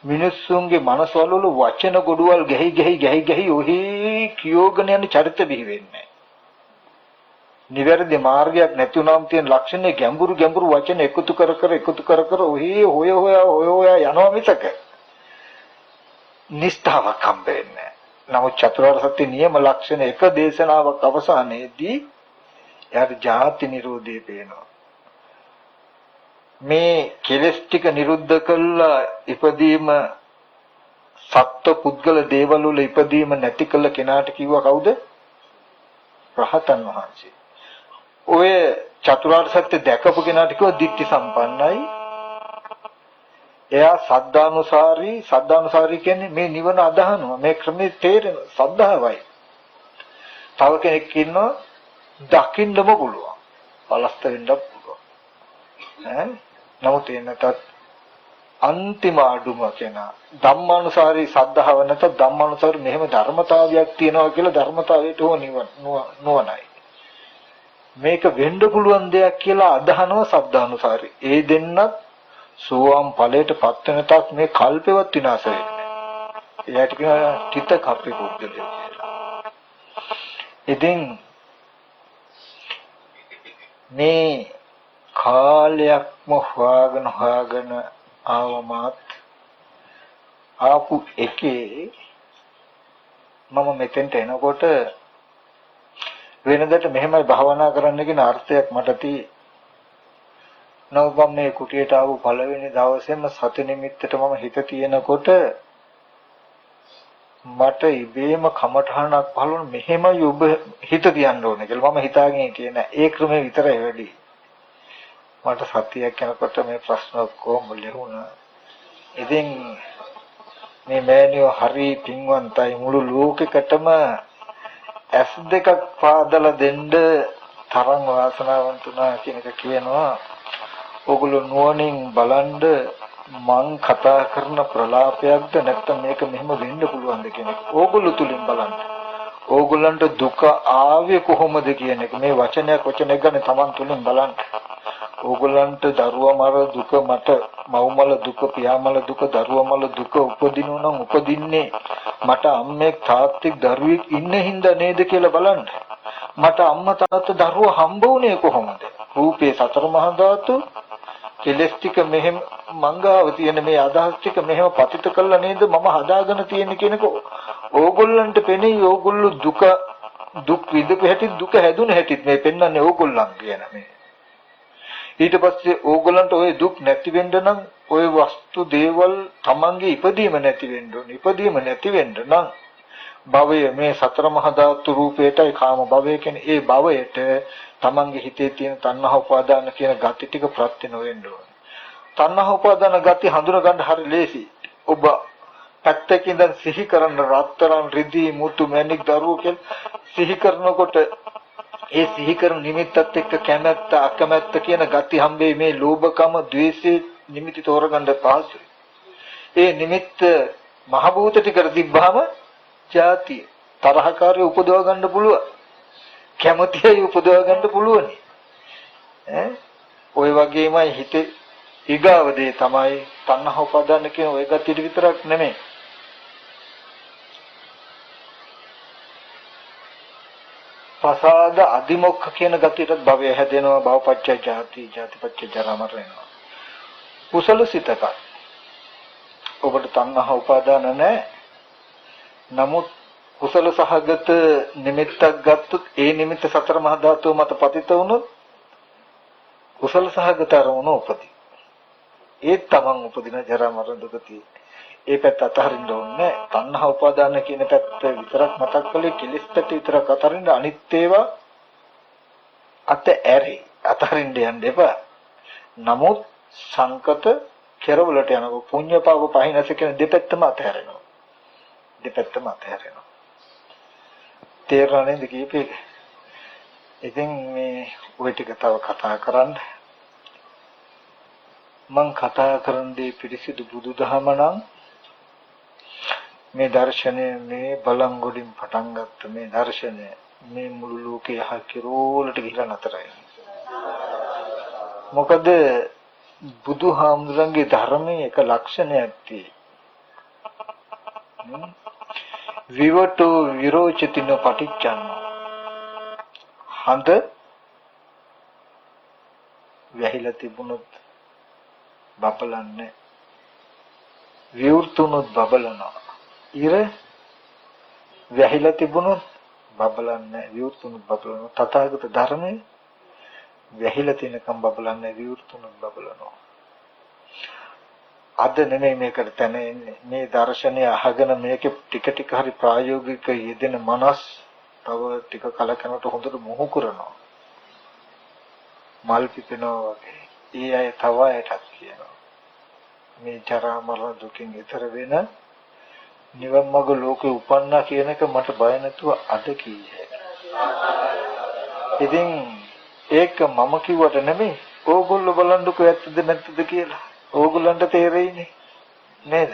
මිනිස්සුන්ගේ මනසවල වචන ගොඩවල් ගැහි ඔහි කියෝගෙන යන චරිත බිහි වෙන්නේ. නිවැරදි මාර්ගයක් නැතුණාම තියෙන ලක්ෂණේ ගැඹුරු වචන එකතු කර ඔහි හොය යනවා මිසක නිස්තාවක් හම්බෙන්නේ. නමුත් චතුරාර්ය සත්‍ය නියම ලක්ෂණ එක දේශනාවක් අවසානයේදී එයාට ජාති නිරෝධය පේනවා. මේ කෙලස් ටික නිරුද්ධ කළා ඉපදීම සත්ව පුද්ගල දේවල් වල ඉපදීම නැති කළ කෙනාට කිව්වා කවුද? රහතන් වහන්සේ. ඔය චතුරාර්ය සත්‍ය දැකපු කෙනාට කිව්වා ditthi සම්පන්නයි. එයා සද්ධානුසාරී කියන්නේ මේ නිවන අදහනවා. මේ ක්‍රමේ තේරෙන සද්ධාවයි. තව කෙනෙක් ඉන්නවා දකින්නම පුළුවන්. පලස්ත වෙන්නත් පුළුවන්. නමුත් එන්නතත් අන්තිම අඩුම කෙනා ධම්මානුසාරී සද්ධාව නැත ධම්මානුසාරී මෙහෙම ධර්මතාවයක් තියෙනවා කියලා ධර්මතාවයට හෝ නුවණයි. මේක වෙන්න පුළුවන් දෙයක් කියලා අදහනවා සද්ධානුසාරී. ඒ දෙන්නත් සෝවාන් ඵලයට පත් වෙන තාක් මේ කල්පෙවත් විනාශ වෙන්නේ නැහැ. එයාට කියනවා චිත්ත කප්පේ පුද්ගලය කියලා. ඉතින් මේ කාලයක්ම හොයාගෙන ආවමත් ආපු එකේ මම මෙතෙන්ට එනකොට වෙනදට මෙහෙමයි භාවනා කරන්න කියන අර්ථයක් මට තියෙනවා. නවබම් මේ කුටියට ආව පළවෙනි දවසේම සති නිමිත්තට මම හිත තියෙනකොට මට ඉබේම කමඨහනක් පහළ වුණ මෙහෙමයි ඔබ හිත තියන්න ඕනේ කියලා මම හිතාගෙන හිටියේ නෑ. ඒ ක්‍රමේ විතරයි වැඩි. මට සතියක් යනකොට මේ ප්‍රශ්න ඔක්කොම ලැබුණා. ඉතින් මේ මෑණියෝ හරි පින්වන්තයි. මුළු ලෝකෙකටම ඇස් දෙකක් පාදලා දෙන්න තරම් වාසනාවන්ත වුණා කියන එක කියනවා. ඕගොල්ලෝ නුවණින් බලන්ද මං කතා කරන ප්‍රලාපයක්ද නැත්නම් මේක මෙහෙම වෙන්න පුළුවන්ද කියන එක ඕගොල්ලෝ තුලින් බලන්න. ඕගොල්ලන්ට දුක ආවේ කොහොමද කියන එක මේ වචනයක් ගන්න Taman තුලින් බලන්න. ඕගොල්ලන්ට දරුවා මර දුක මට මව්මල දුක පියාමල දුක දරුවා මල දුක උපදිනු නම් උපදින්නේ මට අම්මෙක් තාත්තෙක් දරුවෙක් ඉන්න හින්දා නේද කියලා බලන්න. මට අම්මා තාත්තා දරුවා හම්බ වුණේ කොහොමද? රූපේ සතර මහා ධාතු කෙලස් ටික මෙහෙම මංගාව තියෙන මේ අදහස් ටික මෙහෙම පතිත කළා නේද මම හදාගෙන තියෙන්නේ කියනක ඕගොල්ලන්ට පෙනෙයි. ඕගොල්ලෝ දුක් විඳපු හැටි දුක හැදුන හැටිත් මේ පෙන්වන්නේ ඕගොල්ලන් කියන මේ. ඊට පස්සේ ඕගොල්ලන්ට ওই දුක් නැති වෙන්න නම් ওই වස්තු දේවල් තමන්ගේ ඉපදීම නැති වෙන්න ඕනේ. ඉපදීම නැති වෙන්න නම් භවය මේ සතර මහා ධාතු රූපේටයි කාම භවය කියන්නේ ඒ භවයට තමන්ගේ හිතේ තියෙන තණ්හා උපාදාන කියන gati ටික ප්‍රත්‍ය නොවෙන්න ඕනේ. තණ්හා උපාදාන gati හඳුනා ගන්න හරි ලේසි. ඔබ පැත්තකින් සිහි කරන රත්තරන් රිදී මුතු මැණික් දරුවෝ කියලා සිහි කරනකොට ඒ සිහි කරන නිමිත්තත් එක්ක කැමැත්ත අකමැත්ත කියන gati හම්බෙයි. මේ ලෝභකම ද්වේෂේ නිමිති තෝරගන්න පහසුයි. ඒ නිමිත්ත මහ භූත ටිකට තිබ්බහම ಜಾති තරහකාරය උපදව ගන්න පුළුවන්. කැමැතියි උපදව ගන්න පුළුවන්. ඔය වගේමයි හිතේ ඊගාව දේ තමයි තණ්හා උපාදාන කියන ඔය gati විතරක් නෙමෙයි. පසාද අදිමොක්ඛ කියන ගතියට භවය හැදෙනවා. භවපච්චය ජාති, ජාතිපච්චය ජරා මරණ වෙනවා. කුසල සිතක ඔබට තණ්හා උපාදාන නැහැ. නමුත් කුසල සහගත නිමිත්තක් ගත්තොත් ඒ නිමිත්ත සතර මහා ධාතුව මත පතිත වුණොත් කුසල සහගත අරමුණ උපදී. ඒ තමන් උපදින ජරා මරණ දුකතිය. ඒ පැත්ත අතහරින්න ඕනේ. තණ්හා උපාදාන කියන පැත්ත විතරක් මතක් කළේ කෙලෙස් පැත්ත විතරක් අතහරින්න අනිත් ඒවා අතහරින්න යන්න එපා. නමුත් සංකත කෙරවලට යනවා. පුඤ්ඤ පාප පහිනස කියන දෙපැත්තම අතහැරෙනවා. දෙපැත්තම අතහැරෙනවා. තේරෙන්නේ දෙකේ. ඉතින් මේ ওই ටික තව කතා කරන්න. මං කතා කරන්නේ පිරිසිදු බුදුදහම නම් මේ දර්ශනය මේ බලංගොඩින් පටන් ගත්ත මේ දර්ශනය මේ මුළු ලෝකයේ හකිරෝලට ගිහිලා නතරයි. මොකද බුදුහාමුදුරන්ගේ ධර්මයේ එක ලක්ෂණයක් තියෙනවා. විවටෝ විරෝචතින පටිච්චන්න. හඳ වැහිලා තිබුණොත් බබලන්නේ. විවෘතුනොත් බබලනවා. ඉර වැහිලා තිබුණොත් බබලන්නේ. විවෘතුනොත් බබලනවා. තථාගත ධර්මයේ වැහිලා තියෙනකම් බබලන්නේ, විවෘතුනොත් බබලනවා. අද නෙමෙයි මේකට තැන එන්නේ. මේ දර්ශනය අහගෙන මේකේ ටික ටික හරි ප්‍රායෝගික යෙදෙන මනස් තව ටික කලකනට හොඳට මොහු කරනවා. මල් පිපෙනවා වගේ. ඒ අය තව අයටත් කියනවා. මේ ජරා මරණ දුකින් ඈතර වෙන නිවන් මඟ ලෝකේ උපන්නා කියන එක මට බය නැතුව අද කීයේ. ඉතින් ඒක මම කිව්වට නෙමෙයි. ඕගොල්ලෝ බලන්නකෝ ඇත්තද නැත්තද කියලා. ඕගොල්ලන්ට තේරෙයිනේ නේද?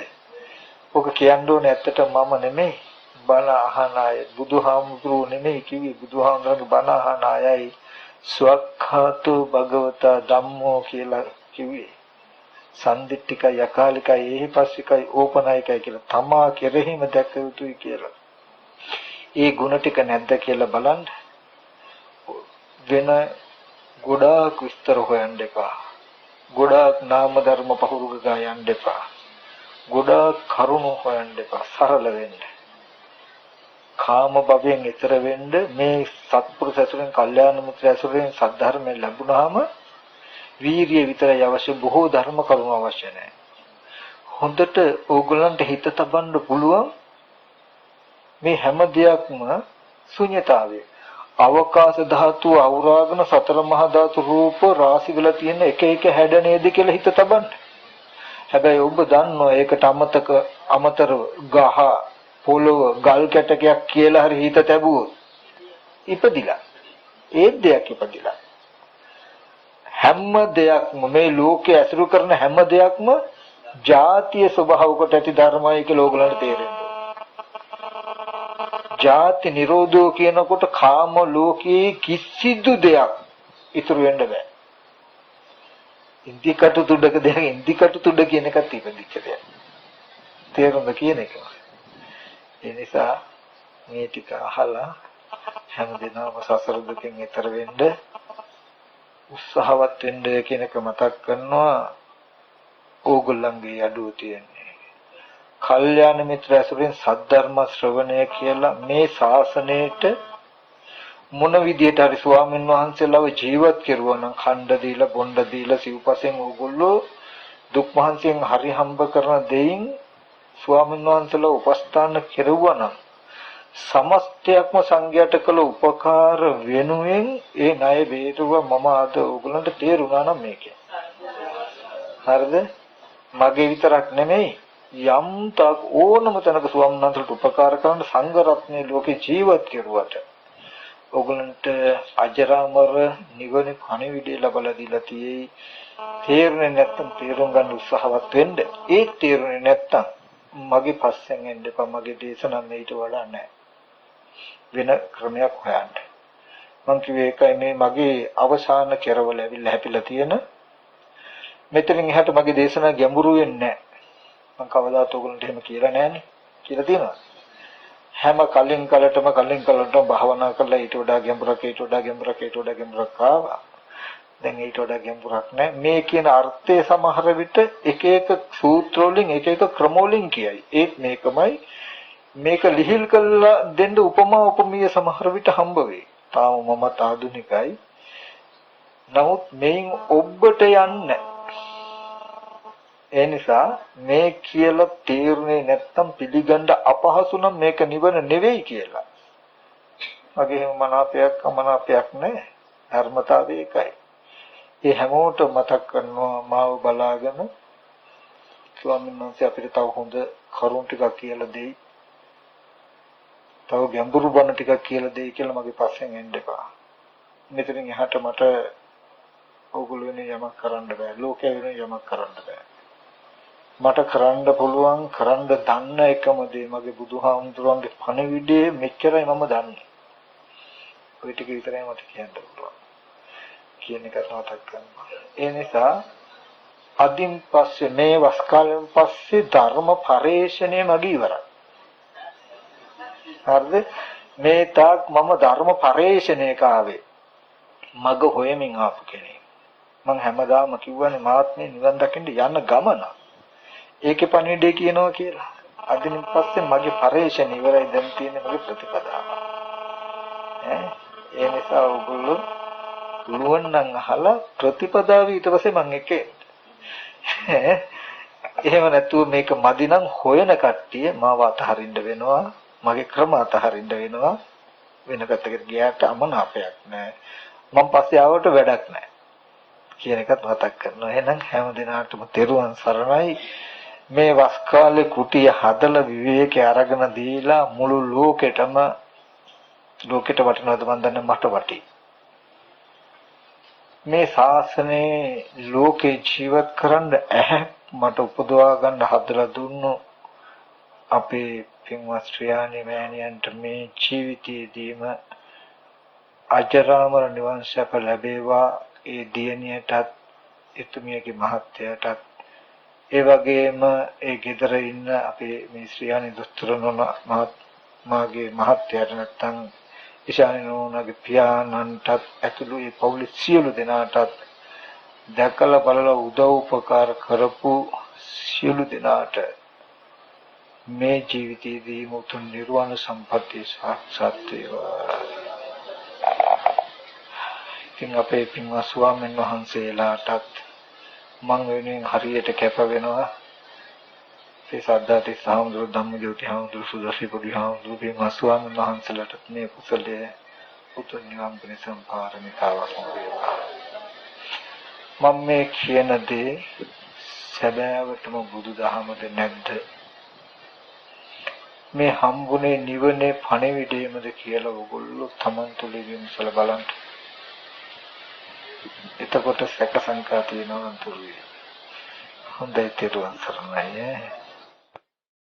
ඔක කියන්න ඕනේ ඇත්තට මම නෙමෙයි. බණ අහන අය බුදුහාමුදුරුවෝ නෙමෙයි කිව්වේ. බුදුහාමුදුරන්ගේ බණ අහන අයයි ස්වක්ඛාතෝ භගවතා ධම්මෝ කියලා කිව්වේ. සම්දිට්ඨිකයි අකාලිකයි ඒහිපස්සිකයි ඕපනායකයි කියලා තමා කෙරෙහිම දැක යුතුයි කියලා. ඒ ගුණ ටික නැද්ද කියලා බලන්න. වෙන ගොඩාක් විස්තර හොයන්න එපා. ගොඩාක් නාම ධර්ම පහුරුග ගා යන්න එපා. ගොඩාක් කරුණු හොයන්න එපා. සරල වෙන්න. කාම භවයෙන් ඈතර වෙන්න මේ සත්පුරුෂ ඇසුරෙන්, කල්යාණ මිත්‍ර ඇසුරෙන් සද්ධර්මයෙන් ලැබුණාම වීරිය විතරයි අවශ්‍ය. බොහෝ ධර්ම කරුණු අවශ්‍ය නැහැ. හොඳට ඕගොල්ලන්ට හිත තබන්න පුළුවන් මේ හැම දෙයක්ම ශුන්‍යතාවය. අවකාශ ධාතු අවරාගන සතර මහා ධාතු රූප රාශි වල තියෙන එක එක හැඩ නේද කියලා හිත තබන්න. හැබැයි ඔබ දන්නවා ඒකට අමතර ගහ පොළොව ගල් කැටකයක් කියලා හරි හිත තැබුවොත් ඉපදිලා ඒ දෙයක් ඉපදිලා හැම දෙයක්ම මේ ලෝකයේ ඇසුරු කරන හැම දෙයක්ම ජාතිය ස්වභාවකට ඇති ධර්මයි කියලා ඕගලන්ට තේරෙනවා. ජාති නිරෝධෝ කියනකොට කාම ලෝකයේ කිසිදු දෙයක් ඉතුරු වෙන්න බෑ. ඉන්දිකටු තුඩක දෙයක් ඉන්දිකටු තුඩ කියන එකත් ඉපදිච්ච දෙයක්. තේරුම්ද කියන එක? ඒ නිසා මේ ටික අහලා හැමදෙනාම සසර දුකෙන් ඈතර වෙන්න උත්සාහවත් වෙන්න කියන එක මතක් කරනවා. ඕගොල්ලන්ගේ අඩුව තියෙන්නේ කල්යාණ මිත්‍ර ඇසුරෙන් සද්ධර්ම ශ්‍රවණය කියලා මේ ශාසනයට මොන විදියට හරි ස්වාමීන් වහන්සේලාව ජීවත් කෙරුවා නම් ඛණ්ඩ දීලා බොණ්ඩ දීලා සිව්පසෙන් ඕගොල්ලෝ දුක් මහන්සියෙන් හරි හම්බ කරන දෙයින් ස්වාමීන් වහන්සේලා උපස්ථාන කෙරුවා නම් සමස්තයක්ම සංඝයාට කළ උපකාර වෙනුවෙන් ඒ ණය බේරුවා. මම අද ඕගොල්ලන්ට තේරුණා නම් මේකේ හරිද? මගේ විතරක් නෙමෙයි යම් තාක් ඕනම තැනක ස්වාමීන් වහන්සේට උපකාර කරන සංඝ රත්නයේ ලෝකේ ජීවත් කෙරුවට ඕගොල්ලන්ට අජරාමර නිවන කණවිඩය ලබලා දීලා තියෙයි. තේරුනේ නැත්තම් තේරුම් ගන්න උත්සාහවත් වෙන්න. ඒ තේරුනේ නැත්තම් මගේ පස්සෙන් එන්න එපා. මගේ දේශනා මේට වඩා නැහැ. වෙන ක්‍රමයක් හොයන්න. මං කිව්වේ ඒකයි මේ මගේ අවසාන කෙරවල ඇවිල්ලා හැපිලා තියෙන. මෙතනින් එහාට මගේ දේශනා ගැඹුරු වෙන්නේ නැහැ. මං කවදාත් ඔයගොල්ලන්ට එහෙම කියලා නැහැනේ. කියලා තියෙනවා. හැම කලින් කලටම භාවනා කරලා ඊට වඩා ගැඹුරක් ආවා. දැන් ඊට වඩා ගැඹුරක් නැහැ. මේ කියන අර්ථය සමහර විට එක එක සූත්‍ර වලින් එක එක ක්‍රම වලින් කියයි. ඒත් මේකමයි. මේක ලිහිල් කළා දෙන්න උපමා උපමීය සමහර විට හම්බ වෙයි. තාම මමත් ආධුනිකයි. නමුත් මේන් ඔබට යන්නේ. ඒ නිසා මේ කියලා තේරුනේ නැත්තම් පිළිගන්න අපහසු නම් මේක නිවන නෙවෙයි කියලා. මගේ හැම මනාපයක් අමනාපයක් නැහැ. ධර්මතාවය එකයි. ඒ හැමෝටම මතක් කරනවා මාව බලාගෙන ස්වාමීන් වහන්සේ අපිට තව හොඳ කරුණ ටිකක් කියලා දෙයි. තව ගැඹුරු බණ ටිකක් කියලා දෙයි කියලා මගේ පස්සෙන් එන්න එපා. මෙතනින් එහාට මට ඕගොල්ලෝ වෙන යමක් කරන්න බෑ. ලෝකය වෙන යමක් කරන්න බෑ. මට කරන්න පුළුවන් කරන්න දන්න එකම දේ මගේ බුදුහාමුදුරන්ගේ පණිවිඩය මෙච්චරයි මම දන්නේ. ඔය ටික විතරයි මට කියන්න පුළුවන්. කියන එක මතක් කරනවා. ඒ නිසා අදින් පස්සේ මේ වස් කාලෙන් පස්සේ ධර්ම පරේෂණය මගේ ඉවරයි. හරිද? මේ තාක් මම ධර්ම පරේෂණයක ආවේ. මග හොයමින් ආපු කෙනෙක්. මම හැමදාම කිව්වනේ මාත් මේ නිවන් දකින්න යන ගමන. ඒකේ පණිවිඩය කියනවා කියලා. අදින් පස්සේ මගේ පරේෂණ ඉවරයි. දැන් තියෙන්නේ මගේ ප්‍රතිපදාව. ඒ නිසා ඔයගොල්ලෝ නුවණන් අහලා ප්‍රතිපදාව ඊට පස්සේ මම එකේ. එහෙම නැතුව මේක මදි නම් හොයන කට්ටිය මාව අතහරින්න වෙනවා. මගේ ක්‍රම අතහරින්න වෙනවා. වෙන පැත්තකට ගියාට අමනාපයක් නැහැ. මම පස්සේ ආවට වැඩක් නැහැ. කියන එකත් මතක් කරනවා. එහෙනම් හැම දිනාටම තෙරුවන් සරණයි. මේ වස් කාලේ කුටිය හදලා විවේකේ අරගෙන දීලා මුළු ලෝකෙට වටිනවද මන් දන්නේ මට වටි. මේ ශාසනයේ ලෝකේ ජීවත් කරන්න ඇහැ මට උපදවා ගන්න හදලා දුන්නු අපේ පින්වත් ශ්‍රියාණි මෑණියන්ට මේ ජීවිතයේදීම අජරාමර නිවන් සැප ලැබේවා. ඒ දියණියටත් එතුමියගේ මහත්තයාටත් ඒ වගේම ඒ ගෙදර ඉන්න අපේ මේ ශ්‍රියාණි දොස්තර නෝනා මාගේ මහත්තයාට නැත්තම් ඉෂානි නෝනාගේ පියාණන්ටත් ඇතුළු ඒ පවුලේ සියලු දෙනාටත් දැකලා බලලා උදව් උපකාර කරපු සියලු දෙනාට මේ ජීවිතයේදී මුතුන් නිර්වාණ සම්පත්තිය සාක්ෂාත් වේවා. ඉතින් අපේ පින්වත් ස්වාමීන් වහන්සේලාටත් මම වෙනුවෙන් හරියට කැප වෙනවා. ඒ සද්ධාති සාමුදුරු ධම්මජෝති හාමුදුරු සුදස්සි පොඩි හාමුදුරු පින්වත් ස්වාමීන් වහන්සේලාටත් මේ කුසලයේ උතුම් නිවන් පිණිසම පාරමිතාවක් වේවා. මම මේ කියන දේ සැබෑවටම බුදුදහමද නැද්ද? මේ හම්බුනේ නිවනේ පණිවිඩයමද කියලා ඔයගොල්ලෝ Taman තුල විමසලා බලන්න. එතකොට සැක සංකා තියෙනවා නේද? හොඳයි තෙරුවන් සරණයි.